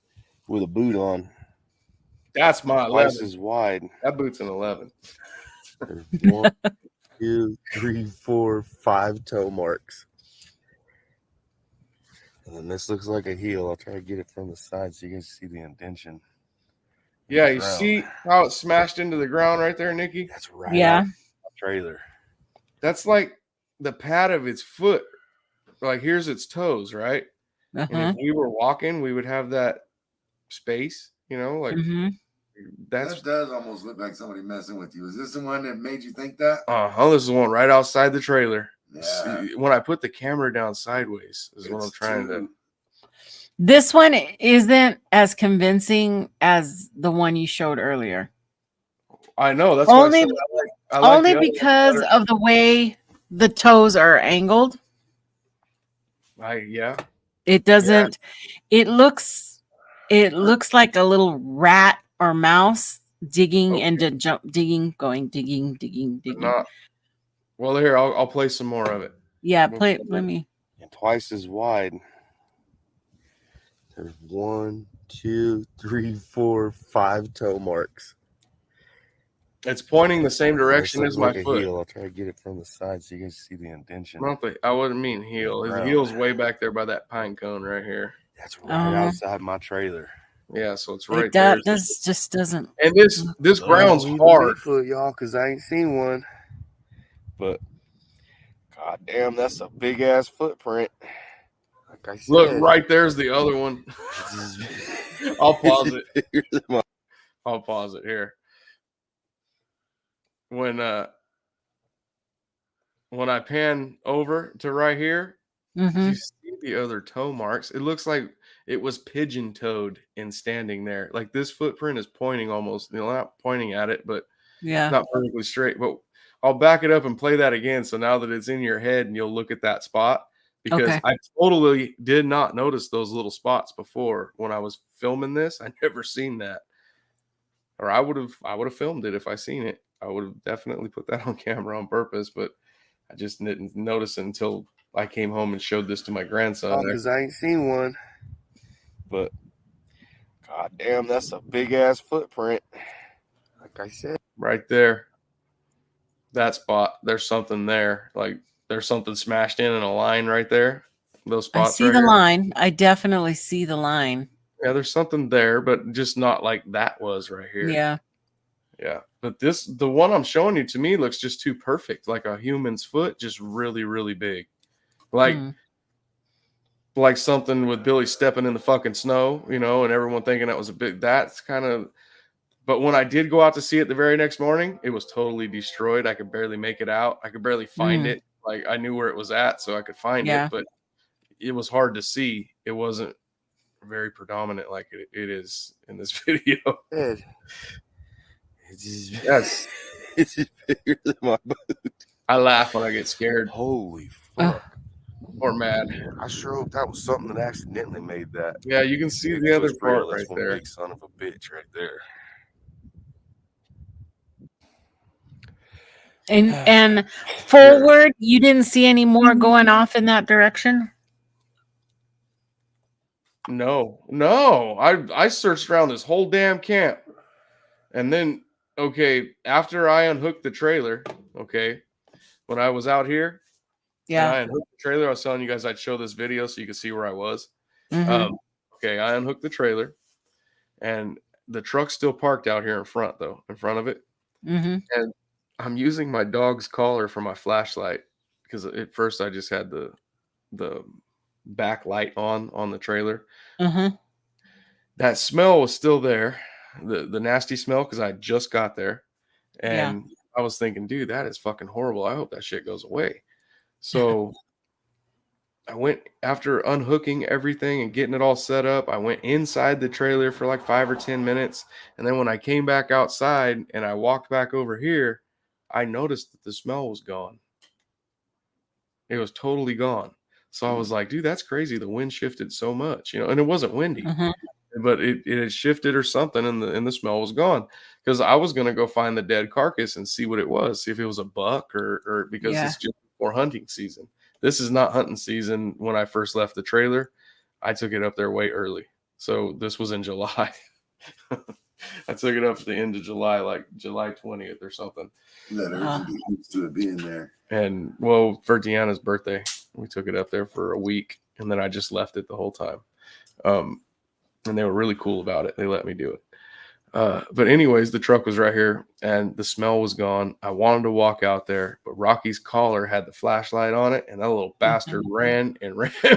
with a boot on. That's my 11. Twice as wide. That boot's an 11. 1, 2, 3, 4, 5 toe marks. And then this looks like a heel. I'll try to get it from the side so you can see the indention. Yeah, you see how it smashed into the ground right there, Nikki? That's right. Yeah. Trailer. That's like the pad of its foot. Like here's its toes, right? And Uh-huh. if we were walking, we would have that space, you know, like Mm-hmm. that's That does almost look like somebody messing with you. Is this the one that made you think that? this is the one right outside the trailer. Yeah. See, when I put the camera down sideways is what I'm It's trying to. too- This one isn't as convincing as the one you showed earlier. I know that's Only- why I like Only the other one because better. of the way the toes are angled. Yeah. It doesn't. It looks like a little rat or mouse digging Okay. and digging, digging. But not. Well, here I'll play some more of it. Yeah, We'll play. put Let it me. Twice as wide. There's 1, 2, 3, 4, 5 toe marks. It's pointing the same direction This as looks my like a foot. heel. I'll try to get it from the side so you can see the indentation. I wouldn't mean heel. His Ground. heel's way back there by that pine cone right here. That's right outside my trailer. Yeah, so it's right It there. just doesn't. And this ground's Leave hard. a Bigfoot, y'all, because I ain't seen one. But god damn, that's a big ass footprint. Like I said, Look, right there's the other one. I'll pause it. I'll pause it here. When I pan over to right here, Mhm. you see the other toe marks. It looks like it was pigeon-toed in standing there. Like this footprint is pointing almost, not pointing at it, but Yeah. not perfectly straight. But I'll back it up and play that again. So now that it's in your head and you'll look at that spot, because Okay. I totally did not notice those little spots before when I was filming this. I never seen that. Or I would have filmed it if I seen it. I would have definitely put that on camera on purpose, but I just didn't notice it until I came home and showed this to my grandson. Because I ain't seen one. But god damn, that's a big ass footprint. Like I said. Right there. That spot. There's something there. Like there's something smashed in a line right there. Those I spots. see right the here. line. I definitely see the line. Yeah, there's something there, but just not like that was right here. Yeah. Yeah. But the one I'm showing you to me looks just too perfect. Like a human's foot, just really, really big. Like like something with Billy stepping in the fucking snow, and everyone thinking that was a big, that's kind of, but when I did go out to see it the very next morning, it was totally destroyed. I could barely make it out. I could barely find it. Like I knew where it was at, so I could find it, but it was hard to see. It wasn't very predominant like it is in this video. Yes. It's just bigger than my boot. I laugh when I get scared Holy fuck. or mad. I sure hope that was something that accidentally made that. Yeah, you can see If the it other was real, part that's right one there. big son of a bitch right there. And forward, you didn't see any more going off in that direction? No. I searched around this whole damn camp. And then, okay, after I unhooked the trailer, okay, when I was out here, Yeah. I unhooked the trailer. I was telling you guys I'd show this video so you could see where I was. Mhm. Okay, I unhooked the trailer, and the truck's still parked out here in front of it. Mhm. And I'm using my dog's collar for my flashlight because at first I just had the backlight on the trailer. Mhm. That smell was still there, the nasty smell, because I just got there, and I was thinking, dude, that is fucking horrible. I hope that shit goes away. So I went, after unhooking everything and getting it all set up, I went inside the trailer for like 5 or 10 minutes. And then when I came back outside and I walked back over here, I noticed that the smell was gone. It was totally gone. So I was like, dude, that's crazy. The wind shifted so much, and it wasn't windy, but it had shifted or something, and the smell was gone. Because I was going to go find the dead carcass and see what it was, see if it was a buck or because it's just before hunting season. This is not hunting season. When I first left the trailer, I took it up there way early. So this was in July. I took it up at the end of July, like July 20th or something. Let her get used to it being there. And well, for Deanna's birthday, we took it up there for a week, and then I just left it the whole time. And they were really cool about it. They let me do it. But anyways, the truck was right here and the smell was gone. I wanted to walk out there, but Rocky's collar had the flashlight on it, and that little bastard ran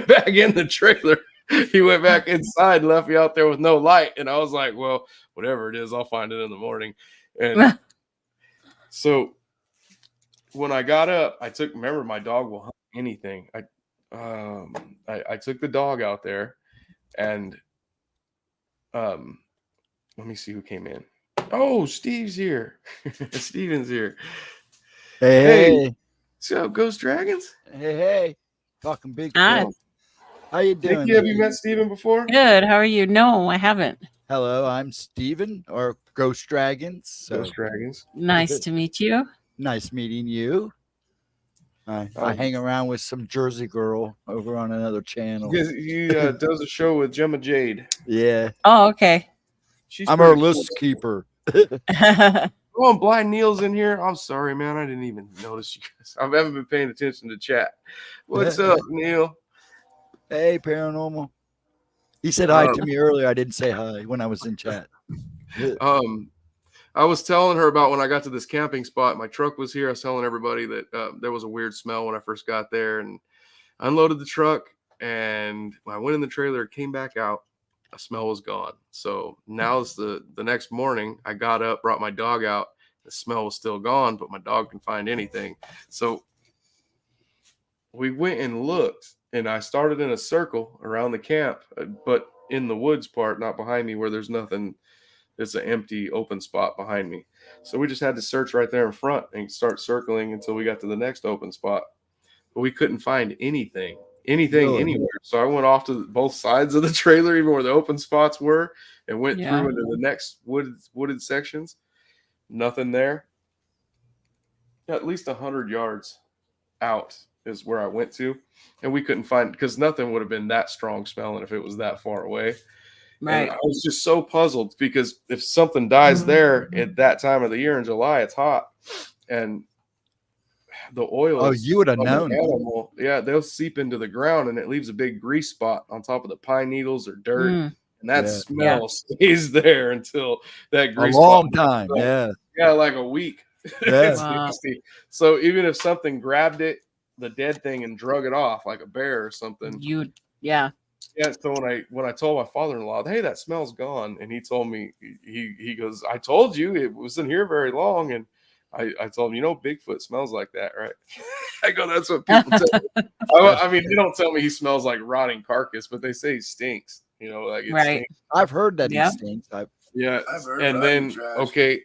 back in the trailer. He went back inside and left me out there with no light. And I was like, well, whatever it is, I'll find it in the morning. And so when I got up, remember my dog will hunt anything. I took the dog out there and let me see who came in. Oh, Steve's here. Steven's here. Hey, See how Ghost Dragons? hey. Talking big Hi. stuff. How you doing? Nikki, have you lady? met Steven before? Good. How are you? No, I haven't. Hello, I'm Steven, or Ghost Dragons. So Ghost Dragons. Nice to meet you. nice meeting you. I Um, hang around with some Jersey girl over on another channel. He does a show with Gemma Jade. Yeah, Oh, okay. She's I'm her pretty list cool. keeper. Oh, and Blind Neil's in here. I'm sorry, man. I didn't even notice you guys. I haven't been paying attention to chat. What's up, Neil? Hey, paranormal. He said hi Um, to me earlier. I didn't say hi when I was in chat. I was telling her about when I got to this camping spot. My truck was here. I was telling everybody that there was a weird smell when I first got there, and I unloaded the truck. And when I went in the trailer, it came back out. The smell was gone. So now it's the next morning. I got up, brought my dog out. The smell was still gone, but my dog can find anything. So we went and looked, and I started in a circle around the camp, but in the woods part, not behind me where there's nothing. It's an empty open spot behind me. So we just had to search right there in front and start circling until we got to the next open spot. But we couldn't find anything Really? anywhere. So I went off to both sides of the trailer, even where the open spots were, and went Yeah. through into the next wooded sections. Nothing there. At least 100 yards out is where I went to, and we couldn't find, because nothing would have been that strong smelling if it was that far away. Right. And I was just so puzzled, because if something dies there at that time of the year in July, it's hot, and the oil. Oh, you would have from the known. animal, yeah, they'll seep into the ground, and it leaves a big grease spot on top of the pine needles or dirt, Mm. and that Yeah. smell stays there until that A grease long spot. time. Yeah. Yeah, like a week. Yeah. It's Wow. nasty. So even if something grabbed it, the dead thing, and drug it off like a bear or something. Yeah. Yeah. So when I told my father-in-law, hey, that smell's gone, and he told me, he goes, I told you it wasn't here very long, and I told him, Bigfoot smells like that, right? I go, that's what people tell me. I mean, they don't tell me he smells like rotting carcass, but they say he stinks. Like it Right. stinks. I've heard that Yeah. he stinks. Yeah. I've heard And rotten then trash. okay,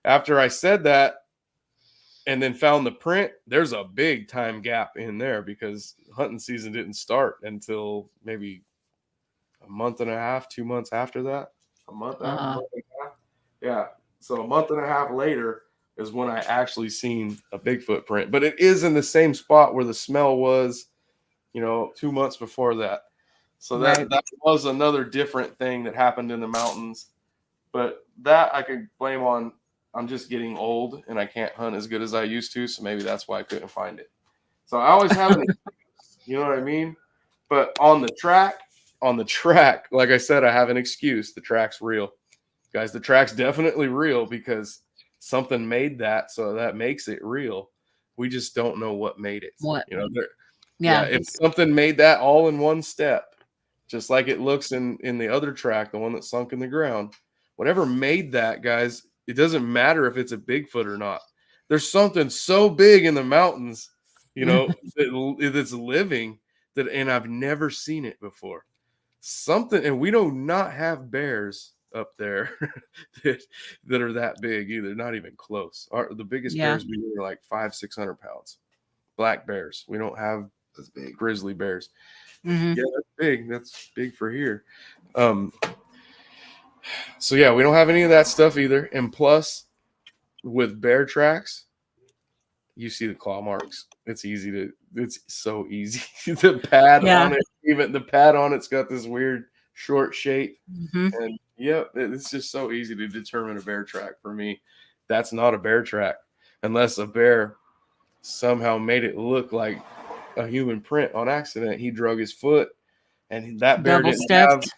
after I said that, and then found the print, there's a big time gap in there, because hunting season didn't start until maybe a month and a half, 2 months after that. A month and a half. Yeah. So a month and a half later is when I actually seen a Bigfoot print. But it is in the same spot where the smell was, 2 months before that. So Right. that was another different thing that happened in the mountains. But that I could blame on, I'm just getting old and I can't hunt as good as I used to. So maybe that's why I couldn't find it. So I always have an excuse, you know what I mean? But on the track, like I said, I have an excuse. The track's real. Guys, the track's definitely real, because something made that, so that makes it real. We just don't know what made it. What? Yeah, if something made that all in one step, just like it looks in the other track, the one that sunk in the ground, whatever made that, guys, it doesn't matter if it's a Bigfoot or not. There's something so big in the mountains, that's living, and I've never seen it before. And we do not have bears up there that are that big either. Not even close. The biggest Yeah. bears we do are like 500-600 pounds. Black bears. We don't have That's big. grizzly bears. Mhm. Yeah, that's big. That's big for here. So yeah, we don't have any of that stuff either. And plus, with bear tracks, you see the claw marks. It's so easy. The pad Yeah. on it, even the pad on it's got this weird short shape. Mhm. And yeah, it's just so easy to determine a bear track for me. That's not a bear track unless a bear somehow made it look like a human print on accident. He drug his foot, and that bear Double didn't stepped.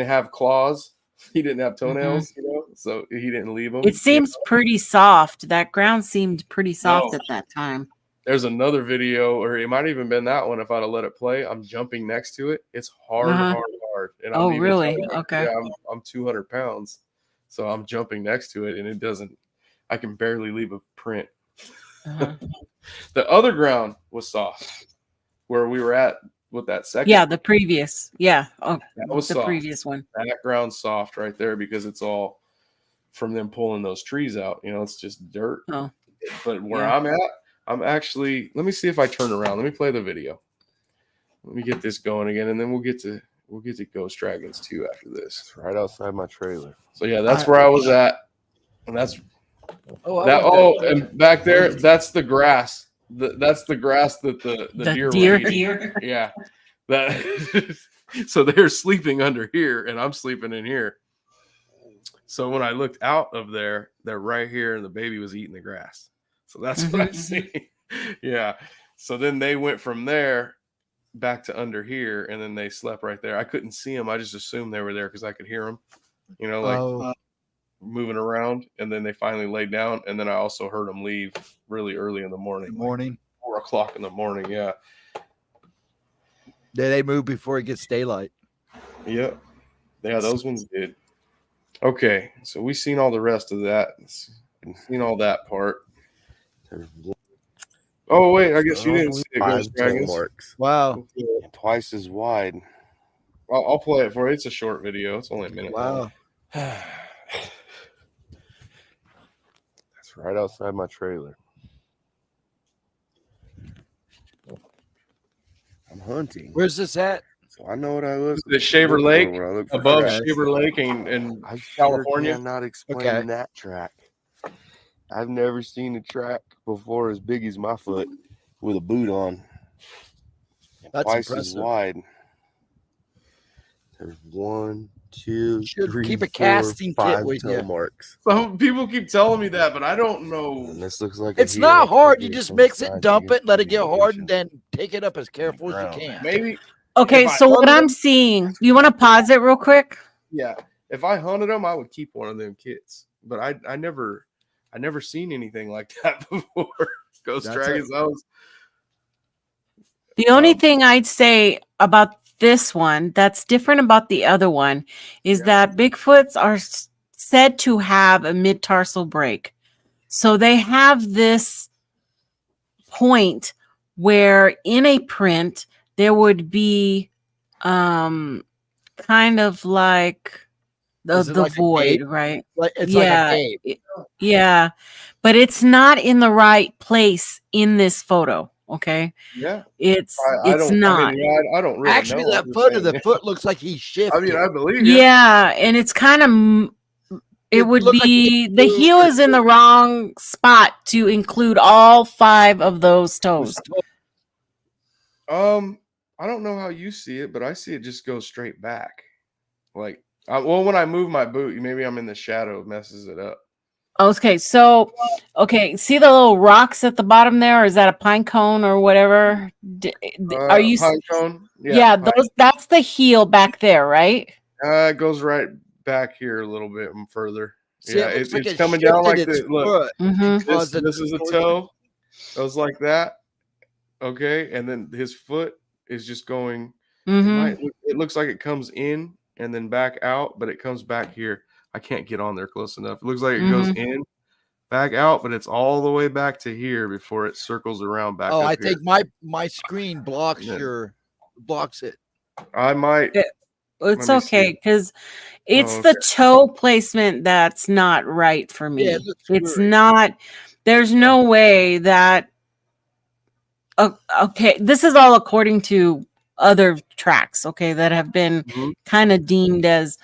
have claws. He didn't have toenails, so he didn't leave them. It seems pretty soft. That ground seemed pretty soft No. at that time. There's another video, or it might have even been that one. If I'd have let it play, I'm jumping next to it. It's hard, Uh-huh. hard. And Oh, I'm even really? telling you, Okay. yeah, I'm 200 pounds, so I'm jumping next to it, and it doesn't. I can barely leave a print. Uh-huh. The other ground was soft, where we were at with that second. Yeah, the previous. Yeah. Oh, That was the soft. previous one. That ground's soft right there because it's all from them pulling those trees out. You know, it's just dirt. Oh. But where Yeah. I'm at, I'm actually. Let me see if I turn around. Let me play the video. Let me get this going again, and then we'll get to Ghost Dragons 2 after this. It's right outside my trailer. So yeah, that's where I was at, and that's Oh, that. Oh, and back there, that's the grass. That's the grass that the deer were eating. Yeah, that. So they're sleeping under here, and I'm sleeping in here. So when I looked out of there, they're right here, and the baby was eating the grass. So that's what I see. Yeah. So then they went from there back to under here, and then they slept right there. I couldn't see them. I just assumed they were there because I could hear them, you know, like moving around. And then they finally laid down, and then I also heard them leave really early in the morning. Morning. Like 4 o'clock in the morning. Yeah. They move before it gets daylight. Yep. Yeah, those ones did. Okay, so we seen all the rest of that. We've seen all that part. Oh wait, I guess you didn't see it, Ghost Dragons. marks. Wow. Twice as wide. I'll play it for you. It's a short video. It's only a minute. Wow. That's right outside my trailer. I'm hunting. Where's this at? So I know what I look The Shaver Lake, when I look for above grass. Shaver Lake in I sure California. cannot explain Okay. that track. I've never seen a track before as big as my foot with a boot on. That's Twice impressive. as wide. There's 1, 2, Should 3, keep a 4, casting kit 5 with toe you. marks. Some people keep telling me that, but I don't know. And this looks like a It's heel. not hard. Could You be just from mix the it, side dump to it, let it the get hard, and elevation. then take it up as careful as Ground. you can. Maybe. Okay, If I so what hunted I'm them- seeing, you want to pause it real quick? Yeah. If I hunted them, I would keep one of them kits. But I never seen anything like that before. Ghost That's Dragons. I was The only thing I'd say about this one that's different about the other one is Yeah. that Bigfoots are said to have a mid-tarsal break. So they have this point where in a print there would be kind of like Is it the like a void, gate? right? Like it's Yeah. like a gate. Yeah, but it's not in the right place in this photo. Okay, yeah. it's I it's don't. not. I, mean, yeah, I don't really Actually, know. that I'm just foot of saying. the foot looks like he shifted. I mean, I believe you. Yeah, and it's kind of it It would looked like be it the moved heel or is in the wrong spot to include all 5 of those toes. I don't know how you see it, but I see it just go straight back. Like, well, when I move my boot, maybe I'm in the shadow, it messes it up. Okay, so see the little rocks at the bottom there? Or is that a pine cone or whatever? Are you? Pine cone? Yeah, pine- those. That's the heel back there, right? It goes right back here a little bit further. See, Yeah, it looks like it's it coming down like shifted its this. Look, foot. Mm-hmm. Caused this it is a to- toe. Goes like that. Okay, and then his foot is just going. Mm-hmm. It looks like it comes in and then back out, but it comes back here. I can't get on there close enough. It looks like it goes in, back out, but it's all the way back to here before it circles around back. Oh, up I here. think my screen blocks Yeah. blocks it. I might. Yeah. It's Let me see. okay because it's Oh, the toe placement that's not right for me. Yeah, it looks It's weird. not. There's no way that. Okay, this is all according to other tracks. Okay, that have been Mhm. kind of deemed as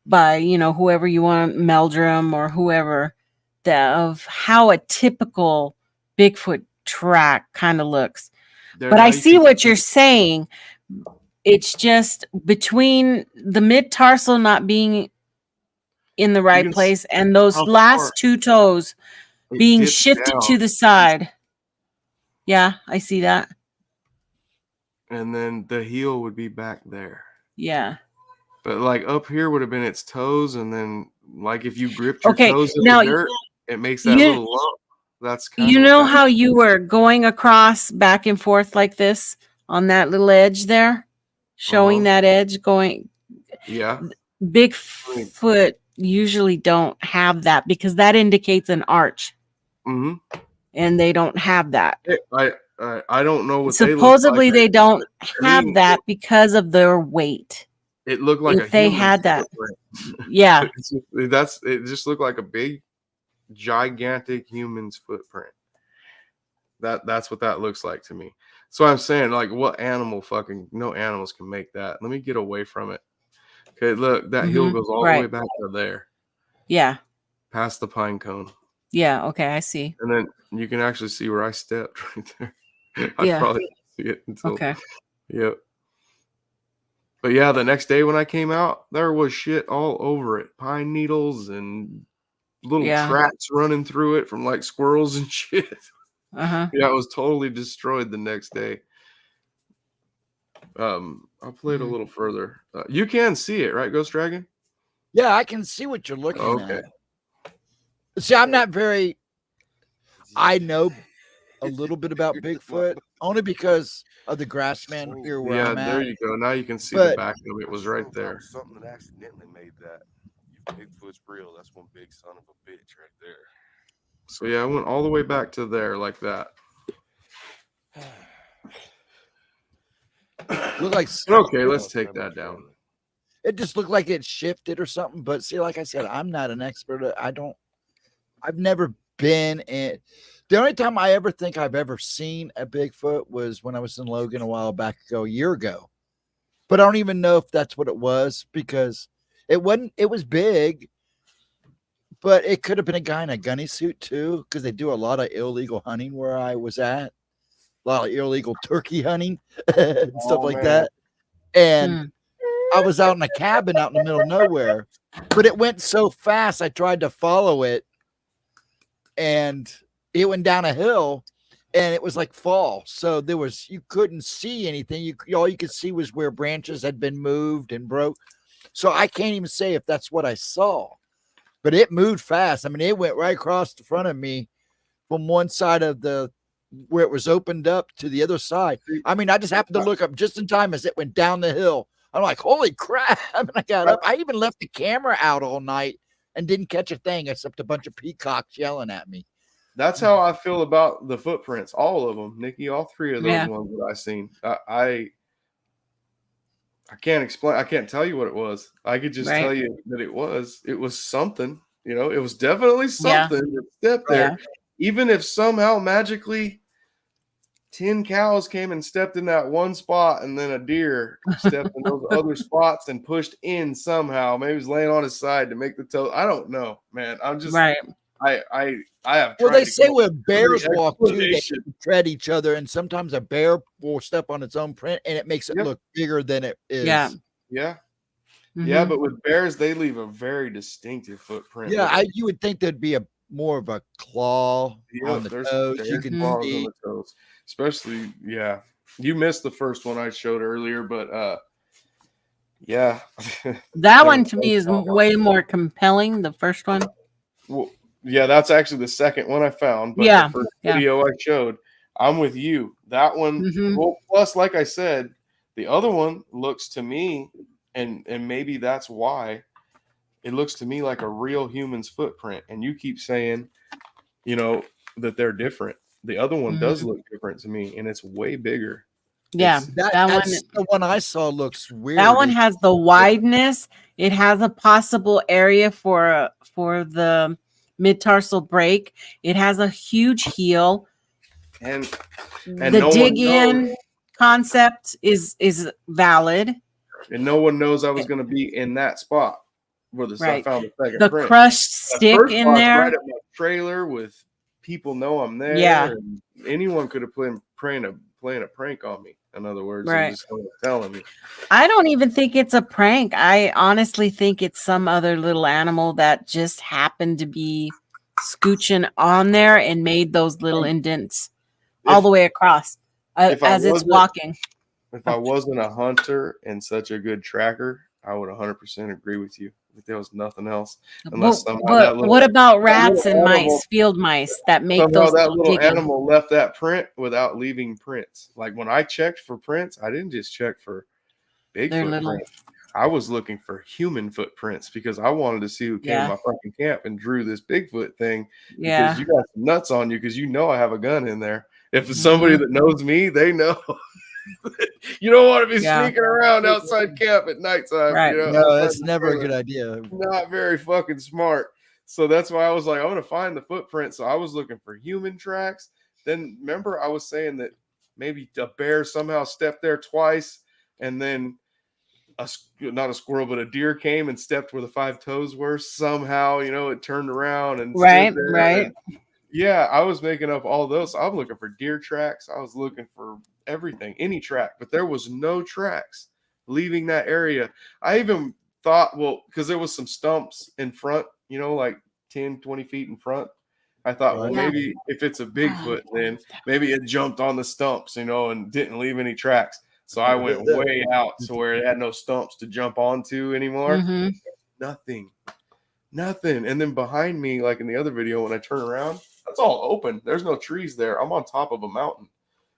by whoever you want, Meldrum or whoever, of how a typical Bigfoot track kind of looks. There, But now I you see can- what you're saying. It's just between the mid tarsal not being in the right can place and those how last far 2 toes it being dips shifted down, to the side. Yeah, I see that. and then the heel would be back there. Yeah. But like up here would have been its toes, and then like if you gripped your Okay, toes in now the dirt, it makes that you- little lump that's kind You of know how you were going across back and forth like this on that little edge there, showing that edge going. yeah. Bigfoot usually don't have that because that indicates an arch, Mm-hmm. and they don't have that. I don't know what Supposedly they they don't To have me, that because of their weight. It looked like If a they human had that, footprint. yeah, It just looked like a big, gigantic human's footprint. That's what that looks like to me. So I'm saying, like, what animal no animals can make that. Let me get away from it. Okay, look, that hill goes all the way right. back to there, Yeah, past the pine cone. yeah. Okay, I see. And then you can actually see where I stepped right there. I Yeah. probably didn't see it until Okay. Yep. But yeah, the next day when I came out, there was shit all over it. Pine needles and little Yeah. tracks running through it from like squirrels and shit. Uh-huh. Yeah, it was totally destroyed the next day. I'll play it a little further. You can see it, right, Ghost Dragon? Yeah, I can see what you're looking Okay. at. See, I'm not very. I know a little bit about Bigfoot only because of the Grassman here where Yeah, I'm there at. you go. Now you can see the But- back of it. It was right there. Something that accidentally made that. If Bigfoot's real, that's one big son of a bitch right there. So yeah, I went all the way back to there like that. Look like Okay, let's take that down. it just looked like it shifted or something. But see, like I said, I'm not an expert. I've never been in. The only time I ever think I've ever seen a Bigfoot was when I was in Logan a while back ago, a year ago. But I don't even know if that's what it was because it wasn't. It was big, but it could have been a guy in a gunny suit too, because they do a lot of illegal hunting where I was at, a lot of illegal turkey hunting and stuff like that. And I was out in a cabin out in the middle of nowhere, but it went so fast. I tried to follow it, and it went down a hill, and it was like fall. So you couldn't see anything. All you could see was where branches had been moved and broke. So I can't even say if that's what I saw, but it moved fast. I mean, it went right across the front of me from one side of where it was opened up to the other side. I mean, I just happened to look up just in time as it went down the hill. I'm like, holy crap. And I got up. I even left the camera out all night and didn't catch a thing except a bunch of peacocks yelling at me. That's how I feel about the footprints, all of them, Nikki. All three of those ones that I seen. I can't explain. I can't tell you what it was. I could just tell you that it was something. You know, it was definitely something that stepped there. Yeah. Even if somehow magically 10 cows came and stepped in that one spot, and then a deer stepped in those other spots and pushed in somehow. Maybe he was laying on his side to make the toe. I don't know, man. I'm just Right. I have. Well, tried they to say go when bears every walk too, they explanation. tread each other, and sometimes a bear will step on its own print, and it makes it Yep. look bigger than it is. Yeah. Yeah. Mhm. Yeah, but with bears, they leave a very distinctive footprint. Yeah, you would think there'd be more of a claw on the there's toes. You there's can claws on see. the toes. Especially, yeah. You missed the first one I showed earlier, but yeah. That one to me is way more compelling. The first one. Well, yeah, that's actually the second one I found. But Yeah, the first yeah. video I showed, I'm with you. That one, Mhm. well, plus, like I said, the other one looks to me, and maybe that's why it looks to me like a real human's footprint. And you keep saying, you know, that they're different. The other one does look different to me, and it's way bigger. Yeah, It's- that one. That's the one I saw looks weird. That one has the wideness. It has a possible area for the mid-tarsal break. It has a huge heel. And The no one dig knows. in concept is valid. And no one knows I was going to be in that spot where I Right. found the second The print. crushed That stick first in spot's there. right at my trailer with people know I'm there. Yeah. And anyone could have playing a prank on me. In other words, Right. and just kind of telling me. I don't even think it's a prank. I honestly think it's some other little animal that just happened to be scooching on there and made those little indents all the way across if I as it's wasn't- walking. If I wasn't a hunter and such a good tracker, I would 100% agree with you there was nothing else. Unless But, somehow that what about rats little and animal- mice, field mice that make somehow those that little little digging? animal left that print without leaving prints. Like when I checked for prints, I didn't just check for They're Bigfoot little. prints. I was looking for human footprints because I wanted to see who came Yeah. to my fucking camp and drew this Bigfoot thing. Yeah. Because you got some nuts on you because you know I have a gun in there. If it's Mm-hmm. somebody that knows me, they know. You don't want to be Yeah. sneaking around outside camp at nighttime. Right. You know? No, outside that's the never a trailer. good idea. Not very fucking smart. So that's why I was like, I'm gonna find the footprint. So I was looking for human tracks. Then remember, I was saying that maybe a bear somehow stepped there twice, and then not a squirrel, but a deer came and stepped where the 5 toes were. Somehow, you know, it turned around and stood Right, there. right. And yeah, I was making up all those. So I'm looking for deer tracks. I was looking for everything, any track, but there was no tracks leaving that area. I even thought, well, because there was some stumps in front, you know, like 10, 20 feet in front. I thought, well, Yeah. maybe if it's a Bigfoot, then maybe it jumped on the stumps, you know, and didn't leave any tracks. So I went way out to where it had no stumps to jump onto anymore. Mhm. Nothing. And then behind me, like in the other video, when I turn around, that's all open. There's no trees there. I'm on top of a mountain.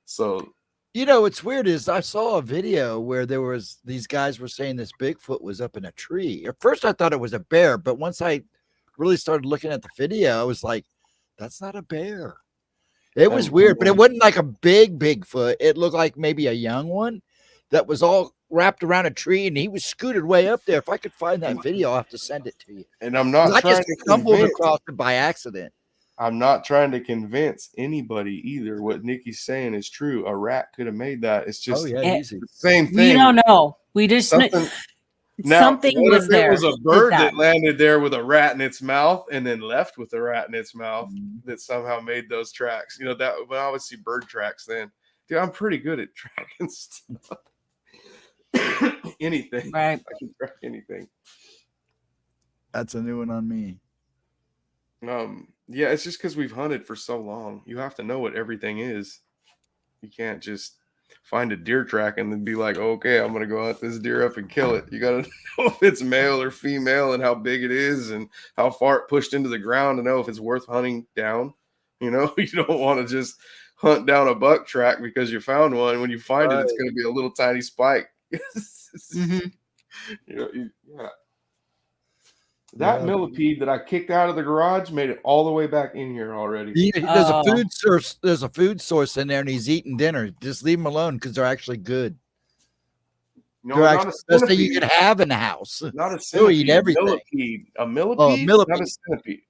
So You know, what's weird is I saw a video where these guys were saying this Bigfoot was up in a tree. At first I thought it was a bear, but once I really started looking at the video, I was like, that's not a bear. It was weird, but it wasn't like a big Bigfoot. It looked like maybe a young one that was all wrapped around a tree, and he was scooted way up there. If I could find that video, I'll have to send it to you. and I'm not I trying just to stumbled convince, across it by accident. I'm not trying to convince anybody either. What Nikki's saying is true. A rat could have made that. It's just Oh yeah, Eh, easy. the same We thing. don't know. We just Something. Now, something what was if there. it was a did bird that. that landed there with a rat in its mouth and then left with a rat in its mouth that somehow made those tracks? You know, that when I would see bird tracks then. Dude, I'm pretty good at tracking stuff. Anything. Right. I can track anything. That's a new one on me. Yeah, it's just because we've hunted for so long. You have to know what everything is. You can't just find a deer track and then be like, okay, I'm gonna go hunt this deer up and kill it. You gotta know if it's male or female and how big it is and how far it pushed into the ground to know if it's worth hunting down. You know, you don't want to just hunt down a buck track because you found one. When you find it, it's gonna be a little tiny spike. Mhm. You know, yeah. That millipede that I kicked out of the garage made it all the way back in here already. There's a Oh. food source. There's a food source in there, and he's eating dinner. Just leave him alone because they're actually good. No, They're not actually a the best thing you centipede. can have in the house. Not a They'll eat centipede. everything. Millipede. A millipede? Not a millipede. centipede.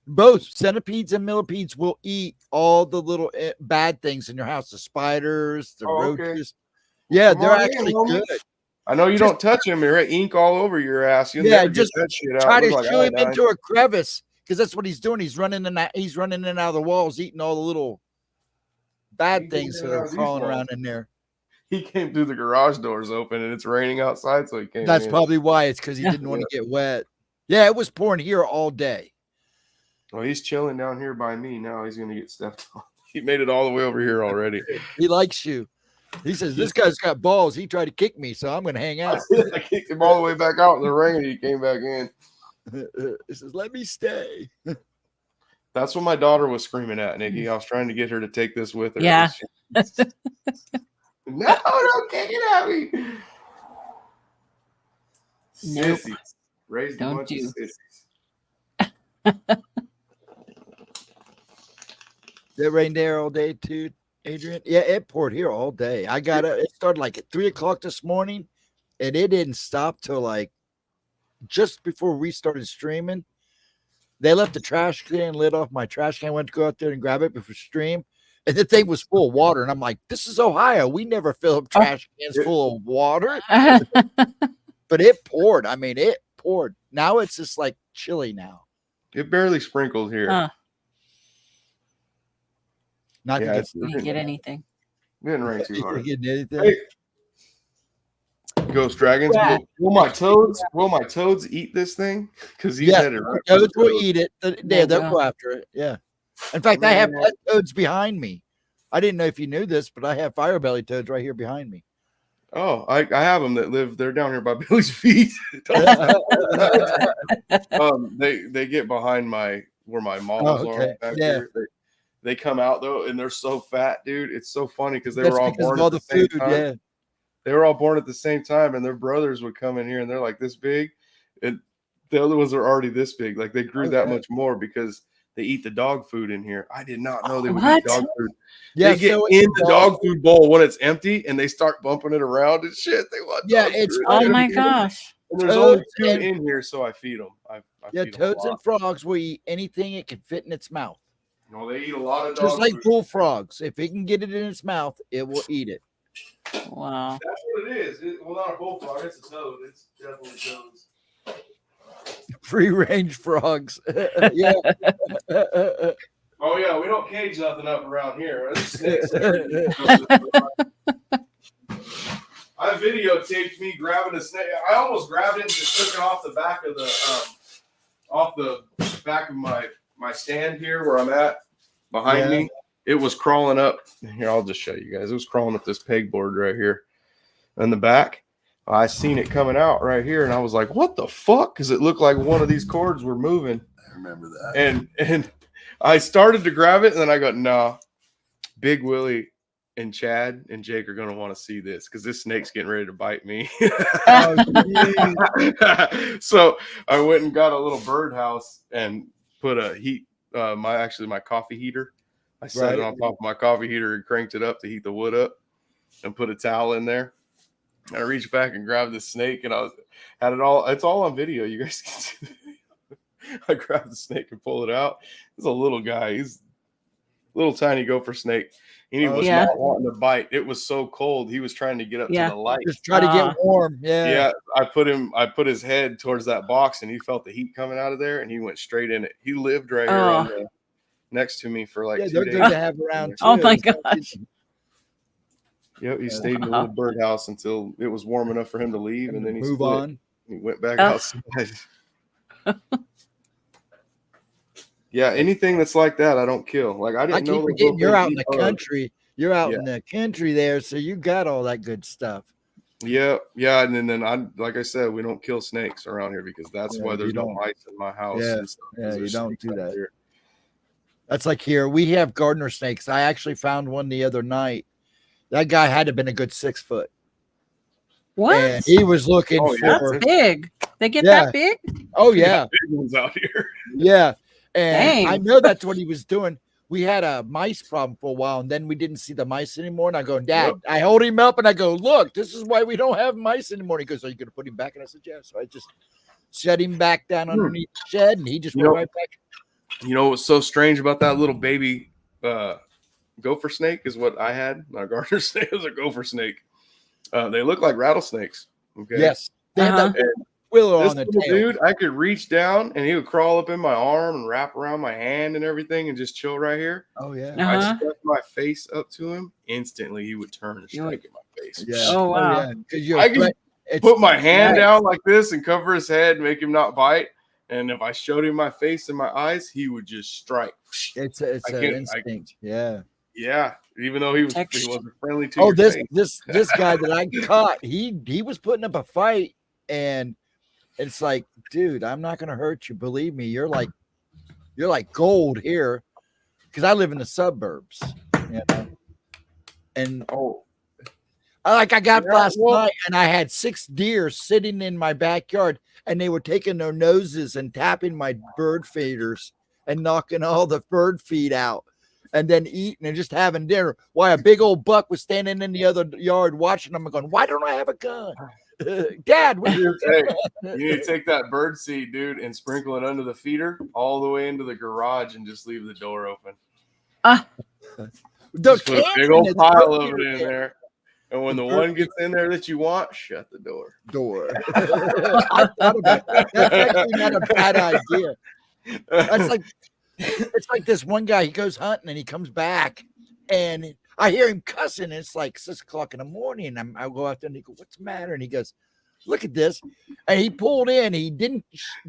Both centipedes and millipedes will eat all the little bad things in your house. The spiders, the Oh, okay. roaches. Yeah, Come they're on in, actually homie. good. I know you Just- don't touch him. You're ink all over your ass. You'll Yeah, never get just that shit out. Try to Look like shoo him iodine. into a crevice because that's what he's doing. He's running in and out of the walls, eating all the little bad He things came that out are of these crawling walls. around in there. He came through the garage doors open and it's raining outside, so he came That's in. probably why. It's because he Yeah. didn't want to get wet. Yeah, it was pouring here all day. Well, he's chilling down here by me now. He's gonna get stepped on. He made it all the way over here already. He likes you. He says, this guy's got balls. He tried to kick me, so I'm going to hang out. I kicked him all the way back out in the rain. He came back in. He says, let me stay. That's what my daughter was screaming at, Nikki. I was trying to get her to take this with her. Yeah. No, don't kick it at me. Nope. Sissies. Raised a Don't bunch do. of sissies. It rained there all day too, Adrian. Yeah, it poured here all day. I got it. It started like at 3 o'clock this morning, and it didn't stop till like just before we started streaming. They left the trash can lid off my trash can. Went to go out there and grab it before stream, and the thing was full of water. And I'm like, "This is Ohio. We never fill up trash cans full of water." But it poured. I mean, it poured. Now it's just like chilly now. It barely sprinkled here. Huh. Not Yeah, to it's- Didn't get anything. It didn't rain too get, hard. getting anything. Hey, Ghost Dragons, Yeah. will my toads eat this thing? Because he's Yeah, headed right for the Toads will toad. eat it. There They'll you go after it. Yeah. In fact, I have Man. pet toads behind me. I didn't know if you knew this, but I have fire belly toads right here behind me. Oh, I have them that live. They're down here by Billy's feet. They get behind where my models Oh, okay. are back Yeah. here. They come out though, and they're so fat, dude. It's so funny because they That's were all because born of all at the the same food. time. Yeah. They were all born at the same time, and their brothers would come in here, and they're like this big, and the other ones are already this big. Like they grew that Okay. much more because they eat the dog food in here. I did not know they would What? eat dog food. Yeah. They get so in the dog food bowl when it's empty, and they start bumping it around and shit. They want Yeah, dog it's food. Oh funny my because gosh. And there's only toads 2 and- in here, so I feed them. I yeah, feed 'em a toads and lot. frogs will eat anything it can fit in its mouth. No, they eat a lot of dog Just like food. bullfrogs. If it can get it in its mouth, it will eat it. Wow. That's what it is. Well, not a bullfrog. It's a toad. It's definitely toads. Free range frogs. Yeah. Oh yeah, we don't cage nothing up around here. There's snakes. I videotaped me grabbing a snake. I almost grabbed it and just took it off the back of my stand here where I'm at behind Yeah. me. It was crawling up. Here, I'll just show you guys. It was crawling up this pegboard right here in the back. I seen it coming out right here, and I was like, "What the fuck?" Because it looked like one of these cords were moving. I remember that. And I started to grab it, and then I go, "Nah, Big Willie and Chad and Jake are gonna want to see this because this snake's getting ready to bite me." Oh, So I went and got a little birdhouse and put a heat, my coffee heater. I set it Right. on top of my coffee heater and cranked it up to heat the wood up, and put a towel in there. And I reached back and grabbed the snake, and had it all. It's all on video. You guys can see the video. I grabbed the snake and pulled it out. He's a little guy. He's a little tiny gopher snake. And he was Yeah. not wanting to bite. It was so cold. He was trying to get up Yeah. to the light. just try to get warm. Yeah. Yeah, I put his head towards that box, and he felt the heat coming out of there, and he went straight in it. He lived right here next to me for like Yeah, 2 they're days. good to have around too. Oh my gosh. Yep, he stayed in the little birdhouse until it was warm enough for him to leave, and then he move split. on. He went back Oh. outside. Yeah, anything that's like that, I don't kill. Like I I didn't keep know. forgetting you're out in the bugs. country. You're out Yeah. in the country there, so you got all that good stuff. Yeah, and then like I said, we don't kill snakes around here because that's Yeah, why there's you no don't. mice in my house. Yeah, and stuff, 'cause yeah, you there's don't snakes do out that. here. That's like here. We have gardener snakes. I actually found one the other night. That guy had to have been a good 6 foot. What? And he was looking Oh, yeah. for. That's big. They get Yeah. that big? Oh yeah, Big ones out here. yeah. And Dang. I know that's what he was doing. We had a mice problem for a while, and then we didn't see the mice anymore. And I go, Dad, Yep. I hold him up and I go, look, this is why we don't have mice anymore. And he goes, are you going to put him back? And I said, yeah. So I just set him back down underneath the shed, and he just You went know- right back. You know what's so strange about that little baby gopher snake is what I had. My gardener snake was a gopher snake. They look like rattlesnakes. Okay. Yes. They have Uh-huh. that willow This on the little tail. dude, I could reach down and he would crawl up in my arm and wrap around my hand and everything and just chill right here. Oh, yeah. Uh-huh. I stuck my face up to him. Instantly, he would turn and You would- strike at my face. Yeah. Oh, wow. yeah. 'Cause you're I can right. It's Put my hand nice. down like this and cover his head, make him not bite. And if I showed him my face and my eyes, he would just strike. It's I an can't- instinct. Yeah. Yeah, even though he Text- wasn't friendly to Oh, your this face. this guy that I caught, he was putting up a fight, and it's like, dude, I'm not gonna hurt you. Believe me, you're like gold here, because I live in the suburbs, you know. And Oh, I got Yeah, last well- night, and I had 6 deer sitting in my backyard, and they were taking their noses and tapping my bird feeders and knocking all the bird feed out, and then eating and just having dinner. Why a big old buck was standing in the other yard watching them and going, "Why don't I have a gun, Dad?" What are you hey, you need to take that bird seed, dude, and sprinkle it under the feeder all the way into the garage and just leave the door open. The Just put a can big old in the pile bird of it in feeder there. And when the The bird one gets in there that you want, shut the door. door. I thought about that. That's actually not a bad idea. That's like, it's like this one guy. He goes hunting and he comes back, and I hear him cussing. And it's like 6 o'clock in the morning. And I go out there and he go, "What's the matter?" And he goes, "Look at this." And he pulled in. He didn't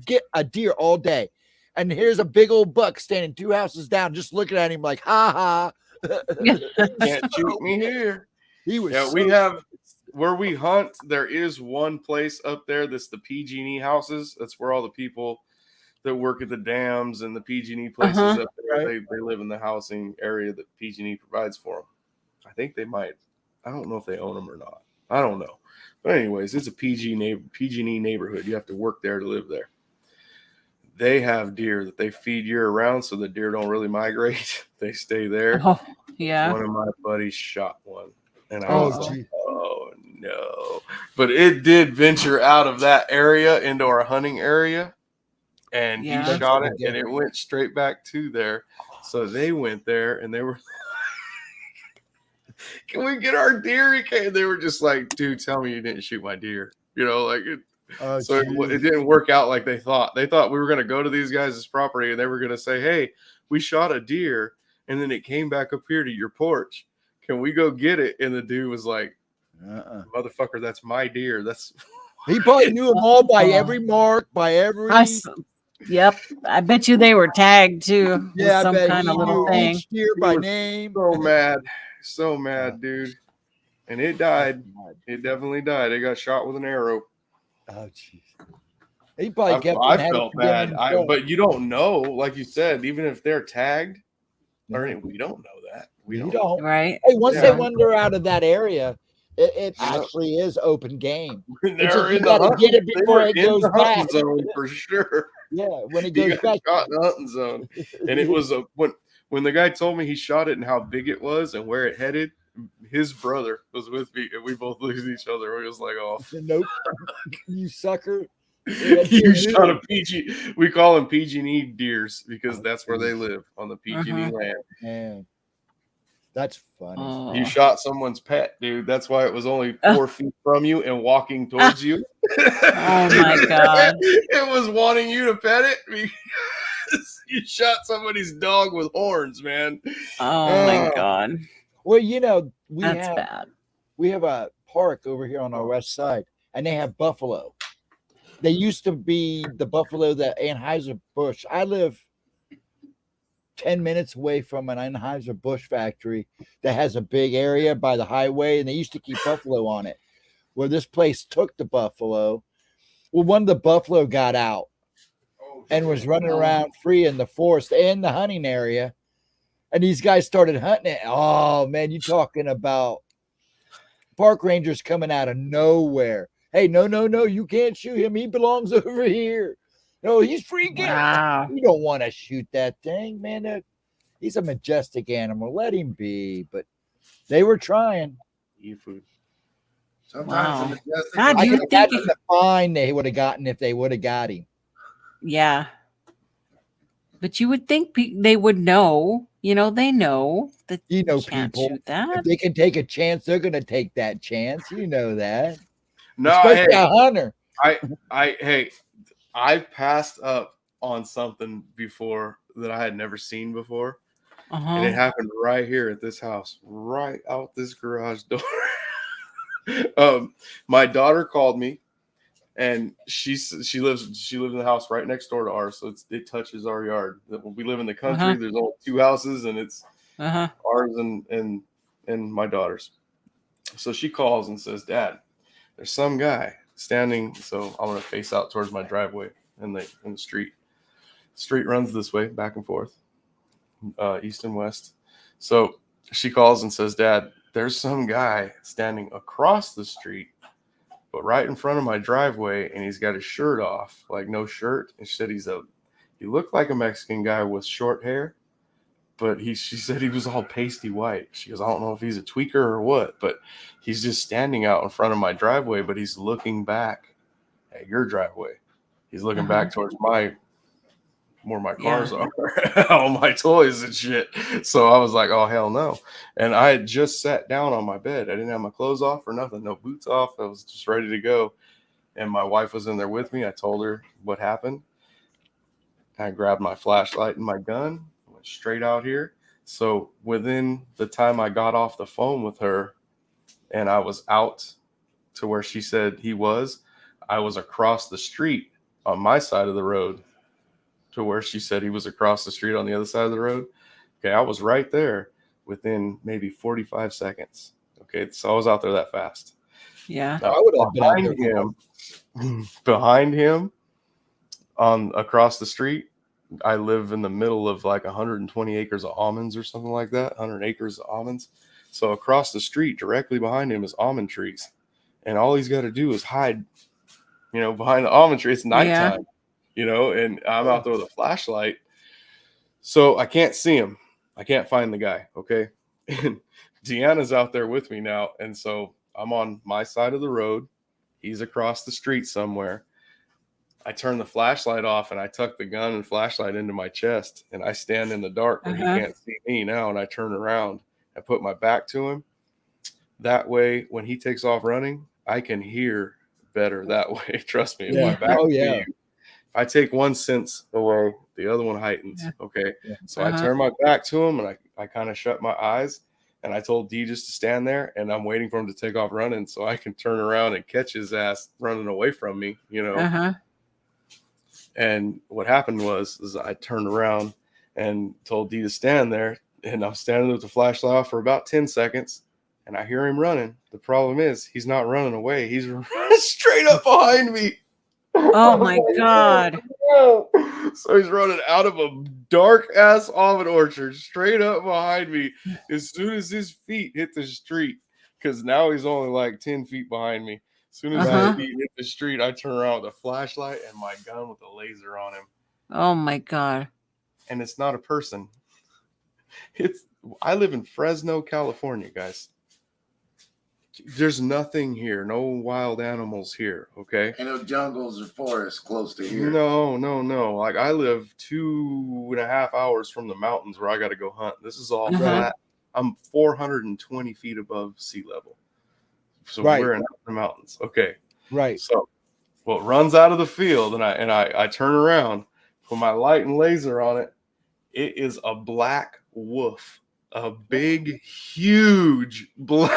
get a deer all day, and here's a big old buck standing 2 houses down, just looking at him like, "Ha ha." Can't shoot me here. He was. Yeah, we so- have where we hunt, there is one place up there that's the PG&E houses. That's where all the people that work at the dams and the PG&E places Uh-huh. up there, they live in the housing area that PG&E provides for them. I think they might. I don't know if they own them or not. I don't know. But anyways, it's a PG&E neighborhood. You have to work there to live there. They have deer that they feed year round, so the deer don't really migrate. They stay there. Oh, yeah. One of my buddies shot one, and I Oh, was like, gee. "Oh no!" But it did venture out of that area into our hunting area, and Yeah. he shot it, and it went straight back to there. So they went there, and they were, "Can we get our deer?" And they were just like, "Dude, tell me you didn't shoot my deer." You know, like it. Oh, So it didn't work out like they thought. They thought we were going to go to these guys' property and they were going to say, "Hey, we shot a deer and then it came back up here to your porch. Can we go get it?" And the dude was like, "Motherfucker, that's my deer. That's." He probably knew them all by every mark, by every. Yep. I bet you they were tagged too. With Yeah, I some bet kind he of little knew thing. each deer He by was name. So mad, dude. And it died. It definitely died. It got shot with an arrow. Oh, jeez. He probably kept. I and had felt it together bad. himself. But you don't know, like you said, even if they're tagged, or we don't know that. We You don't. don't. Right. Hey, once Yeah. they wander out of that area, it Yeah. actually is open game. They're just you in the gotta hunting, get it they before were it in goes the hunting back. zone for sure. Yeah, when it He goes got back. shot in the hunting zone, and it was when the guy told me he shot it and how big it was and where it headed. His brother was with me, and we both looked at each other. We was like, "Oh, Nope, you sucker." you shot a PG." We call them PG&E deers because that's where they live, on the PG&E Uh-huh. land. Man, that's funny. Oh. You shot someone's pet, dude. That's why it was only 4 feet from you and walking towards you. Oh my God. It was wanting you to pet it because you shot somebody's dog with horns, man. Oh my God. Well, you know, That's bad. we have a park over here on our west side, and they have buffalo. They used to be the buffalo that Anheuser-Busch. I live 10 minutes away from an Anheuser-Busch factory that has a big area by the highway, and they used to keep buffalo on it. Where this place took the buffalo. Well, one of the buffalo got out and was running around free in the forest and the hunting area. And these guys started hunting it. Oh, man, you talking about park rangers coming out of nowhere. Hey, no, you can't shoot him. He belongs over here. No, he's free game. Wow. You don't want to shoot that thing, man. He's a majestic animal. Let him be. But they were trying. Eat food. Sometimes Wow. the majestic. God, I you can think imagine it- the fine they would have gotten if they would have got him. Yeah. But you would think they would know. You know, they know that You know, can't people. shoot that. If they can take a chance, they're going to take that chance. You know that. No, Especially hey, a hunter. I've passed up on something before that I had never seen before. And it Uh-huh. happened right here at this house, right out this garage door. My daughter called me, and she lives in the house right next door to ours, so it touches our yard. We live in the country. Uh-huh. There's only 2 houses, and it's Uh-huh. ours and my daughter's. So she calls and says, "Dad, there's some guy standing." So I'm gonna face out towards my driveway in the street. Street runs this way, back and forth, east and west. So she calls and says, "Dad, there's some guy standing across the street, but right in front of my driveway, and he's got his shirt off, like no shirt." And she said he looked like a Mexican guy with short hair, but she said he was all pasty white. She goes, "I don't know if he's a tweaker or what, but he's just standing out in front of my driveway, but he's looking back at your driveway. He's looking back towards where my cars are, all my toys and shit." So I was like, "Oh, hell no." And I had just sat down on my bed. I didn't have my clothes off or nothing, no boots off. I was just ready to go. And my wife was in there with me. I told her what happened. I grabbed my flashlight and my gun, went straight out here. So within the time I got off the phone with her and I was out to where she said he was, I was across the street on my side of the road to where she said he was across the street on the other side of the road. Okay, I was right there within maybe 45 seconds. Okay, so I was out there that fast. Yeah. Now, I would have been out there. behind him, on across the street, I live in the middle of like 120 acres of almonds or something like that. 100 acres of almonds. So across the street, directly behind him, is almond trees, and all he's got to do is hide, behind the almond tree. It's nighttime, and I'm out there with a flashlight, so I can't see him. I can't find the guy. Okay, and Deanna's out there with me now, and so I'm on my side of the road. He's across the street somewhere. I turn the flashlight off and I tuck the gun and flashlight into my chest, and I stand in the dark where he can't see me now. And I turn around, I put my back to him. That way, when he takes off running, I can hear better that way. Trust me. If my back to you, if I take one sense away, the other one heightens. Yeah. Okay. So I turn my back to him and I kind of shut my eyes, and I told D just to stand there, and I'm waiting for him to take off running so I can turn around and catch his ass running away from me, And what happened was I turned around and told D to stand there, and I'm standing with the flashlight off for about 10 seconds, and I hear him running. The problem is he's not running away. He's running straight up behind me. Oh my God. So he's running out of a dark ass almond orchard straight up behind me as soon as his feet hit the street, because now he's only like 10 feet behind me. As soon as his feet hit the street, I turn around with a flashlight and my gun with a laser on him. Oh my God. And it's not a person. I live in Fresno, California, guys. There's nothing here. No wild animals here. Okay. And no jungles or forests close to here. No. Like, I live 2.5 hours from the mountains where I got to go hunt. This is all flat. I'm 420 feet above sea level. So we're in the mountains. Okay. Right. So, it runs out of the field, and I turn around, put my light and laser on it. It is a black wolf. A big, huge black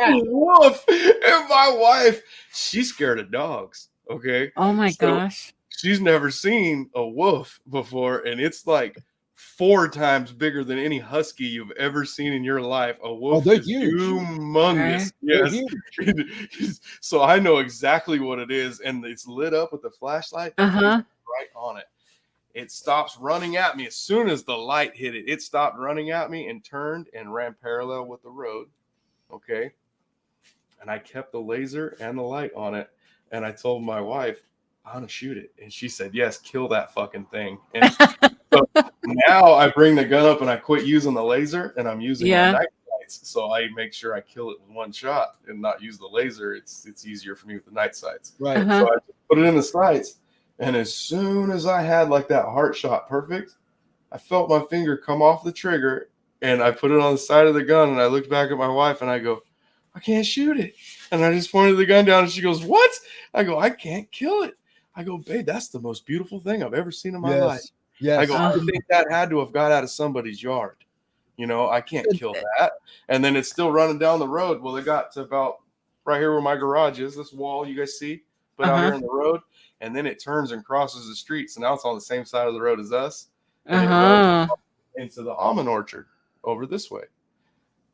wolf. And my wife, she's scared of dogs. Okay. Oh my gosh. She's never seen a wolf before, and it's like 4 times bigger than any husky you've ever seen in your life. A wolf is humongous. Yes. So I know exactly what it is, and it's lit up with the flashlight right on it. It stops running at me as soon as the light hit it. It stopped running at me and turned and ran parallel with the road. Okay. And I kept the laser and the light on it. And I told my wife, I want to shoot it. And she said, yes, kill that fucking thing. And so now I bring the gun up and I quit using the laser, and I'm using my night sights. So I make sure I kill it with one shot and not use the laser. It's easier for me with the night sights. Right. So I just put it in the sights. And as soon as I had like that heart shot perfect, I felt my finger come off the trigger, and I put it on the side of the gun, and I looked back at my wife and I go, I can't shoot it. And I just pointed the gun down, and she goes, what? I go, I can't kill it. I go, babe, that's the most beautiful thing I've ever seen in my life. Yes. I go, I think that had to have got out of somebody's yard. I can't kill that. And then it's still running down the road. Well, it got to about right here where my garage is, this wall you guys see, but out here in the road. And then it turns and crosses the street. So now it's on the same side of the road as us. And it runs into the almond orchard over this way.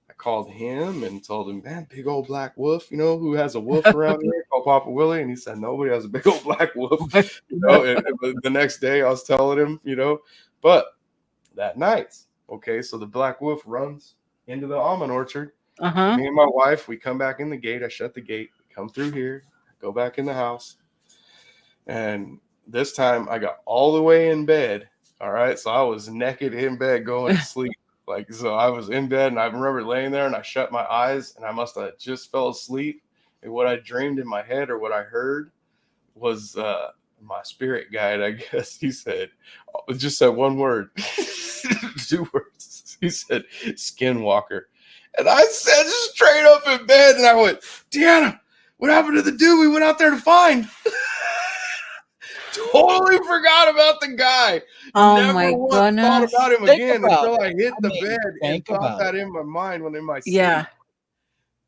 I called him and told him, man, big old black wolf, who has a wolf around here called Papa Willie. And he said, nobody has a big old black wolf. And the next day I was telling him, but that night, okay, so the black wolf runs into the almond orchard. Me and my wife, we come back in the gate. I shut the gate, come through here, go back in the house. And this time I got all the way in bed. All right. So I was naked in bed going to sleep. So I was in bed, and I remember laying there, and I shut my eyes, and I must have just fell asleep. And what I dreamed in my head, or what I heard, was my spirit guide, I guess. He said, just said one word, 2 words. He said, Skinwalker. And I said straight up in bed, and I went, Deanna, what happened to the dude we went out there to find? Totally forgot about the guy. Oh Never my once goodness. thought about him Think again about until it. I hit the I mean, bed and think thought about that in my mind when in my sleep. Yeah.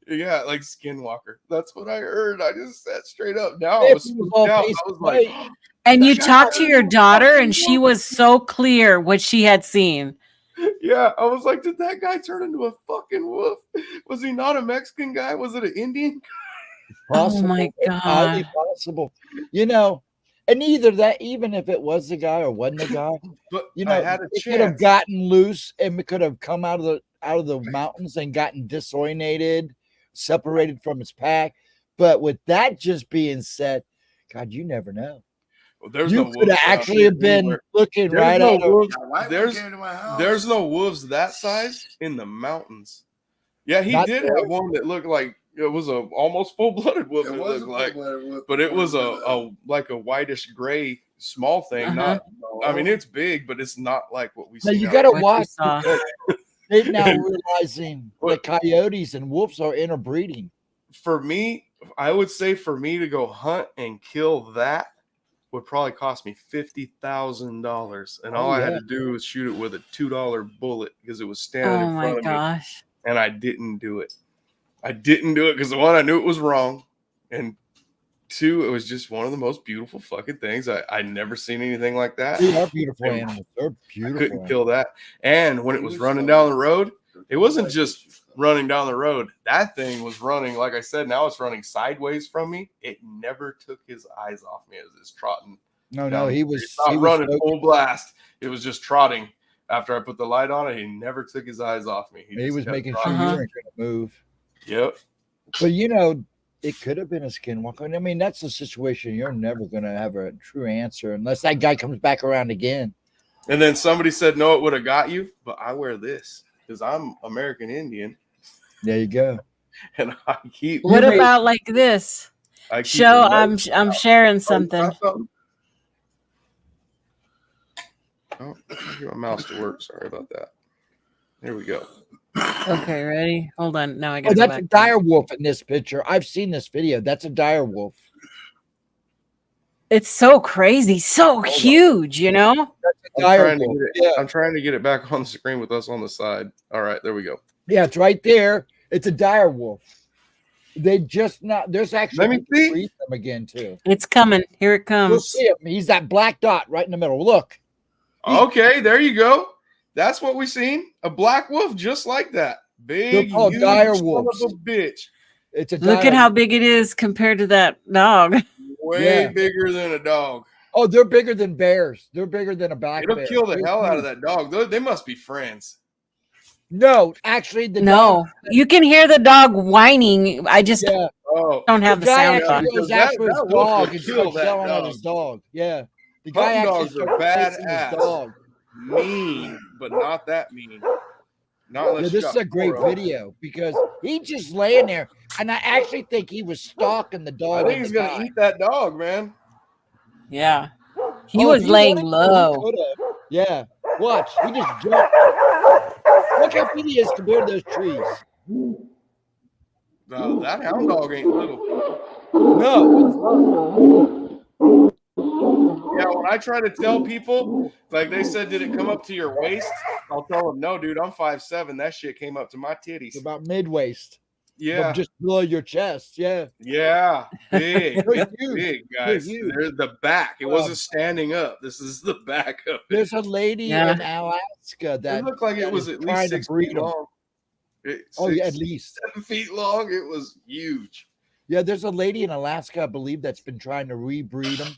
Yeah, like Skinwalker. That's what I heard. I just said straight up. Now If I was it was spooked all out. face I was to like, face. And you That guy talked to was your a daughter, fucking and she was so clear what she had seen. yeah. I was like, did that guy turn into a fucking wolf? Was he not a Mexican guy? Was it an Indian guy? possible. my It's highly God. possible. You know, and either that, even if it was the guy or wasn't the guy, But you I know, had a it could have chance. gotten loose and it could have come out of the mountains and gotten disoriented, separated from its pack. But with that just being said, God, you never know. Well, there's You no could wolves have around actually here have been anywhere. looking There's right no at him. wolves. A white There's one came to my house. there's no wolves that size in the mountains. Yeah, he Not did there. have one that looked like it was a almost full-blooded wolf. It It was looked like, a but it was a like a whitish gray small thing. Uh-huh. Not, I mean, it's big, but it's not like what we Now see. you out got to here. What you watch saw. because they're now And- realizing the What- coyotes and wolves are interbreeding. For me, I would say for me to go hunt and kill that would probably cost me $50,000, and all Oh, I had yeah. to do was shoot it with a $2 bullet because it was standing Oh in my front of me, gosh. and I didn't do it. I didn't do it because one, I knew it was wrong, and two, it was just one of the most beautiful fucking things. I never seen anything like that. They are beautiful And animals. They're I beautiful. couldn't kill that. And when it was running down the road, it wasn't just running down the road. That thing was running, like I said, now it's running sideways from me. It never took his eyes off me as it's trotting. No, down he the was, street. Not he was running so- full blast. It was just trotting. After I put the light on it, he never took his eyes off me. he just was kept making sure trotting. you Uh-huh. weren't going to move. Yep. But you know, it could have been a skinwalker. I mean, that's a situation you're never going to have a true answer unless that guy comes back around again. And then somebody said, no, it would have got you, but I wear this because I'm American Indian There you go. and I keep. What may- about like this? I keep Show the I'm lights I'm out. sharing Oh, something. got something? Oh, I get my mouse to work. Sorry about that. There we go. Okay, ready? Hold on. Now I Oh, got that's a dire wolf in this picture. I've seen this video. That's a dire wolf. It's so crazy, so on. huge, you know? That's a dire I'm trying, to wolf. get it, Yeah. I'm trying to get it back on the screen with us on the side. All right, there we go. Yeah, it's right there. It's a dire wolf. They just not. There's actually Let me people see. breed them again too. It's coming. Here it You'll comes. see him. He's that black dot right in the middle. Look. Okay, there you go. That's what we seen. A black wolf just like that. Big, called huge dire son of wolves. a bitch. It's a Look dire at how wolf. big it is compared to that dog. Way Yeah. bigger than a dog. Oh, they're bigger than bears. They're bigger than a black It'll bear. kill the They're hell out of huge. that dog. They must be friends. No, actually, the No, you can hear the dog whining. I just dog, yeah, Oh, don't have the guy sound actually on. because goes that- after his that wolf dog would and kill starts that yelling at dog. his dog. Yeah, the guy Hunting actually dogs are starts chasing his badass. dog. mean, but not that mean. Not Yeah, unless this you is got a great four of 'em. video because he's just laying there, and I actually think he was stalking the I dog. think and he's the gonna guy. eat that dog, man. Yeah. He Oh, if was he laying wanted to, he low. could have. Yeah, watch. He just jumped. Look how big he is compared to those trees. No, that hound dog ain't little. No, Yeah, when I try to tell people, like they said, did it come up to your waist? I'll tell them, no, dude, I'm 5'7". That shit came up to my titties. it's about mid waist. Yeah, Just below your chest. Yeah, yeah, big, They're it's huge. big, guys. huge. They're the back. It Well, wasn't standing up. This is the back of it. there's a lady Yeah. in Alaska It that looked like it that was is at trying least to 6 breed feet 'em. long. Oh yeah, at least. 7 feet long. It was huge. Yeah, there's a lady in Alaska, I believe, that's been trying to rebreed them.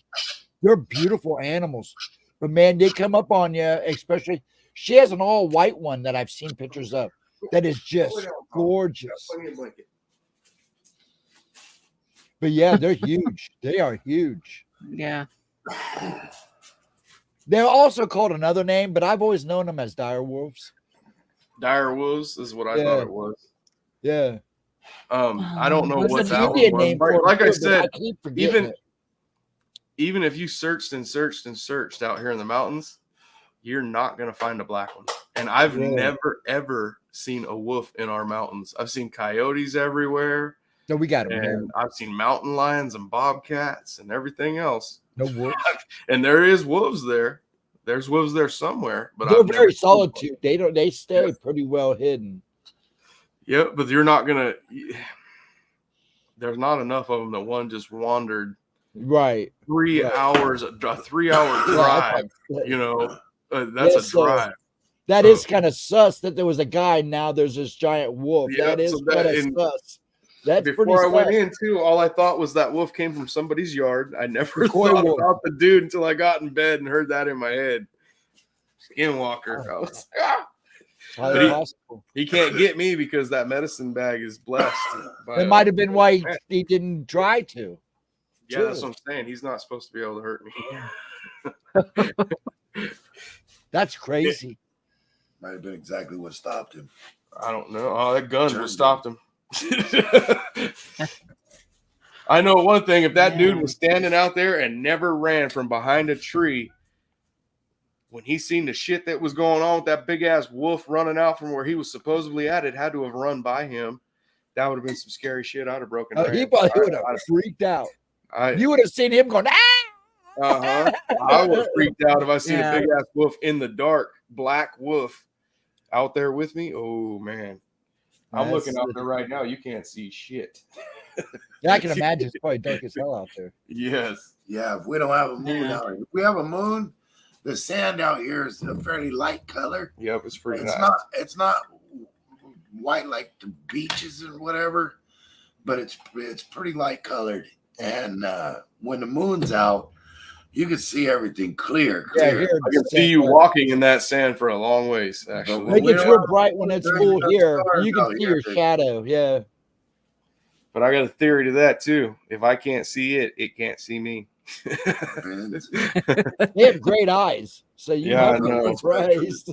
They're beautiful animals, but man, they come up on you. Especially, she has an all white one that I've seen pictures of. That is just gorgeous. Plenty of blanket. But yeah, they're huge. They are huge. Yeah. They're also called another name, but I've always known them as dire wolves. Dire wolves is what I Yeah. thought it was. Yeah, I don't know What's what there's that an one Indian was. name for them Like I too, but said, keep forgetting even if you searched and searched and searched out here in the mountains, you're not gonna find a black one. And I've Yeah. never ever seen a wolf in our mountains. I've seen coyotes everywhere, No, we got them. and I've seen mountain lions and bobcats and everything else. No wolves. And there is wolves there. There's wolves there somewhere, but They're I've never very seen one. solitude. They stay pretty well hidden. Yep, but you're not gonna. There's not enough of them that one just wandered Right. 3 Right. hours, a 3-hour drive. You know, that's Yeah, a so drive. that is kind of sus that there was a guy. Now there's this giant wolf. Yeah, that is so that- kind of and- sus. That's pretty Before I went sus. in too, all I thought was that wolf came from somebody's yard. I never Decoy thought wolf. about the dude until I got in bed and heard that in my head. Skinwalker. I was like, ah! Highly But he- possible. He can't get me because that medicine bag is blessed. by It a- might have been why he didn't try to. Yeah, that's what I'm saying. He's not supposed to be able to hurt me. That's crazy. Might have been exactly what stopped him. I don't know. Oh, that gun would Turned have stopped him. I know one thing. If that dude was standing out there and never ran from behind a tree, when he seen the shit that was going on with that big ass wolf running out from where he was supposedly at, it had to have run by him. That would have been some scary shit. I'd have broken. He probably would have freaked out. You would have seen him going, I would have freaked out if I seen Yeah. a big ass wolf in the dark, black wolf out there with me. Oh man, I'm That's- looking out there right now. You can't see shit. Yeah, I can imagine it's probably dark as hell out there. Yes. Yeah, if we don't have a moon Yeah. out here. If we have a moon, the sand out here is a fairly light color. Yep. It's pretty It's nice. not white like the beaches or whatever, but it's pretty light colored. And when the moon's out, you can see everything clear. Yeah, clear. here I can see you walking in that sand for a long ways. It Actually, gets we real don't- bright when it's there's full no here. stars You out can see here, your dude. shadow. Yeah. but I got a theory to that too. If I can't see it, it can't see me. Man, They have great eyes. So you Yeah, might I know. be surprised.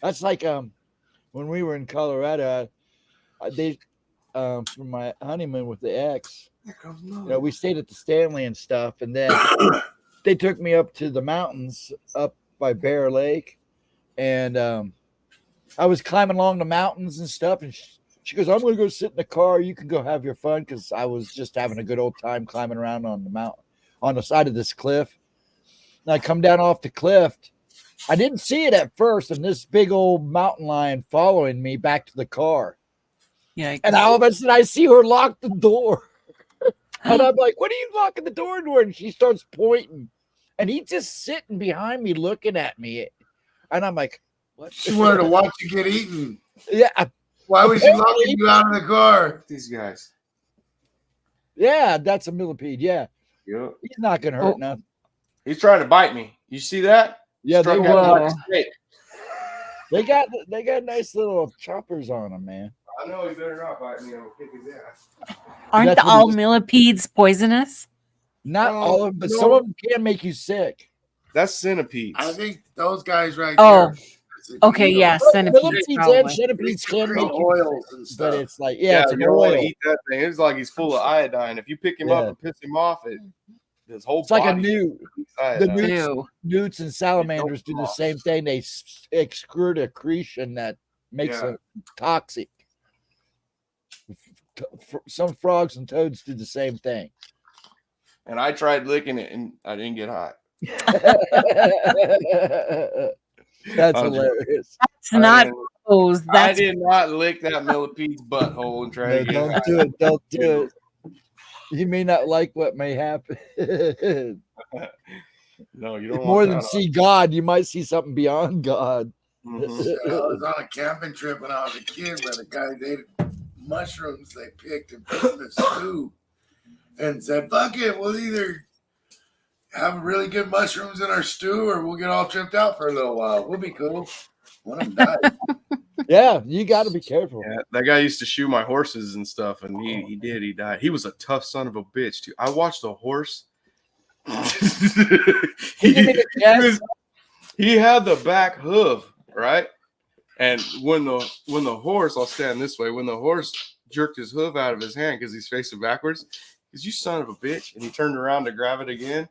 That's like when we were in Colorado, they for my honeymoon with the ex, we stayed at the Stanley and stuff, and then they took me up to the mountains up by Bear Lake, and I was climbing along the mountains and stuff, and she goes, "I'm going to go sit in the car. You can go have your fun," because I was just having a good old time climbing around on the mountain, on the side of this cliff. And I come down off the cliff. I didn't see it at first, and this big old mountain lion following me back to the car. Yeah. And all of a sudden, I see her lock the door. And I'm like, "What are you locking the door for?" And she starts pointing. And he's just sitting behind me looking at me. And I'm like, "What?" She wanted to watch you get eaten. Yeah. Why was she locking you out of the car? These guys. Yeah, that's a millipede. Yeah. Yep. He's not going to hurt nothing. He's trying to bite me. You see that? Yeah, Struck they, out Whoa. like a snake. they got nice little choppers on them, man. I know he better not bite me. I'm gonna kick his ass. Aren't That's what all he was- millipedes poisonous? Not No, all of them, but no. some of them can make you sick. That's centipedes. I think those guys right Oh, there. Okay, yeah, centipedes Millipedes and probably. centipedes can make The you oils and sick, stuff. but it's like, Yeah, it's you an don't want oil. to eat that thing. It's like he's full of iodine. If you pick him Yeah. up and piss him off, his whole It's like a body newt. is The iodine. newt- Ew. Newts and salamanders do the off. same thing. They excrete a accretion that makes Yeah. them toxic. Some frogs and toads do the same thing. And I tried licking it and I didn't get hot. That's I'm hilarious. It's not I, those. I That's did not lick that millipede's butthole and try No, to get don't hot. do it. Don't do it. You may not like what may happen. No, you don't want More than that see God, you might see something beyond God. on. Mhm. I was on a camping trip when I was a kid where the guys ate mushrooms they picked and put in the stew and said, "Fuck it, we'll either have really good mushrooms in our stew or we'll get all tripped out for a little while. We'll be cool." One of them died. Yeah, you got to be careful. Yeah, that guy used to shoe my horses and stuff, and he died. He was a tough son of a bitch too. I watched a horse. he had the back hoof, right? And when the horse, I'll stand this way, when the horse jerked his hoof out of his hand because he's facing backwards, because you son of a bitch, and he turned around to grab it again,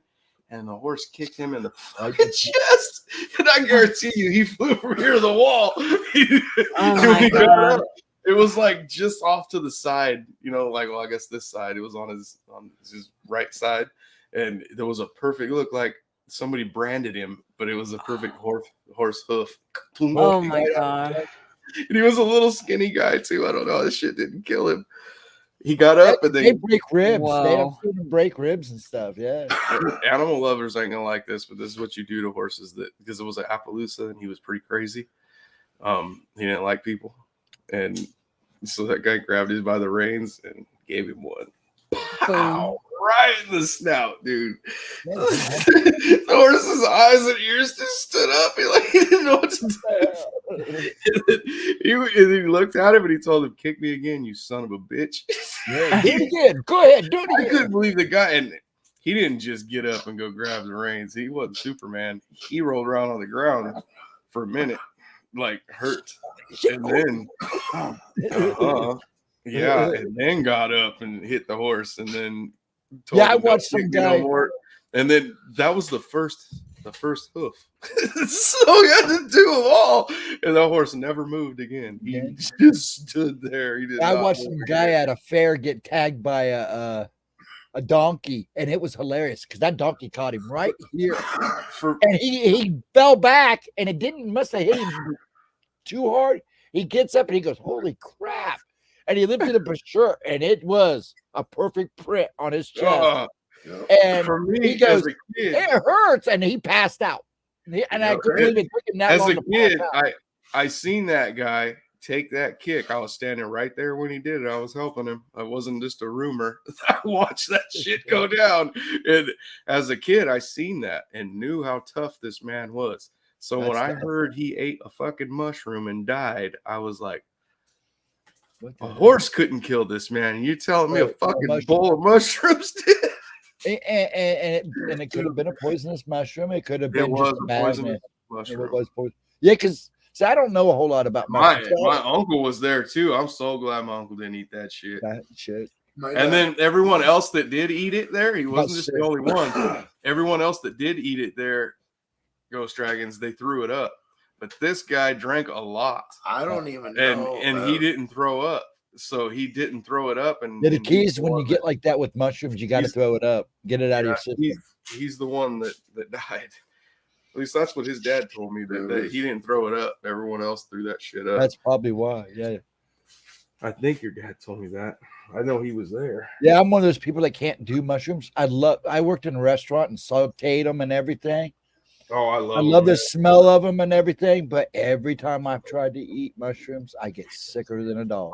and the horse kicked him in the fucking chest. And I guarantee you, he flew from here to the wall. Oh When my he got God. up, it was like just off to the side, like, well, I guess this side. It was on his right side, and there was a perfect look like somebody branded him, but it was a perfect horse hoof. Oh my God. And he was a little skinny guy too. I don't know. This shit didn't kill him. He got up and They then break ribs. They have Whoa. seen them break ribs and stuff. Yeah. animal lovers ain't gonna like this, but this is what you do to horses. That because it was an Appaloosa and he was pretty crazy. He didn't like people, and So that guy grabbed him by the reins and gave him one. Pow! Right in the snout, dude. The horse's eyes and ears just stood up. He didn't know what to do. And he looked at him and he told him, "Kick me again, you son of a bitch." Yeah, do it again. Go ahead, do it I again. couldn't believe the guy, and he didn't just get up and go grab the reins. He wasn't Superman. He rolled around on the ground for a minute, like hurt, and then, yeah, and then got up and hit the horse, and then told Yeah, I him, "Don't watched kick some me no guy- more." And then that was the first hoof. So he had to do them all, and the horse never moved again. He Yeah. just stood there. He did. I not watched move some again. guy at a fair get tagged by a donkey, and it was hilarious because that donkey caught him right here, For and he fell back, and it must have hit him too hard. He gets up and he goes, "Holy crap!" And he lifted up his shirt, and it was a perfect print on his chest. And for me, he goes, as a kid, "It hurts," and he passed out. And I Yeah, couldn't believe it took him that as long a to pass kid, out. I seen that guy take that kick. I was standing right there when he did it. I was helping him. I wasn't just a rumor. I watched that shit go down. And as a kid, I seen that and knew how tough this man was. So when That's I tough. heard he ate a fucking mushroom and died, I was like, What the a hell? horse couldn't kill this man. You telling me a Right, a fucking mushroom. bowl of mushrooms did? And it could have been a poisonous mushroom. It could have It been was just a a bad poisonous man. mushroom. It was poison. Yeah, because I don't know a whole lot about My mushrooms. uncle was there too. I'm so glad my uncle didn't eat that shit. That shit. And then everyone else that did eat it there, he wasn't just sick. the only one. Everyone else that did eat it there, Ghost Dragons, they threw it up. But this guy drank a lot, I don't even and know. he didn't throw up. So he didn't throw it up. And Yeah, the and key he's is when you one get like that with mushrooms, you got to he's- throw it up, get it out of your Yeah, system. he's the one that died. At least that's what his dad told me, that he didn't throw it up. Everyone else threw that shit up. That's probably why. Yeah. I think your dad told me that. I know he was there. Yeah, I'm one of those people that can't do mushrooms. I worked in a restaurant and sauteed them and everything. Oh, I I love the smell of them and everything, but every time I've tried to eat mushrooms, I get sicker than a dog.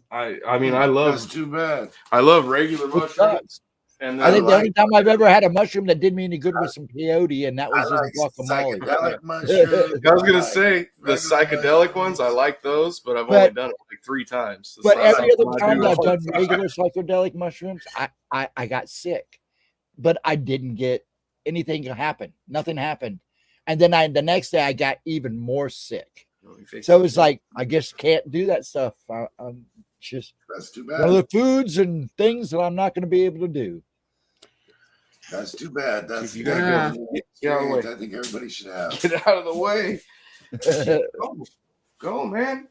I mean, I That's love too bad. regular It mushrooms. And I think the then, only time I've ever had a mushroom that did me any good was some peyote, and that was I just guacamole. psychedelic mushrooms. I was gonna I say the regular psychedelic ones. I like those, but I've only done it like 3 times. So But it's not every other something I time do I've all the done time. regular psychedelic mushrooms, I got sick, but I didn't get anything happen. Nothing happened, and then the next day I got even more sick. So it's like I just can't do that stuff. I'm just That's too one of bad. the foods and things that I'm not going to be able to do. That's too bad. That's You that's gotta an get out of the experience way. I think everybody should have. Get out of the way. Go, man.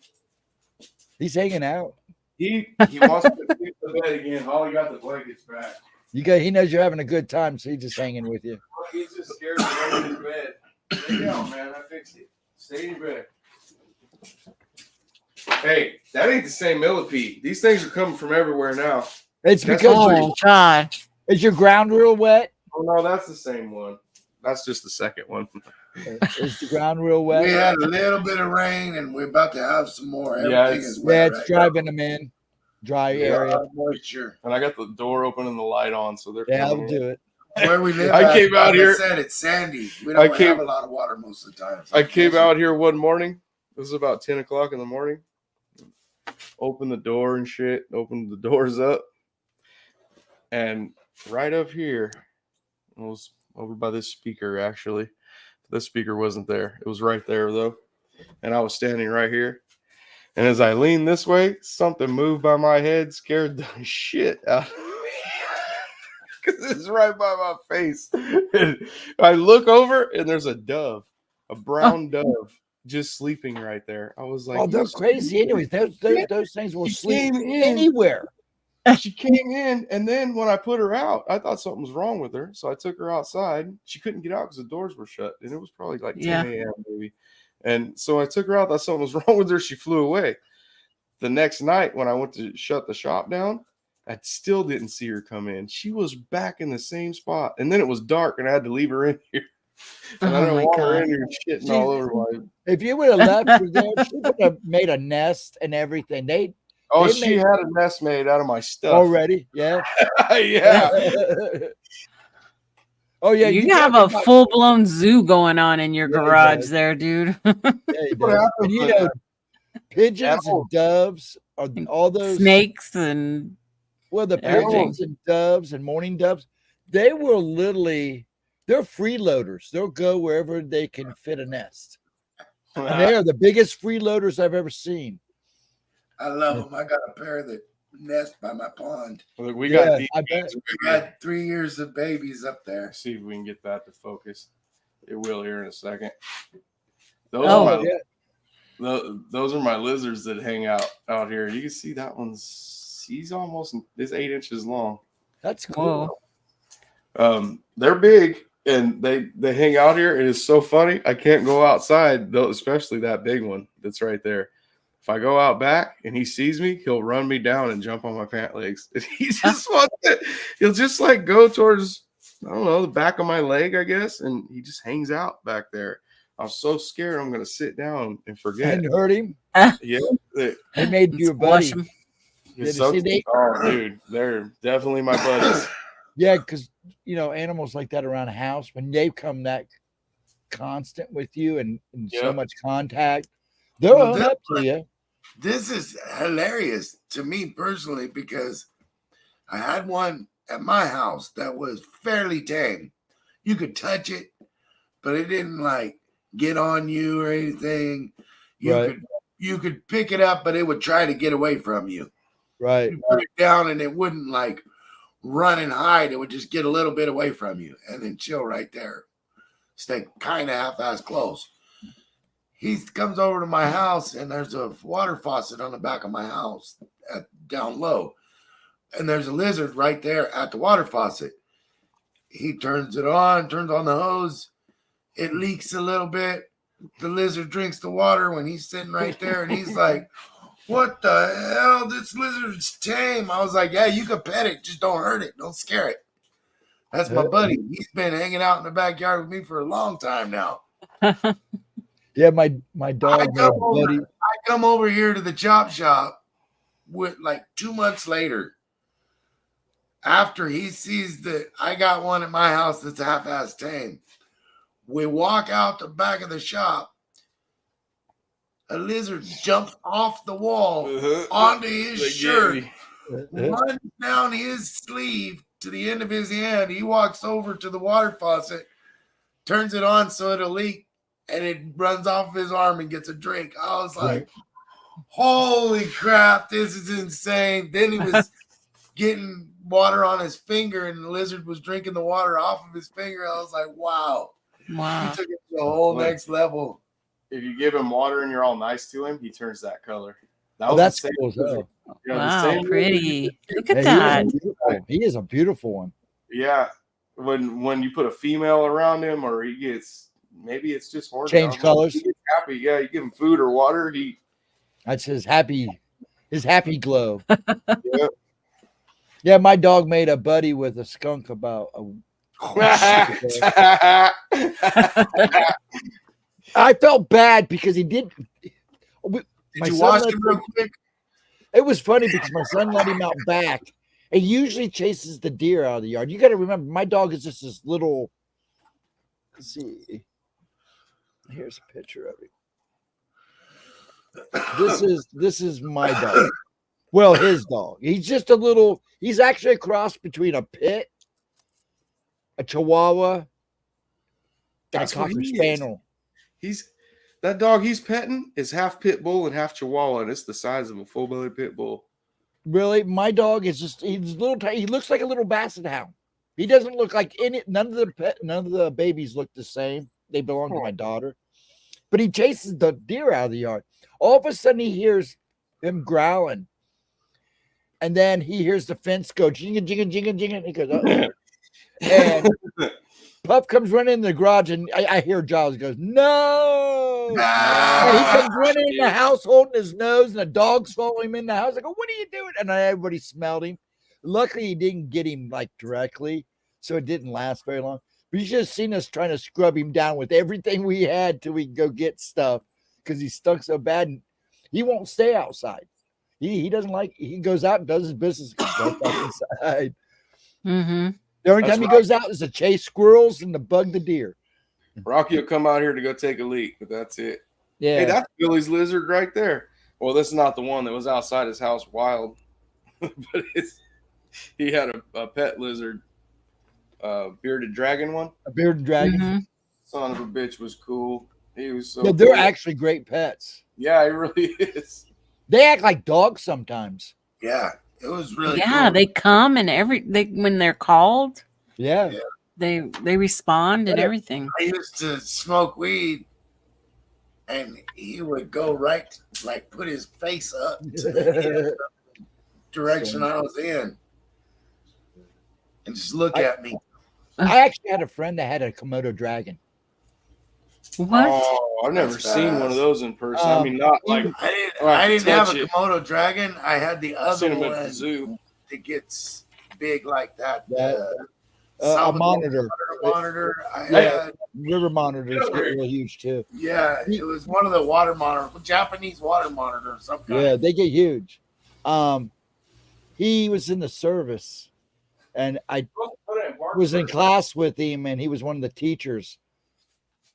He's hanging out. He wants to sleep in the bed again. Holly got the blankets back. He knows you're having a good time, so he's just hanging with you. He's just scared to go in his bed. Lay down, man. I fixed it. Stay in your bed. Hey, that ain't the same millipede. These things are coming from everywhere now. It's That's because Oh God. is your ground real wet? Oh no, that's the same one. That's just the second one. Is the ground real We wet? had a little bit of rain, and we're about to have some more. Yeah, Everything it's- is wet. Yeah, it's right driving them in. Dry now. area. Moisture. And I got the door open and the light on, so they're Yeah, coming I'll in. do it. Where we live, I came out like here- I said, it's sandy. We I don't came- have a lot of water most of the time. I came out here one morning. This is about 10 o'clock in the morning. Opened the door and shit. Opened the doors up. And right up here, it was over by this speaker, actually. The speaker wasn't there. It was right there, though. And I was standing right here. And as I leaned this way, something moved by my head, scared the shit out of me. Because it's right by my face. And I look over, and there's a dove, a brown dove, just sleeping right there. I was like, Oh, they're "You crazy. Anyways, those things will She sleep came in. anywhere. She came in, and then when I put her out, I thought something was wrong with her. So I took her outside. She couldn't get out because the doors were shut, and it was probably like 10 a.m. maybe. And so I took her out. Thought something was wrong with her. She flew away. The next night, when I went to shut the shop down, I still didn't see her come in. She was back in the same spot, and then it was dark, and I had to leave her in here. And I Oh didn't my want her God. in here shitting all over my. If you would have left her there, she would have made a nest and everything. Oh, They she made- had a nest made out of my stuff already. Yeah. yeah. Oh yeah, you have a full blown zoo going on in your Yeah, he garage does. there, dude. Yeah, he What does. happens And you with know, that? pigeons and Animals- doves are all those Snakes and well, the everything. pigeons and doves and mourning doves, they will literally they're freeloaders. They'll go wherever they can fit a nest. And they are the biggest freeloaders I've ever seen. I love them. I got a pair that nest by my pond. Look, we Yeah, got these. I bet. We had 3 years of babies up there. Let's see if we can get that to focus. It will here in a second. Those Oh, are my yeah. those are my lizards that hang out here. You can see that he's almost 8 inches long. That's cool. whoa. They're big and they hang out here. It is so funny. I can't go outside though, especially that big one that's right there. If I go out back and he sees me, he'll run me down and jump on my pant legs. And he just wants it. He'll just like go towards, I don't know, the back of my leg, I guess. And he just hangs out back there. I'm so scared I'm going to sit down and forget. And hurt him. Yeah. They made you a Squash buddy. 'em. Did It's you see they- oh, dude, they're definitely my buddies. Yeah, because animals like that around a house, when they come that constant with you and so Yep. much contact, they'll Well, own that- up to you. This is hilarious to me personally because I had one at my house that was fairly tame. You could touch it, but it didn't like get on you or anything. Right. You could pick it up, but it would try to get away from you. Right. You put it down and it wouldn't like run and hide. It would just get a little bit away from you and then chill right there. Stay kind of half-ass close. He comes over to my house and there's a water faucet on the back of my house down low. And there's a lizard right there at the water faucet. He turns it on, turns on the hose. It leaks a little bit. The lizard drinks the water when he's sitting right there and he's like, what the hell? This lizard's tame. I was like, yeah, you can pet it. Just don't hurt it. Don't scare it. That's my buddy. He's been hanging out in the backyard with me for a long time now. Yeah, my dog, my buddy. I come over here to the chop shop with like 2 months later. After he sees that I got one at my house that's half-ass tame. We walk out the back of the shop. A lizard jumps off the wall onto his They get shirt, me. runs down his sleeve to the end of his hand. He walks over to the water faucet, turns it on so it'll leak, and it runs off his arm and gets a drink. I was like, holy crap, this is insane. Then he was getting water on his finger, and the lizard was drinking the water off of his finger. I was like, wow. Wow. He took it to a whole next level. If you give him water and you're all nice to him, he turns that color. That Oh, was the that's same cool as lizard. hell. Yeah, the Wow, same pretty. Look at Hey, that. He is a beautiful one. Yeah, when you put a female around him, or he gets maybe it's just horny. Change I don't know. colors. He gets happy. Yeah, you give him food or water. That's his happy glow. Yeah. Yeah, my dog made a buddy with a skunk about I felt bad because he did. Did my you son wash let him real quick? It was funny because my son let him out back. It usually chases the deer out of the yard. You got to remember, my dog is just this little. Let's see. Here's a picture of it. This is my dog. Well, his dog. He's just a little. He's actually a cross between a pit, a Chihuahua, and a That's what Cocker he is. Spaniel. That dog he's petting is half pit bull and half Chihuahua, and it's the size of a full belly pit bull. Really, my dog is just—he's little. He looks like a little basset hound. He doesn't look like any. None of the babies look the same. They belong to my daughter, but he chases the deer out of the yard. All of a sudden, he hears him growling, and then he hears the fence go jinga jinga jinga jinga. And he goes, uh-oh. And Puff comes running in the garage, and I hear Giles goes, no. And he comes running in the house holding his nose, and the dogs follow him in the house. I go, what are you doing? And everybody smelled him. Luckily, he didn't get him like directly, so it didn't last very long. But you should have seen us trying to scrub him down with everything we had till we could go get stuff because he stunk so bad. And he won't stay outside. He doesn't like. He goes out and does his business. Goes back inside. Mm-hmm. The only That's time he goes out is to chase squirrels and to bug the deer. Rocky will come out here to go take a leak, but that's it. Yeah, Hey, that's Billy's lizard right there. Well, this is not the one that was outside his house wild, but he had a pet lizard, bearded dragon one. a bearded dragon. Mm-hmm. Son of a bitch was cool. He was so. Yeah, they're cool. actually great pets. Yeah, he really is. They act like dogs sometimes. Yeah, it was really Yeah, cool. they come and when they're called, Yeah. they respond and Yeah. everything. I used to smoke weed, and he would go right, like put his face up to the direction I was in, and just look at me. I actually had a friend that had a Komodo dragon. What? Oh, I've never That's seen one fast. of those in person. I mean, not like I didn't have touch a it. Komodo dragon. I had the I've seen other them at the one zoo. that gets big like that. A Salvador monitor. Monitor. I Yeah. had, River monitors get real huge too. yeah, it was one of the water monitors, Japanese water monitors. Some kind. Yeah, they get huge. He was in the service, and I was in class with him, and he was one of the teachers,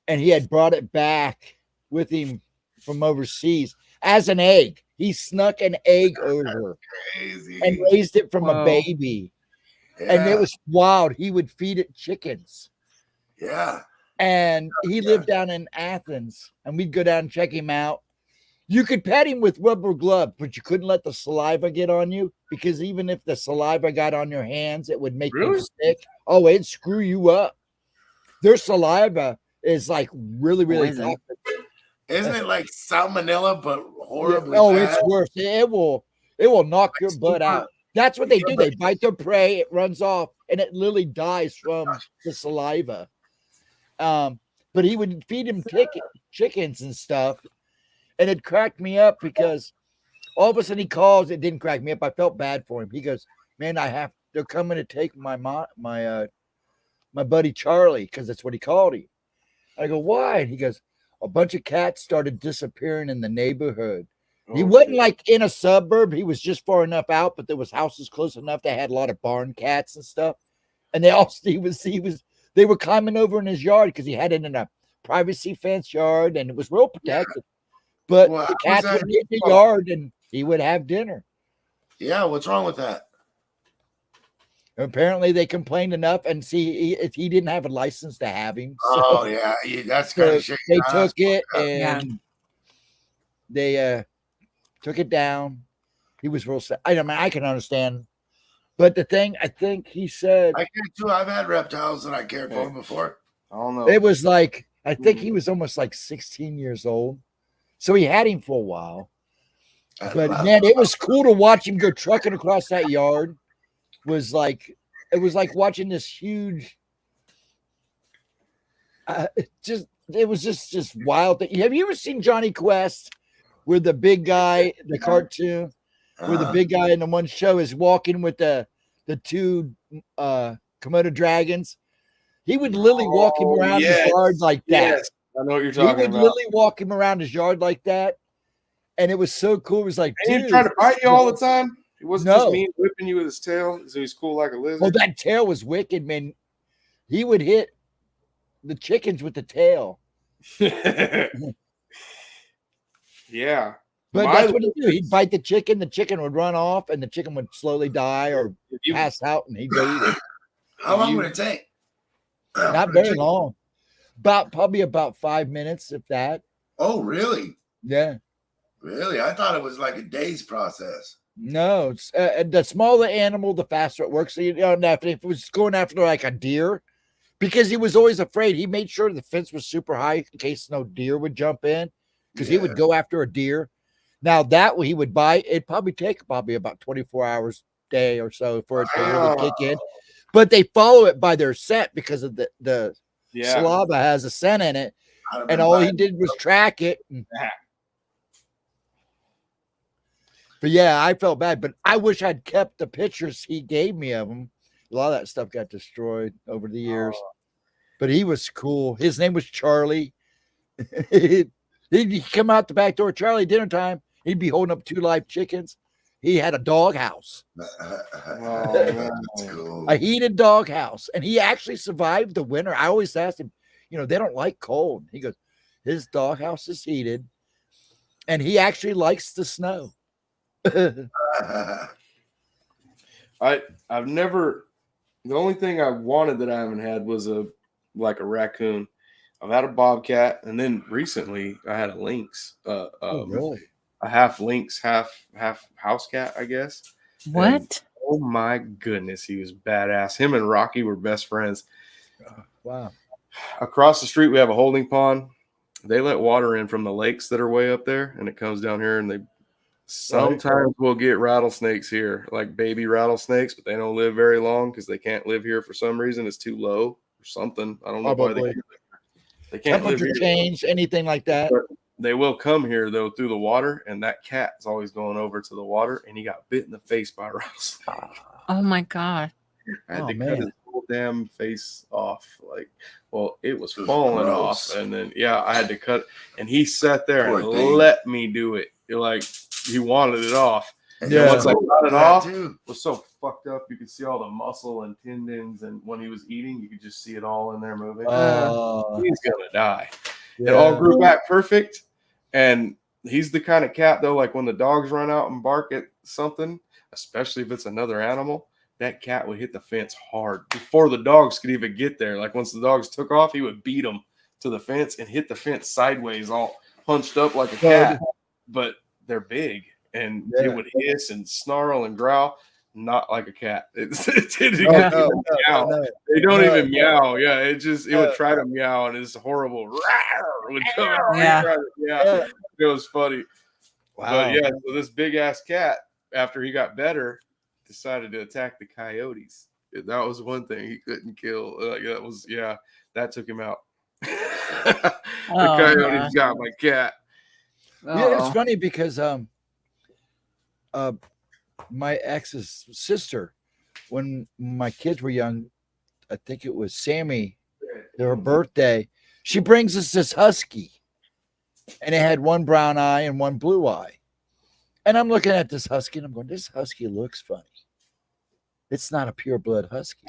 and he had brought it back with him from overseas as an egg. He snuck an egg over Crazy. and raised it from a Whoa. baby, Yeah, and it was wild. He would feed it chickens. yeah. And he lived down in Athens, and we'd go down and check him out. You could pet him with rubber gloves, but you couldn't let the saliva get on you, because even if the saliva got on your hands, it would make Really? you sick. Oh, it'd screw you up. Their saliva is like really, really Poison. toxic. Isn't it like salmonella, but horribly? Oh, bad? it's worse. It will knock your butt out. That's what they do. They bite their prey, it runs off, and it literally dies from the saliva. But he would feed him chickens and stuff, and it cracked me up because all of a sudden he calls. It didn't crack me up. I felt bad for him. He goes, "Man, they're coming to take my buddy Charlie," because that's what he called him. I go, "Why?" And he goes, "A bunch of cats started disappearing in the neighborhood." He Oh, wasn't shit. like in a suburb. He was just far enough out, but there was houses close enough that had a lot of barn cats and stuff. And they were climbing over in his yard because he had it in a privacy fence yard, and it was real protected. But Well, the how was cats that would get in the yard, and he would have dinner. Yeah, what's wrong with that? Apparently, they complained enough, and see, he didn't have a license to have him. So, Oh yeah, that's kind so of shit. they took it Yeah. and they took it down. He was real sad. I mean, I can understand, but the thing I think he said I can too. I've had reptiles that I cared for before. I don't know. it was like I think he was almost like 16 years old, so he had him for a while. But man, it was cool to watch him go trucking across that yard. It was like watching this huge. It was just wild thing. Have you ever seen Johnny Quest, where the big guy, the cartoon, where the big guy in the one show is walking with the two Komodo dragons? He would literally walk him around yes. his yard like that. Yes, I know what you're He talking would about. literally walk him around his yard like that, and it was so cool. It was like, And he dude, trying to bite you all the time. It wasn't No. just me whipping you with his tail, so he's cool like a lizard. well, that tail was wicked, man. He would hit the chickens with the tail. Yeah, But My that's what he'd do. He'd bite the chicken would run off, and the chicken would slowly die or if you- pass out, and he'd go eat it. How long You- would it take? Not For the very chicken? long. Probably about 5 minutes, if that. Oh, really? Yeah. Really? I thought it was like a day's process. No, it's, the smaller the animal, the faster it works. So you don't have to, if it was going after like a deer, because he was always afraid. He made sure the fence was super high in case no deer would jump in, because he would Yeah. go after a deer. Now that he would bite, it'd probably take about 24 hours a day or so for it to really kick in. But they follow it by their scent because of the yeah. saliva has a scent in it, I'd have and been all he biting. did was track it. Yeah. But yeah, I felt bad, but I wish I'd kept the pictures he gave me of him. A lot of that stuff got destroyed over the years, but he was cool. His name was Charlie. He'd come out the back door, Charlie, dinner time. He'd be holding up 2 live chickens. He had a dog house, That's cool. a heated dog house, and he actually survived the winter. I always asked him, they don't like cold. He goes, his dog house is heated, and he actually likes the snow. I've never. The only thing I wanted that I haven't had was a raccoon. I've had a bobcat, and then recently I had a lynx. Really? A half lynx, half house cat, I guess. What? And, oh my goodness, he was badass. Him and Rocky were best friends. Wow. Across the street, we have a holding pond. They let water in from the lakes that are way up there, and it comes down here, and they sometimes we'll get rattlesnakes here, like baby rattlesnakes, but they don't live very long because they can't live here for some reason. It's too low or something. I don't know why they can't live here. Change, anything like that. But they will come here though through the water, and that cat is always going over to the water, and he got bit in the face by a rattlesnake. Oh my God. I had to cut his whole damn face off. It was falling off, and then I had to cut. And he sat there and let me do it. He wanted it off. Yeah. Once I got it off, too. it was so fucked up. You could see all the muscle and tendons, and when he was eating, you could just see it all in there moving. He's gonna die. It all grew back perfect, and he's the kind of cat though. Like when the dogs run out and bark at something, especially if it's another animal, that cat would hit the fence hard before the dogs could even get there. Like once the dogs took off, he would beat them to the fence and hit the fence sideways, all hunched up like a cat. But they're big, and it would hiss and snarl and growl, not like a cat. It didn't even meow. They don't even meow. Yeah, it would try to meow, and it's horrible. Would come out. Yeah, it was funny. Wow. But so this big ass cat, after he got better, decided to attack the coyotes. That was one thing he couldn't kill. That took him out. The coyotes got my cat. Yeah, it's funny because my ex's sister, when my kids were young, I think it was Sammy, their birthday, she brings us this husky, and it had one brown eye and one blue eye. And I'm looking at this husky, and I'm going, this husky looks funny. It's not a pure blood husky.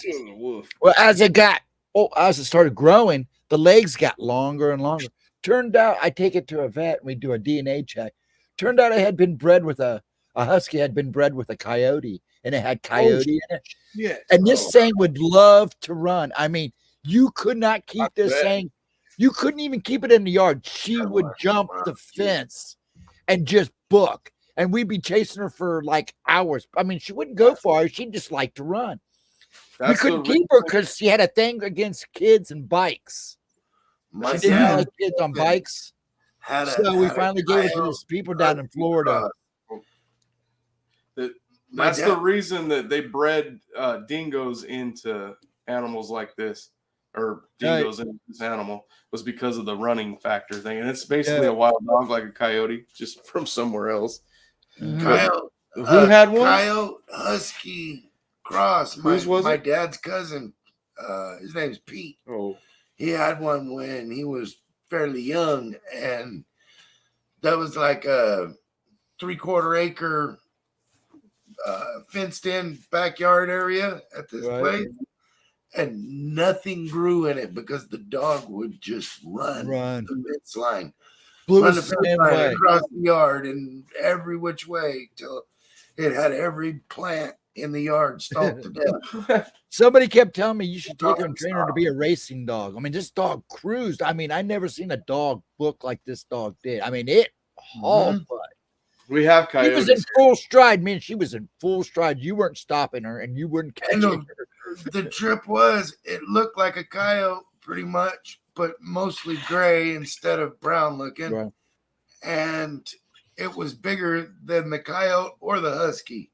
Well, as it started growing, the legs got longer and longer. Turned out, I take it to a vet and we do a DNA check. Turned out it had been bred with a husky had been bred with a coyote, and it had coyote in it. Yeah. And this thing would love to run. I mean, you could not keep this thing. You couldn't even keep it in the yard. She would jump the fence and just book. And we'd be chasing her for like hours. I mean, she wouldn't go far. She'd just like to run. We couldn't keep her because she had a thing against kids and bikes. She didn't like kids on bikes. So we finally gave it to these people down in Florida. That's the reason that they bred dingoes into animals like this, or dingoes into this animal, was because of the running factor thing. And it's basically a wild dog like a coyote, just from somewhere else. Coyote, who had one? Coyote Husky Cross. My dad's cousin. His name's Pete. Oh. He had one when he was fairly young, and that was like a 3/4 acre fenced in backyard area at this place, and nothing grew in it because the dog would just run the fence line, run the fence line across the yard and every which way till it had every plant in the yard stalked to death. Somebody kept telling me you should take her and train her to be a racing dog. I mean, this dog cruised. I mean, I never seen a dog book like this dog did. I mean, it hauled butt. We have coyotes. He was in full stride. Man, she was in full stride. You weren't stopping her, and you weren't catching her. The trip was, it looked like a coyote pretty much, but mostly gray instead of brown looking. Right. And it was bigger than the coyote or the husky.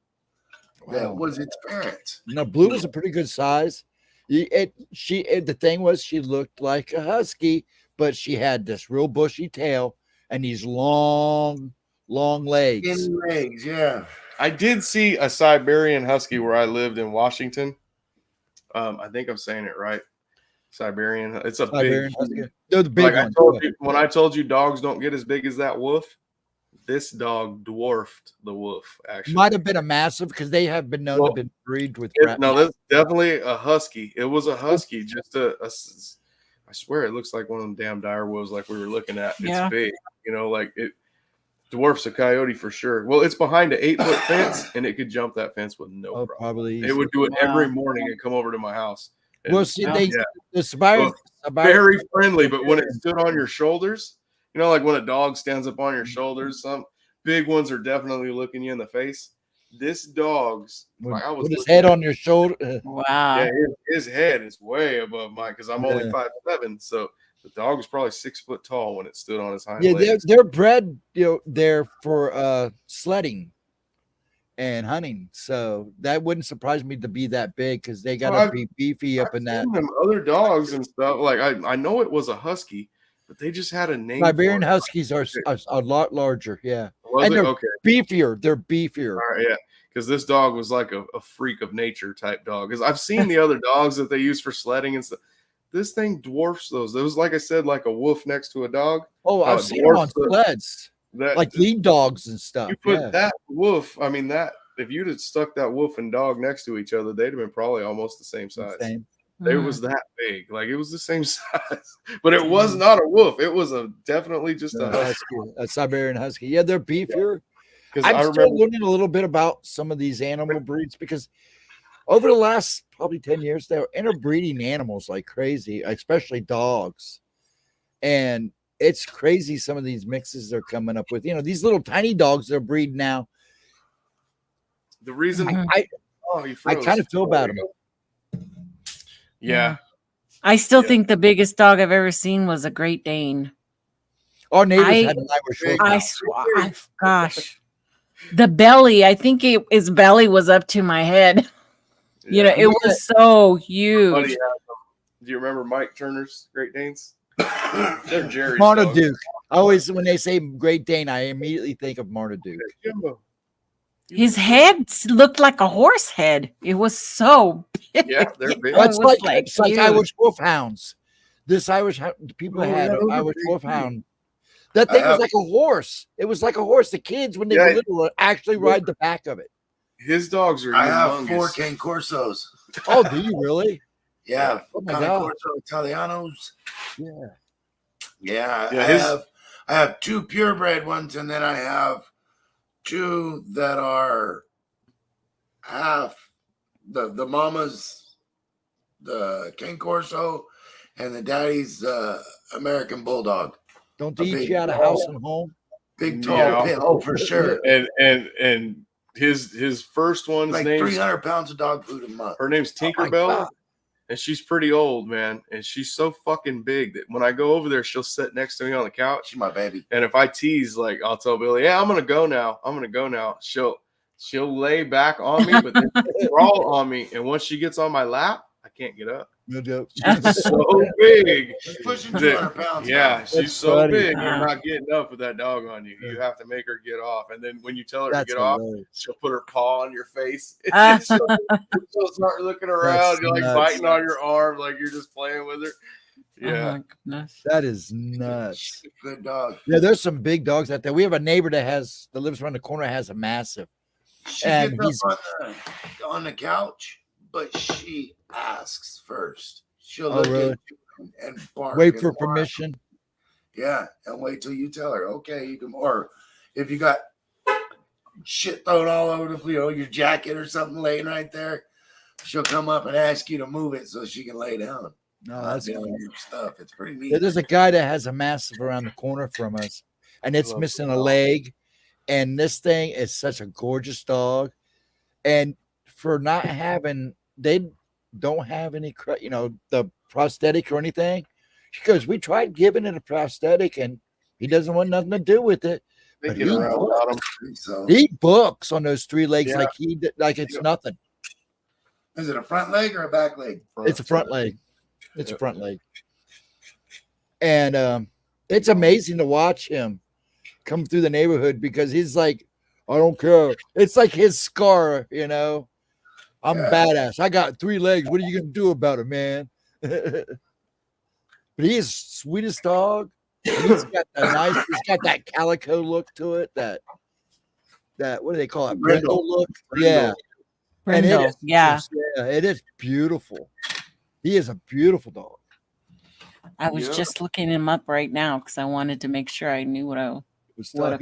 That was its parents. No, Blue was a pretty good size. The thing was, she looked like a husky, but she had this real bushy tail and these long legs. Skinny legs, yeah. I did see a Siberian husky where I lived in Washington. I think I'm saying it right. Siberian. It's a Siberian big husky. They're the big ones. When I told you dogs don't get as big as that wolf, This dog dwarfed the wolf. Actually, Might have been a massive because they have been known Well, to be breed with. no, that's definitely a husky. It was a husky. Just I swear it looks like one of them damn dire wolves like we were looking at. Yeah. It's big, like it dwarfs a coyote for sure. Well, it's behind an 8-foot fence, and it could jump that fence with no problem. Probably. It would do it every Wow. morning and come over to my house. And, Well, see, Yeah. the Siberian, very friendly, but when it stood on your shoulders, like when a dog stands up on your shoulders, some big ones are definitely looking you in the face. This dog's like I was with his looking head at- on your shoulder. Wow. Yeah, his head is way above mine because I'm only Yeah. 5'7", so the dog was probably 6 foot tall when it stood on his hind Yeah, legs. they're bred, they're for sledding and hunting. So that wouldn't surprise me to be that big because they got to Well, be beefy up I've in that. seen them other dogs and stuff. Like I know it was a husky, but they just had a name. Siberian for it. Huskies are a lot larger. Yeah. Was and it? they're Okay. beefier. They're beefier. All right, yeah. Because this dog was like a freak of nature type dog. Because I've seen the other dogs that they use for sledding and stuff. This thing dwarfs those. It was like I said, like a wolf next to a dog. Oh, I've it seen them on dwarfs the- sleds, That like lead dogs and stuff. you put Yeah. that wolf. I mean, that if you'd have stuck that wolf and dog next to each other, they'd have been probably almost the same size. Same. It was that big. Like it was the same size, but it was not a wolf. It was definitely just a husky. A Siberian Husky. Yeah, they're beefier. Because I'm I still remember learning a little bit about some of these animal breeds because over the last probably 10 years, they're interbreeding animals like crazy, especially dogs. And it's crazy some of these mixes they're coming up with. These little tiny dogs they're breeding now. the reason I he I froze. kind of feel about them. Yeah. I still Yeah. think the biggest dog I've ever seen was a Great Dane. Our neighbors I- had an Irish I- Wolfhound. I swear, gosh, the belly. I think his belly was up to my head. Yeah. It was so huge. Buddy had them. Do you remember Mike Turner's Great Danes? They're Jerry's dogs. Marmaduke. Always when they say Great Dane, I immediately think of Marmaduke. Jimbo. His head looked like a horse head. It was so big. Yeah, they're big. Well, It's it was like, it's like huge. Irish Wolfhounds. This people Oh, had yeah, an those are Irish big Wolfhound. That thing I was have- like a horse. It was like a horse. The kids, when they Yeah. were little, would actually ride the back of it. His dogs are I have humongous. 4 Cane Corsos. Oh, do you really? Yeah. Oh my Cane God. Corso Italianos. Yeah. Yeah. Yeah, I have 2 purebred ones, and then I have 2 that are half the mama's the Cane Corso and the daddy's American Bulldog. Don't A they eat big you out of house and home? Big tall Yeah. pit bull for sure. And his first one's Like name's 300 pounds of dog food a month. her name's Oh my Tinkerbell. God. And she's pretty old, man. And she's so fucking big that when I go over there, she'll sit next to me on the couch. She's my baby. And if I tease, like I'll tell Billy, "Yeah, I'm gonna go now. I'm gonna go now." She'll lay back on me, but then crawl on me. And once she gets on my lap, I can't get up. No joke. She's so big. She's pushing that- 200 pounds. Yeah, now. she's so funny. big. You're not getting up with that dog on you. You have to make her get off. And then when you tell her That's to get off, hilarious. she'll put her paw on your face. Ah. she'll start looking around. That's You're like nuts. biting on your arm, like you're just playing with her. Oh Yeah. my goodness. That is nuts. Good dog. Yeah, there's some big dogs out there. We have a neighbor that lives around the corner, has a massive. She And gets up on the couch, but she asks first. She'll Oh, look really? at you and bark. Wait and for whine. permission. Yeah, and wait till you tell her. Okay, you can. Or if you got shit thrown all over the, your jacket or something laying right there, she'll come up and ask you to move it so she can lay down. No, Not that's doing cool. your stuff. It's pretty neat. Yeah, there's a guy that has a massive around the corner from us, and it's Love missing that a dog. leg. And this thing is such a gorgeous dog. And for not having, they don't have any, the prosthetic or anything. She goes, we tried giving it a prosthetic, and he doesn't want nothing to do with it. They But get he around without 'em. So, He books on those 3 legs Yeah. like it's Yeah. nothing. is it a front leg or a back leg? It's a front leg. It's Yeah. a front leg. And it's amazing to watch him come through the neighborhood because he's like, I don't care. It's like his scar, I'm Yeah. badass. I got 3 legs. What are you gonna do about it, man? But he is sweetest dog. He's got he's got that calico look to it. That what do they call it? Brindle look. Yeah. And it Brindle, is yeah. it is beautiful. He is a beautiful dog. I was just looking him up right now because I wanted to make sure I knew what a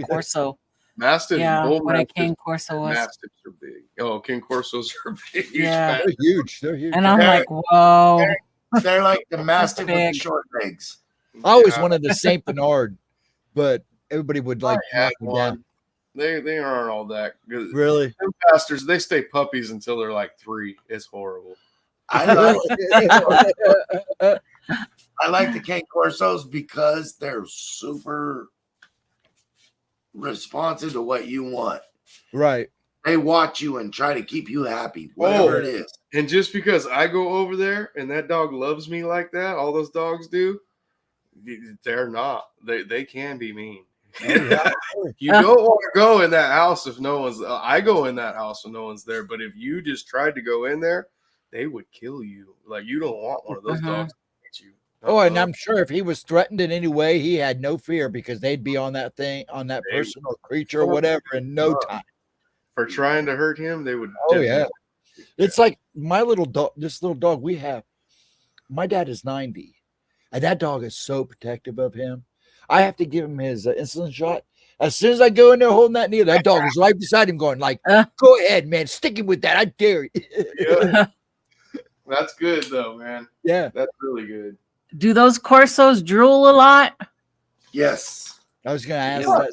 Corso. Mastiff, Yeah, bull what a mastiffs, King Corso was. Mastiffs are big. Oh, King Corsos are big. Yeah. They're huge. They're huge. And I'm like, whoa. They're like the Mastiff with the big. short legs. I always wanted the Saint Bernard, but everybody would like had knock me down. one. They aren't all that good. Really? Them bastards, they stay puppies until they're like 3. It's horrible. I like the King Corsos because they're super responsive to what you want. Right. They watch you and try to keep you happy, whatever it is. And just because I go over there and that dog loves me like that, all those dogs do, they're not. They can be mean. You don't want to go in that house if no one's. I go in that house when no one's there. But if you just tried to go in there, they would kill you. Like you don't want one of those dogs to hit you. Oh, and I'm sure if he was threatened in any way, he had no fear because they'd be on that thing, on that person or creature or whatever in no time. For trying to hurt him, they would. Oh yeah, it's like my little dog. This little dog we have. My dad is 90, and that dog is so protective of him. I have to give him his insulin shot. As soon as I go in there holding that needle, that dog is right beside him, going like, "Go ahead, man, stick him with that. I dare you." Yeah. That's good though, man. Yeah, that's really good. Do those Corsos drool a lot? Yes. I was going to ask that.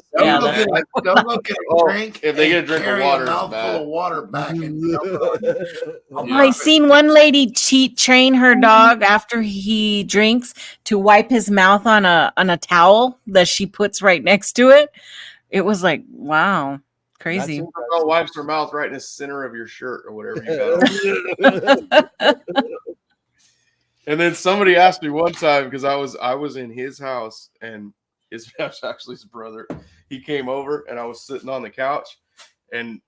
Don't look at a drink. If they get a drink of water, a mouthful of water back. And I seen one lady train her dog after he drinks to wipe his mouth on a towel that she puts right next to it. It was like, wow, crazy. Girl wipes her mouth right in the center of your shirt or whatever you got. And then somebody asked me one time because I was in his house and his actually his brother. He came over and I was sitting on the couch, and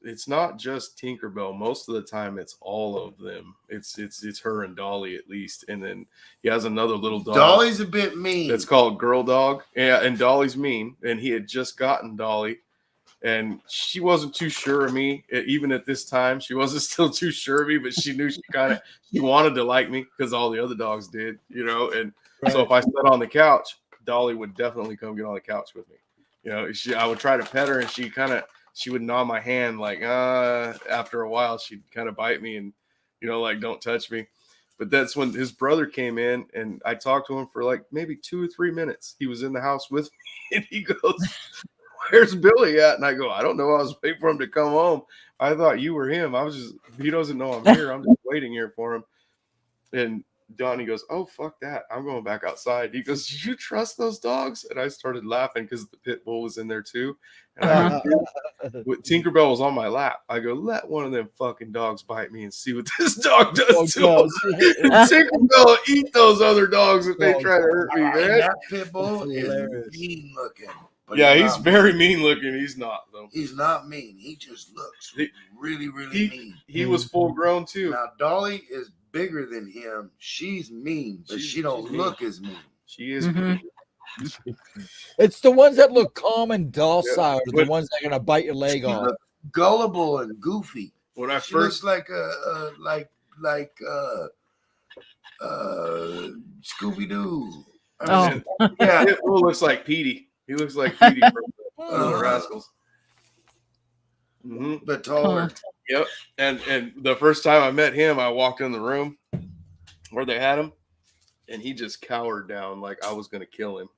it's not just Tinkerbell. Most of the time, it's all of them. It's her and Dolly at least, and then he has another little dog. Dolly's a bit mean. It's called Girl Dog. Yeah, and Dolly's mean, and he had just gotten Dolly. And she wasn't too sure of me, even at this time. She wasn't still too sure of me, but she knew she wanted to like me because all the other dogs did, you know. And so if I sat on the couch, Dolly would definitely come get on the couch with me. You know, I would try to pet her, and she would gnaw my hand like, after a while, she'd kind of bite me and, you know, like, don't touch me. But that's when his brother came in, and I talked to him for like maybe 2 or 3 minutes. He was in the house with me, and he goes, "Where's Billy at?" And I go, "I don't know. I was waiting for him to come home. I thought you were him. He doesn't know I'm here. I'm just waiting here for him." And Donnie goes, "Oh, fuck that. I'm going back outside." He goes, "Do you trust those dogs?" And I started laughing because the pit bull was in there too. And I Tinkerbell was on my lap. I go, "Let one of them fucking dogs bite me and see what this dog does to him." Tinkerbell will eat those other dogs if they try to hurt me, man. That pit bull is mean looking. Yeah, he's very mean looking. He's not though. He's not mean. He just looks really mean. He was full grown too. Now Dolly is bigger than him. She's mean, but she don't look as mean. She is. It's the ones that look calm and docile are the ones that are gonna bite your leg off. Gullible and goofy. When I she first looks like Scooby Doo. Oh. Yeah, it looks like Petey. He looks like Petey from the Rascals. But taller. Yep. And the first time I met him, I walked in the room where they had him, and he just cowered down like I was gonna kill him.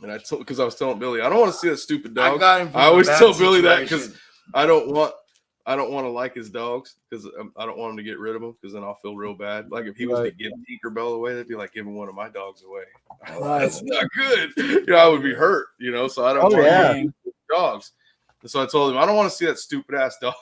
And because I was telling Billy, I don't want to see that stupid dog. I always tell Billy that because I don't want to like his dogs because I don't want him to get rid of them because then I'll feel real bad. Like if he was to give Tinkerbell away, that'd be like giving one of my dogs away. That's not good. You know, I would be hurt. You know, so I don't want to give dogs. And so I told him I don't want to see that stupid ass dog.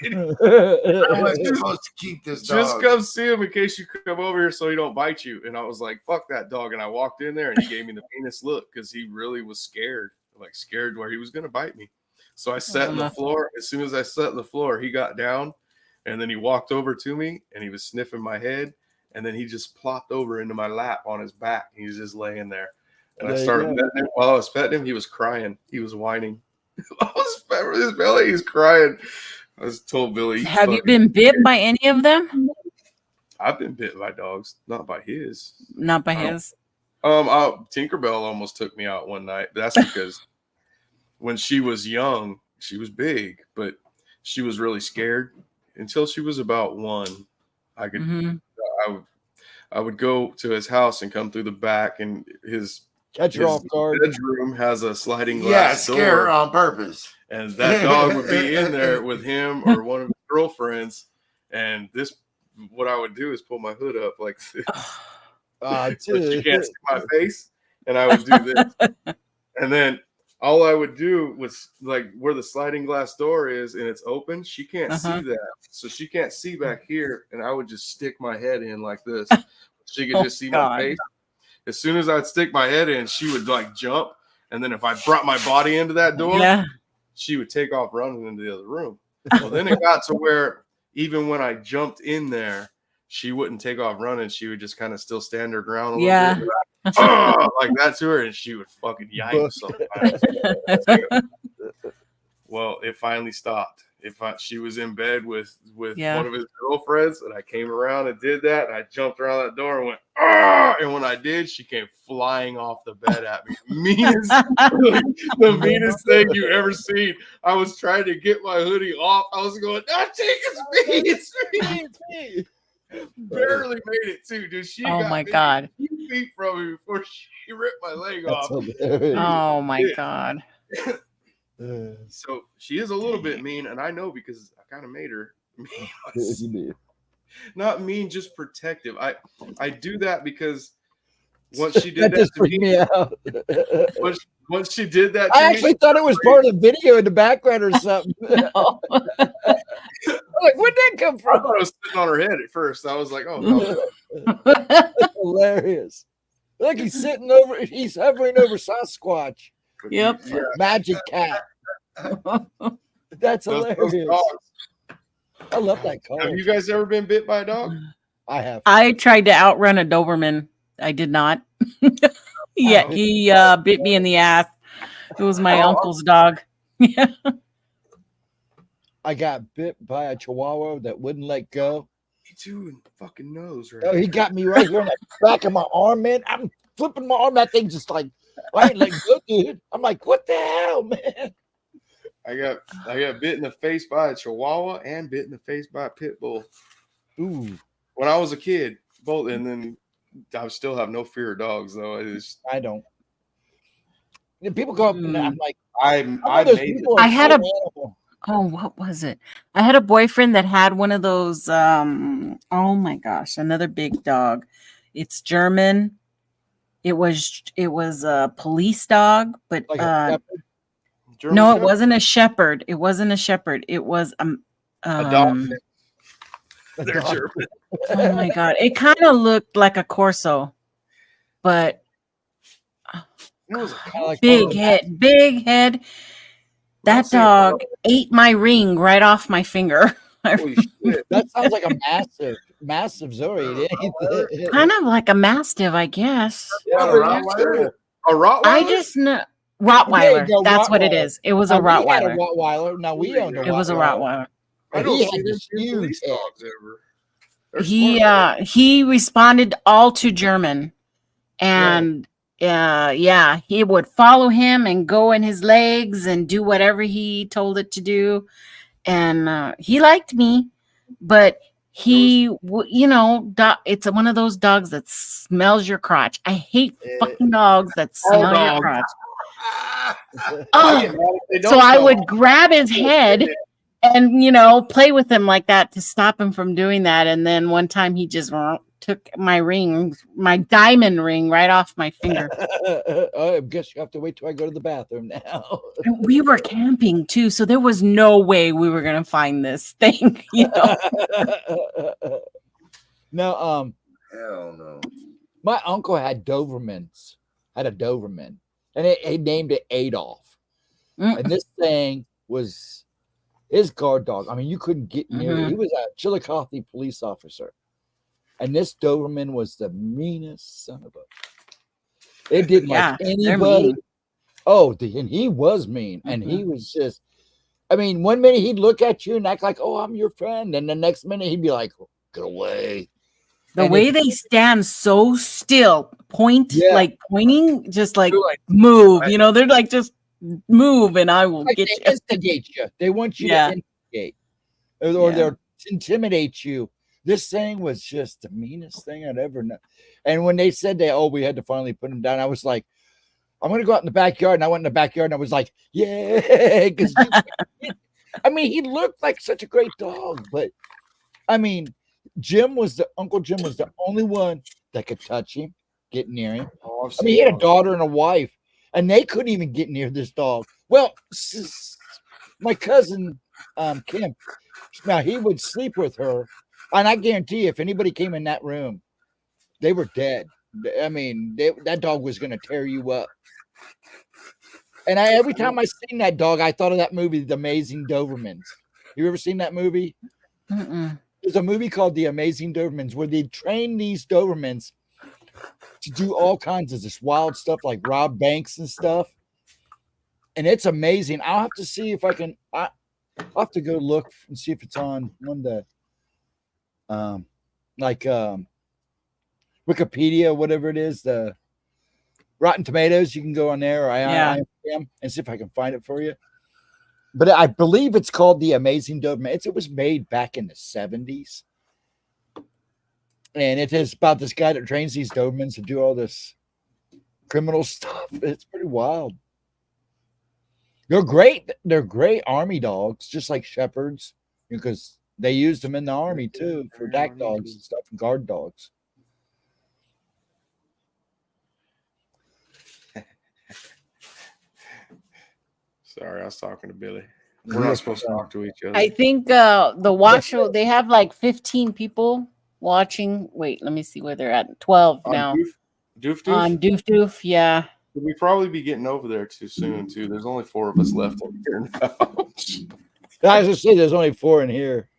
I'm supposed to keep this dog. Just come see him in case you come over here so he don't bite you. And I was like, fuck that dog. And I walked in there and he gave me the meanest look because he really was scared, like scared where he was going to bite me. So I sat on the floor. As soon as I sat on the floor, he got down and then he walked over to me and he was sniffing my head. and then he just plopped over into my lap on his back. He was just laying there, and I There you started go. petting him. While I was petting him, he was crying. He was whining. I was petting his belly. He's crying. I was told Billy, Have you been bit by any of them? I've been bit by dogs, not by his. Not by his. Tinkerbell almost took me out one night. That's because when she was young, she was big, but she was really scared until she was about 1. I could, Mhm. I would go to his house and come through the back, and his Catch her off guard. bedroom has a sliding Yeah, glass scare her door, on purpose. and that dog would be in there with him or one of his girlfriends, and what I would do is pull my hood up like this. So she Dude. can't see my face, and I would do this. And then all I would do was like where the sliding glass door is and it's open, she can't Uh-huh. see that. So she can't see back here, and I would just stick my head in like this. She could Oh, just see God. my face. As soon as I'd stick my head in, she would like jump. And then if I brought my body into that door, Yeah. she would take off running into the other room. Well, then it got to where even when I jumped in there, she wouldn't take off running. She would just kind of still stand her ground a little Yeah. bit. Like that to her, and she would fucking yipe sometimes. Well, it finally stopped. She was in bed with Yeah. one of his girlfriends, and I came around and did that, and I jumped around that door and went, "Ah!" And when I did, she came flying off the bed at me. Meanest, the meanest thing you ever seen. I was trying to get my hoodie off. I was going, "No, take it's me." Barely made it too, dude. She Oh got my me God. 2 feet from me before she ripped my leg That's off. hilarious. Oh my God. So she is a little bit mean, and I know because I kind of made her mean. You did. Not mean, just protective. I do that because once she did That that just to freaked me, me out. once she did that to I me, actually thought it was part of the video in the background or something. Oh. I'm like, where'd that come I from? thought it was sitting on her head at first. I was like, oh no. That's hilarious. Look, he's hovering over Sasquatch. Yep. Yeah, Magic cat. That's those hilarious. dogs. I love that color. Have you guys ever been bit by a dog? I have. I tried to outrun a Doberman. I did not. Yeah, he bit me in the ass. It was my uncle's dog. Yeah. I got bit by a Chihuahua that wouldn't let go. Me too, in the fucking nose, right? Oh, he got me right here in the back of my arm, man. I'm flipping my arm. That thing just like, I ain't letting go, dude. I'm like, what the hell, man? I got bit in the face by a Chihuahua and bit in the face by a pit bull. Ooh, When I was a kid, both, and then I still have no fear of dogs, though. I don't. And people go up and I'm like, I those made it. people are I had so a- animal. Oh, what was it? I had a boyfriend that had one of those. Oh my gosh, another big dog. It's German. It was a police dog, but Like a shepherd. German no, it Shepherd? wasn't a shepherd. It wasn't a shepherd. It was A dog. A They're dog. German. Oh my God! It kind of looked like a Corso, but It was a I like big all of head, big head. That say dog ate my ring right off my finger. holy shit. That sounds like a massive Zori. It ain't- Kind of like a Mastiff, I guess. Yeah, a Rottweiler? A Rottweiler? I just know There Rottweiler. you go, That's what it Rottweiler. is. It was a Now, we had Rottweiler. a Rottweiler. Now we owned a Rottweiler. It was a Rottweiler. I don't He see had them this shoot huge police head. dogs ever. They're smart. He responded all to German, and yeah, he would follow him and go in his legs and do whatever he told it to do, and he liked me, but he it's one of those dogs that smells your crotch. I hate fucking dogs that smell your dogs. crotch. I Oh, get mad if they don't so I smell would it. grab his head and play with him like that to stop him from doing that. And then one time he just took my ring, my diamond ring, right off my finger. I guess you have to wait till I go to the bathroom now. And we were camping too, so there was no way we were gonna find this thing. No, Hell no. my uncle had Dobermans. Had a Doberman, and he named it Adolf. Mm. And this thing was his guard dog. I mean, you couldn't get near it. Mhm. He was a Chillicothe police officer. And this Doberman was the meanest son of a. It didn't Yeah, like they're anybody. mean. Oh, and he was mean, and he was just. I mean, one minute he'd look at you and act like, "Oh, I'm your friend," and the next minute he'd be like, "Get away." The And way if- they stand so still, Yeah. like pointing, just like They're like, move. You know, they're like just move, and I will like get they you. instigate you. They want you Yeah. to instigate, or Yeah. they'll intimidate you. This thing was just the meanest thing I'd ever known. And when they said we had to finally put him down, I was like, I'm gonna go out in the backyard. And I went in the backyard and I was like, yeah, because I mean, he looked like such a great dog, but I mean, Uncle Jim was the only one that could touch him, get near him. Oh, I've I mean, he had a seen daughter and a wife, and they couldn't even get near this dog. Well, my cousin Kim, now he would sleep with her, and I guarantee you, if anybody came in that room, they were dead. I mean, that dog was going to tear you up. And every time I seen that dog, I thought of that movie, The Amazing Dobermans. You ever seen that movie? Mm-mm. There's a movie called The Amazing Dobermans where they train these Dobermans to do all kinds of this wild stuff like rob banks and stuff. And it's amazing. I'll have to see if I can. I'll have to go look and see if it's on one of the Wikipedia, whatever it is, the Rotten Tomatoes. You can go on there, or IMDb, and see if I can find it for you. But I believe it's called The Amazing Doberman. It was made back in the 70s. And it is about this guy that trains these Dobermans to do all this criminal stuff. It's pretty wild. They're great. They're great army dogs, just like shepherds, because they used them in the army too for DAC dogs and stuff, and guard dogs. Sorry, I was talking to Billy. We're not supposed to talk to each other. I think the watch they have like 15 people watching. Wait, let me see where they're at. 12 On now Doof? on Doof Doof. Yeah. We probably be getting over there too soon too. There's only 4 of us left in here now. I was just say there's only 4 in here.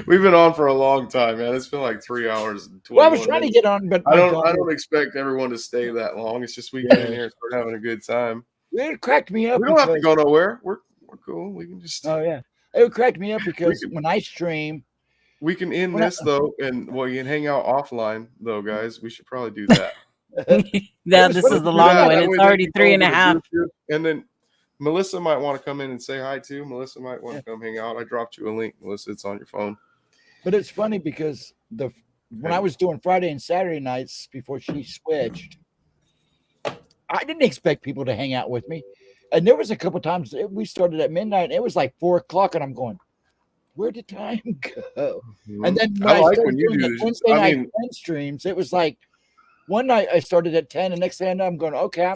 We've been on for a long time, man. It's been like 3 hours and 20 Well, I was trying to get on, but I don't expect everyone to stay that long. It's just we get in here and start having a good time. It cracked me up. We don't have to go nowhere. We're cool. We can just it cracked me up because when I stream, we can end this though, and you can hang out offline though, guys. We should probably do that. Yeah, this is the long one. It's already 3.5. And then Melissa might want to come in and say hi too. Melissa might want to come hang out. I dropped you a link, Melissa. It's on your phone. But it's funny because when I was doing Friday and Saturday nights before she switched, I didn't expect people to hang out with me. And there was a couple times we started at midnight. And it was like 4 o'clock, and I'm going, "Where did time go?" And then when I like started when you doing do the this. Wednesday I night mean- streams, it was like one night I started at 10, and next thing I know, I'm going, "Okay,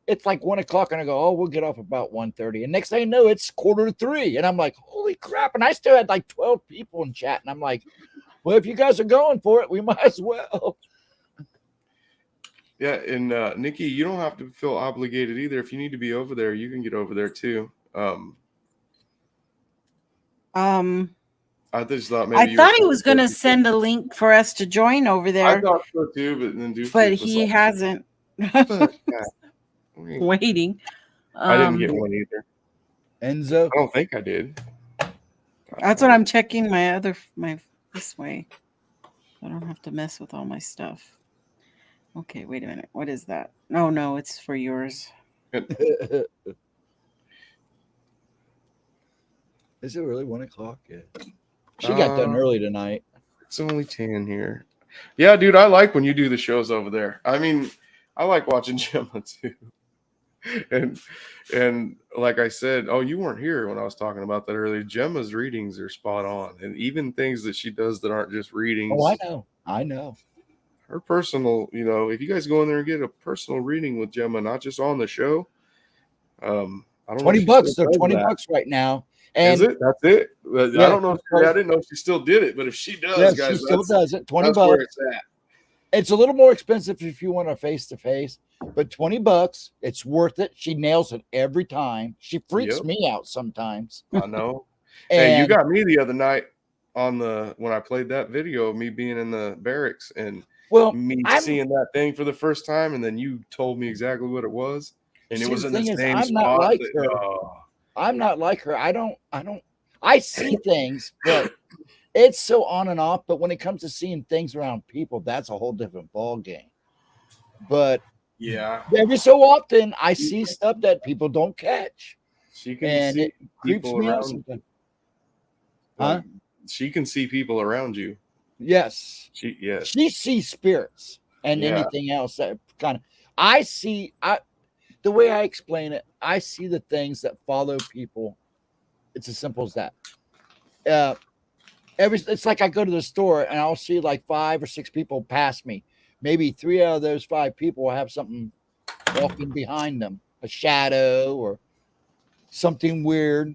it's like 1 o'clock," and I go, "Oh, we'll get off about 1:30." And next thing I know, it's 2:45, and I'm like, "Holy crap!" And I still had like 12 people in chat, and I'm like, "Well, if you guys are going for it, we might as well." Yeah, and Nikki, you don't have to feel obligated either. If you need to be over there, you can get over there too. I just thought maybe I thought he was going to send a link for us to join over I there, thought so too, but then but he hasn't. Waiting. Waiting. I didn't get one either. Enzo, I don't think I did. That's what I'm checking my this way. I don't have to mess with all my stuff. Okay, wait a minute. What is that? No, it's for yours. Is it really 1 o'clock? Yeah. She got done early tonight. It's only 10 here. Yeah, dude, I like when you do the shows over there. I mean, I like watching Gemma too. And like I said, you weren't here when I was talking about that earlier. Gemma's readings are spot on, and even things that she does that aren't just readings. Oh, I know. Her personal, if you guys go in there and get a personal reading with Gemma, not just on the show, I don't know. $20. They're $20 right now. And is it? That's it. I don't know. I didn't know if she still did it, but if she does, guys, she still does it. $20. Where it's at. It's a little more expensive if you want a face-to-face, but $20, it's worth it. She nails it every time. She freaks me out sometimes. I know. Hey, you got me the other night. on the when I played that video of me being in the barracks and Well, me I'm seeing that thing for the first time, and then you told me exactly what it was, and it see, was the in the thing is, same I'm not spot. like That, her. oh, I'm not like her. I see things, but it's so on and off. But when it comes to seeing things around people, that's a whole different ball game. But yeah, every so often, I see stuff that people don't catch, she can and see it creeps people me out around. sometimes. Like, Huh? she can see people around you. Yes, Yes, she sees spirits and Yeah. anything else that kind of. I see. The way I explain it, I see the things that follow people. It's as simple as that. It's like I go to the store and I'll see like 5 or 6 people pass me. Maybe 3 out of those 5 people will have something walking behind them, a shadow or something weird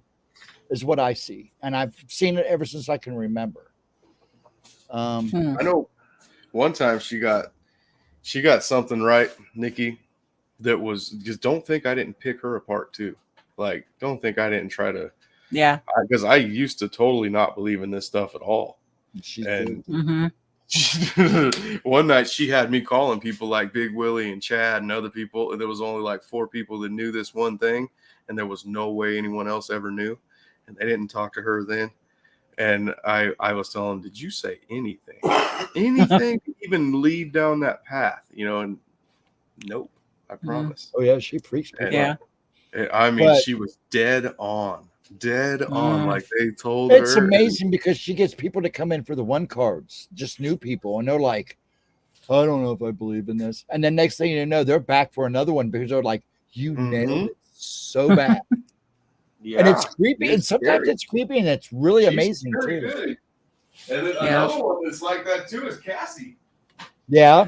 is what I see. And I've seen it ever since I can remember. I know one time she got something right, Nikki, that was just don't think I didn't pick her apart too. Like, don't think I didn't try to, Yeah. because I used to totally not believe in this stuff at all. She's And Mhm. one night she had me calling people like Big Willie and Chad and other people. There was only like 4 people that knew this one thing, and there was no way anyone else ever knew. And they didn't talk to her then. And I was telling them, did you say anything? Anything to even lead down that path? You know, and nope, I promise. Oh yeah, she freaks people. Yeah. I mean, But- she was dead on. Mm. Like they told It's her. amazing because she gets people to come in for the 1 cards, just new people, and they're like, I don't know if I believe in this. And then next thing you know, they're back for another one because they're like, you nailed it so bad. Yeah, And it's creepy. it's And sometimes scary. it's creepy and it's really She's amazing very too. good. And then Yeah. another one that's like that too is Cassie Yeah.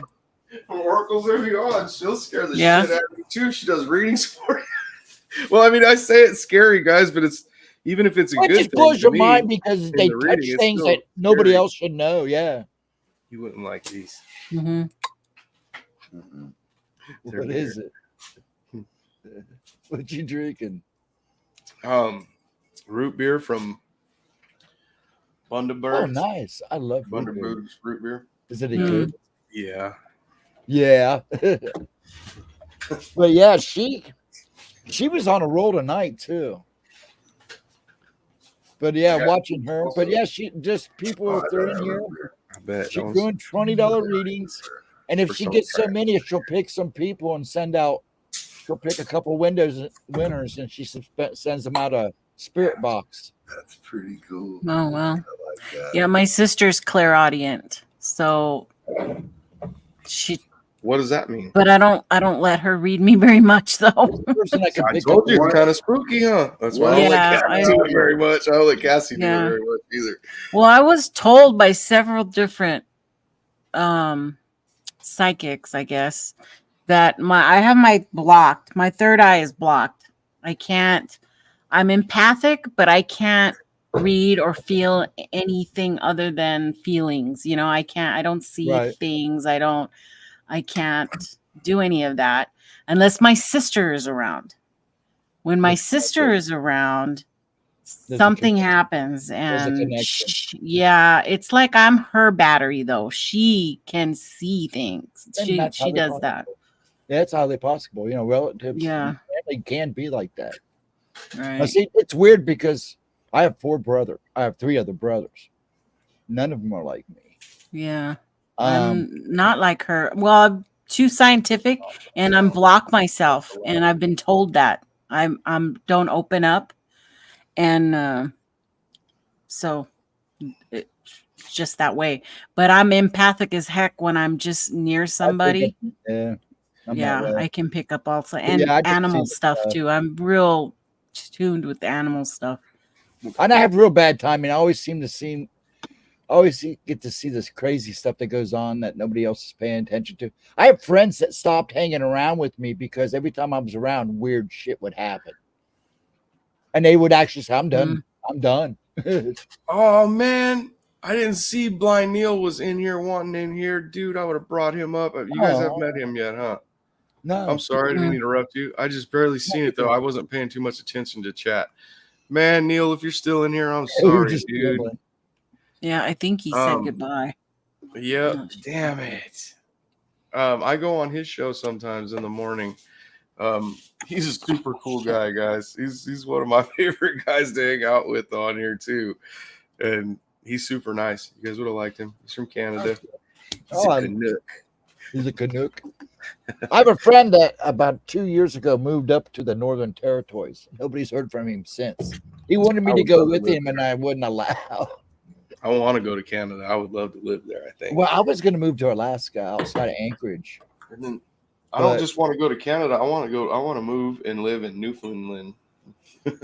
from Oracles of God. She'll scare the Yeah. shit out of me too. She does readings for you. Well, I mean, I say it's scary, guys, but it's even if it's a It good just thing blows to your me, mind because in they the touch reading, it's things still that nobody scary. else should know. Yeah. You wouldn't like these. Mhm. They're What is it? What you drinking? Root beer from Oh, Bundaberg. nice. I love root beer. Bundaberg's root beer. Is it a Mm. good? Yeah. Yeah. But yeah, she was on a roll tonight too. But yeah, Yeah. watching her. But yeah, she just people if they're in here, I bet. she's That was- doing $20 readings. And if For she some gets so time. many, she'll pick some people and send out. She'll pick a couple winners, and she sends them out a spirit box. That's pretty cool. Oh well. I like that. Yeah, my sister's clairaudient, so she. What does that mean? But I don't let her read me very much though. The person that can I pick told up you the it's kind of spooky, huh? That's why I don't Yeah, let Cassie do it very much. I don't let Cassie do Yeah. it very much either. Well, I was told by several different psychics, I guess, that I have my blocked. My third eye is blocked. I can't. I'm empathic, but I can't read or feel anything other than feelings. You know, I can't. I don't see Right. things. I can't do any of that unless my sister is around. When my That's sister is around, There's a something connection. happens, There's a and connection. yeah, it's like I'm her battery though. She can see things. And She that's highly does that. possible. Yeah, it's highly possible. You know, relatives, Yeah. family can be like that. Now, Right. see, it's weird because I have 4 brothers. I have 3 other brothers. None of them are like me. Yeah. Um, I'm not like her. Well, I'm too scientific, and I'm block myself, and I've been told that I'm don't open up, and so it's just that way. But I'm empathic as heck when I'm just near somebody. yeah, I'm that Yeah, way. I can pick up also, and yeah, I can see animal the stuff stuff. too. I'm real tuned with the animal stuff. And I have real bad timing. I always get to see this crazy stuff that goes on that nobody else is paying attention to. I have friends that stopped hanging around with me because every time I was around, weird shit would happen. And they would actually say, I'm done. I'm done. Oh man, I didn't see Blind Neil was in here wanting in here, dude. I would have brought him up. You guys Aw. haven't met him yet, huh? No. I'm sorry, I didn't mean to interrupt you. I just barely seen it though. I wasn't paying too much attention to chat. Man, Neil, if you're still in here, I'm We were sorry, just dude. gambling. Yeah, I think he said goodbye. Yep. Oh, Damn it. I go on his show sometimes in the morning. He's a super cool guy, guys. He's one of my favorite guys to hang out with on here too, and he's super nice. You guys would have liked him. He's from Canada. He's a Canuck. He's a Canuck. I have a friend that about 2 years ago moved up to the Northern Territories. Nobody's heard from him since. He wanted me to go with him, and I wouldn't allow. I want to go to Canada. I would love to live there, I think. Well, I was going to move to Alaska outside of Anchorage. And then I don't just want to go to Canada. I want to move and live in Newfoundland.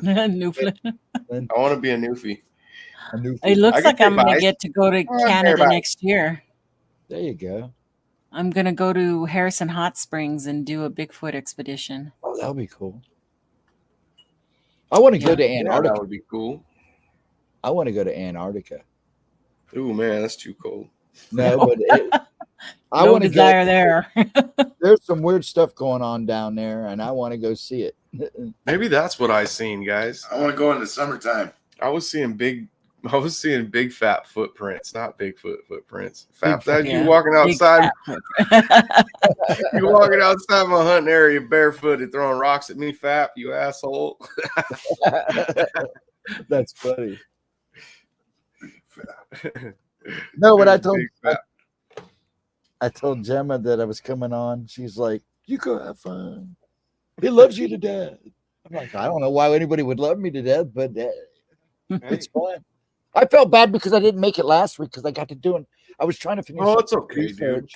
Newfoundland. I want to be a Newfie. It looks like I'm going to get to go to Canada next year. There you go. I'm going to go to Harrison Hot Springs and do a Bigfoot expedition. Oh, that would be cool. I want to go to Antarctica. That would be cool. I want to go to Antarctica. Ooh, man, that's too cold. No, but I No want to desire there. There's some weird stuff going on down there, and I want to go see it. Maybe that's what I seen, guys. I want to go in the summertime. I was seeing big fat footprints, not Bigfoot footprints. Fat, you walking outside. You walking outside my hunting area barefooted, throwing rocks at me, Fap, you asshole. That's funny. No, what I told Gemma that I was coming on. She's like, "You go have fun. He loves you to death." I'm like, I don't know why anybody would love me to death, but it's fun. I felt bad because I didn't make it last week because I was trying to finish. Oh, it's okay, research.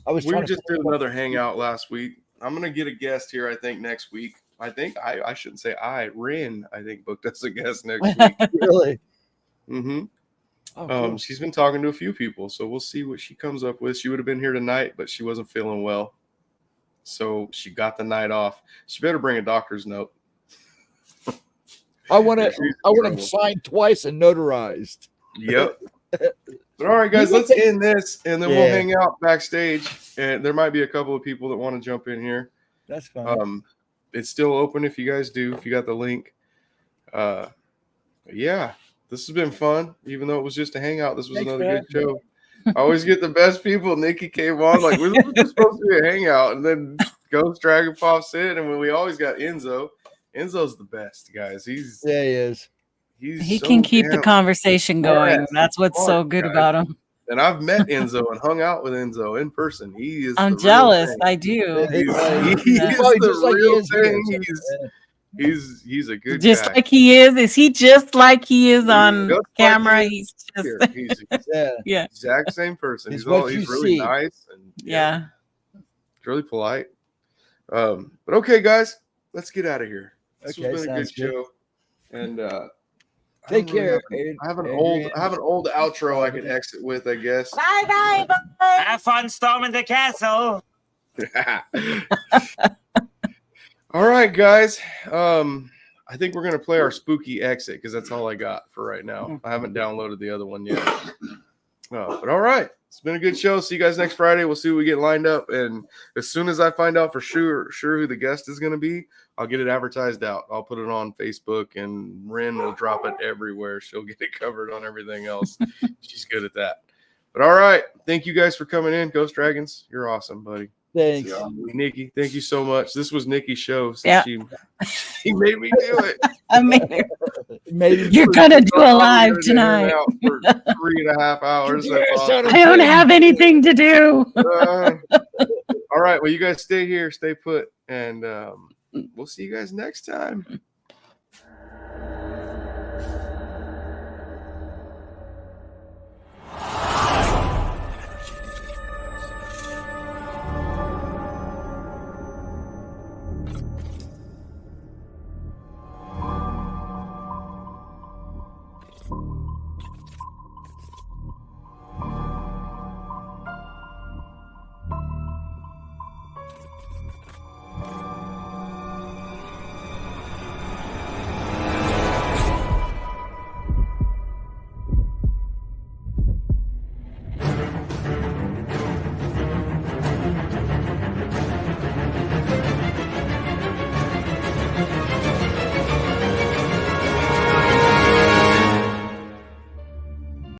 Dude. We just did another hangout last week. I'm gonna get a guest here, I think, next week. I think I shouldn't say Rin, I think, booked us a guest next week. Really? Mm-hmm. Oh, cool. She's been talking to a few people, so we'll see what she comes up with. She would have been here tonight, but she wasn't feeling well, so she got the night off. She better bring a doctor's note. I want him signed twice and notarized. Yep. But all right, guys, let's end this, and then we'll hang out backstage. And there might be a couple of people that want to jump in here. That's fine. It's still open if you guys do, if you got the link. Yeah, this has been fun. Even though it was just a hangout, this was another good show. I always get the best people. Nikki came on like this was supposed to be a hangout, and then Ghost Dragon pops in, and we always got Enzo. Enzo's the best, guys. He is. He can keep the conversation going. Yes, that's what's smart, so good about him. And I've met Enzo and hung out with Enzo in person. He is. I'm jealous. I do. He's the real thing. He's a good just guy. Like he is. Is he just like he is on camera? Like he's just he's exact same person. He's really nice and yeah, really polite. But okay, guys, let's get out of here. This has been a good show. And take care. I have an old outro I can exit with, I guess. Bye. Have fun storming the castle. All right, guys. I think we're gonna play our spooky exit because that's all I got for right now. I haven't downloaded the other one yet. But all right, it's been a good show. See you guys next Friday. We'll see what we get lined up, and as soon as I find out for sure who the guest is gonna be, I'll get it advertised out. I'll put it on Facebook, and Rin will drop it everywhere. She'll get it covered on everything else. She's good at that. But all right, thank you guys for coming in. Ghost Dragons, you're awesome, buddy. Thanks. Nikki, thank you so much. This was Nikki's show. So yeah. She made me do it. I made it. You're going to do a live tonight. For 3.5 hours. I don't have anything to do. All right. Well, you guys stay here, stay put, and we'll see you guys next time.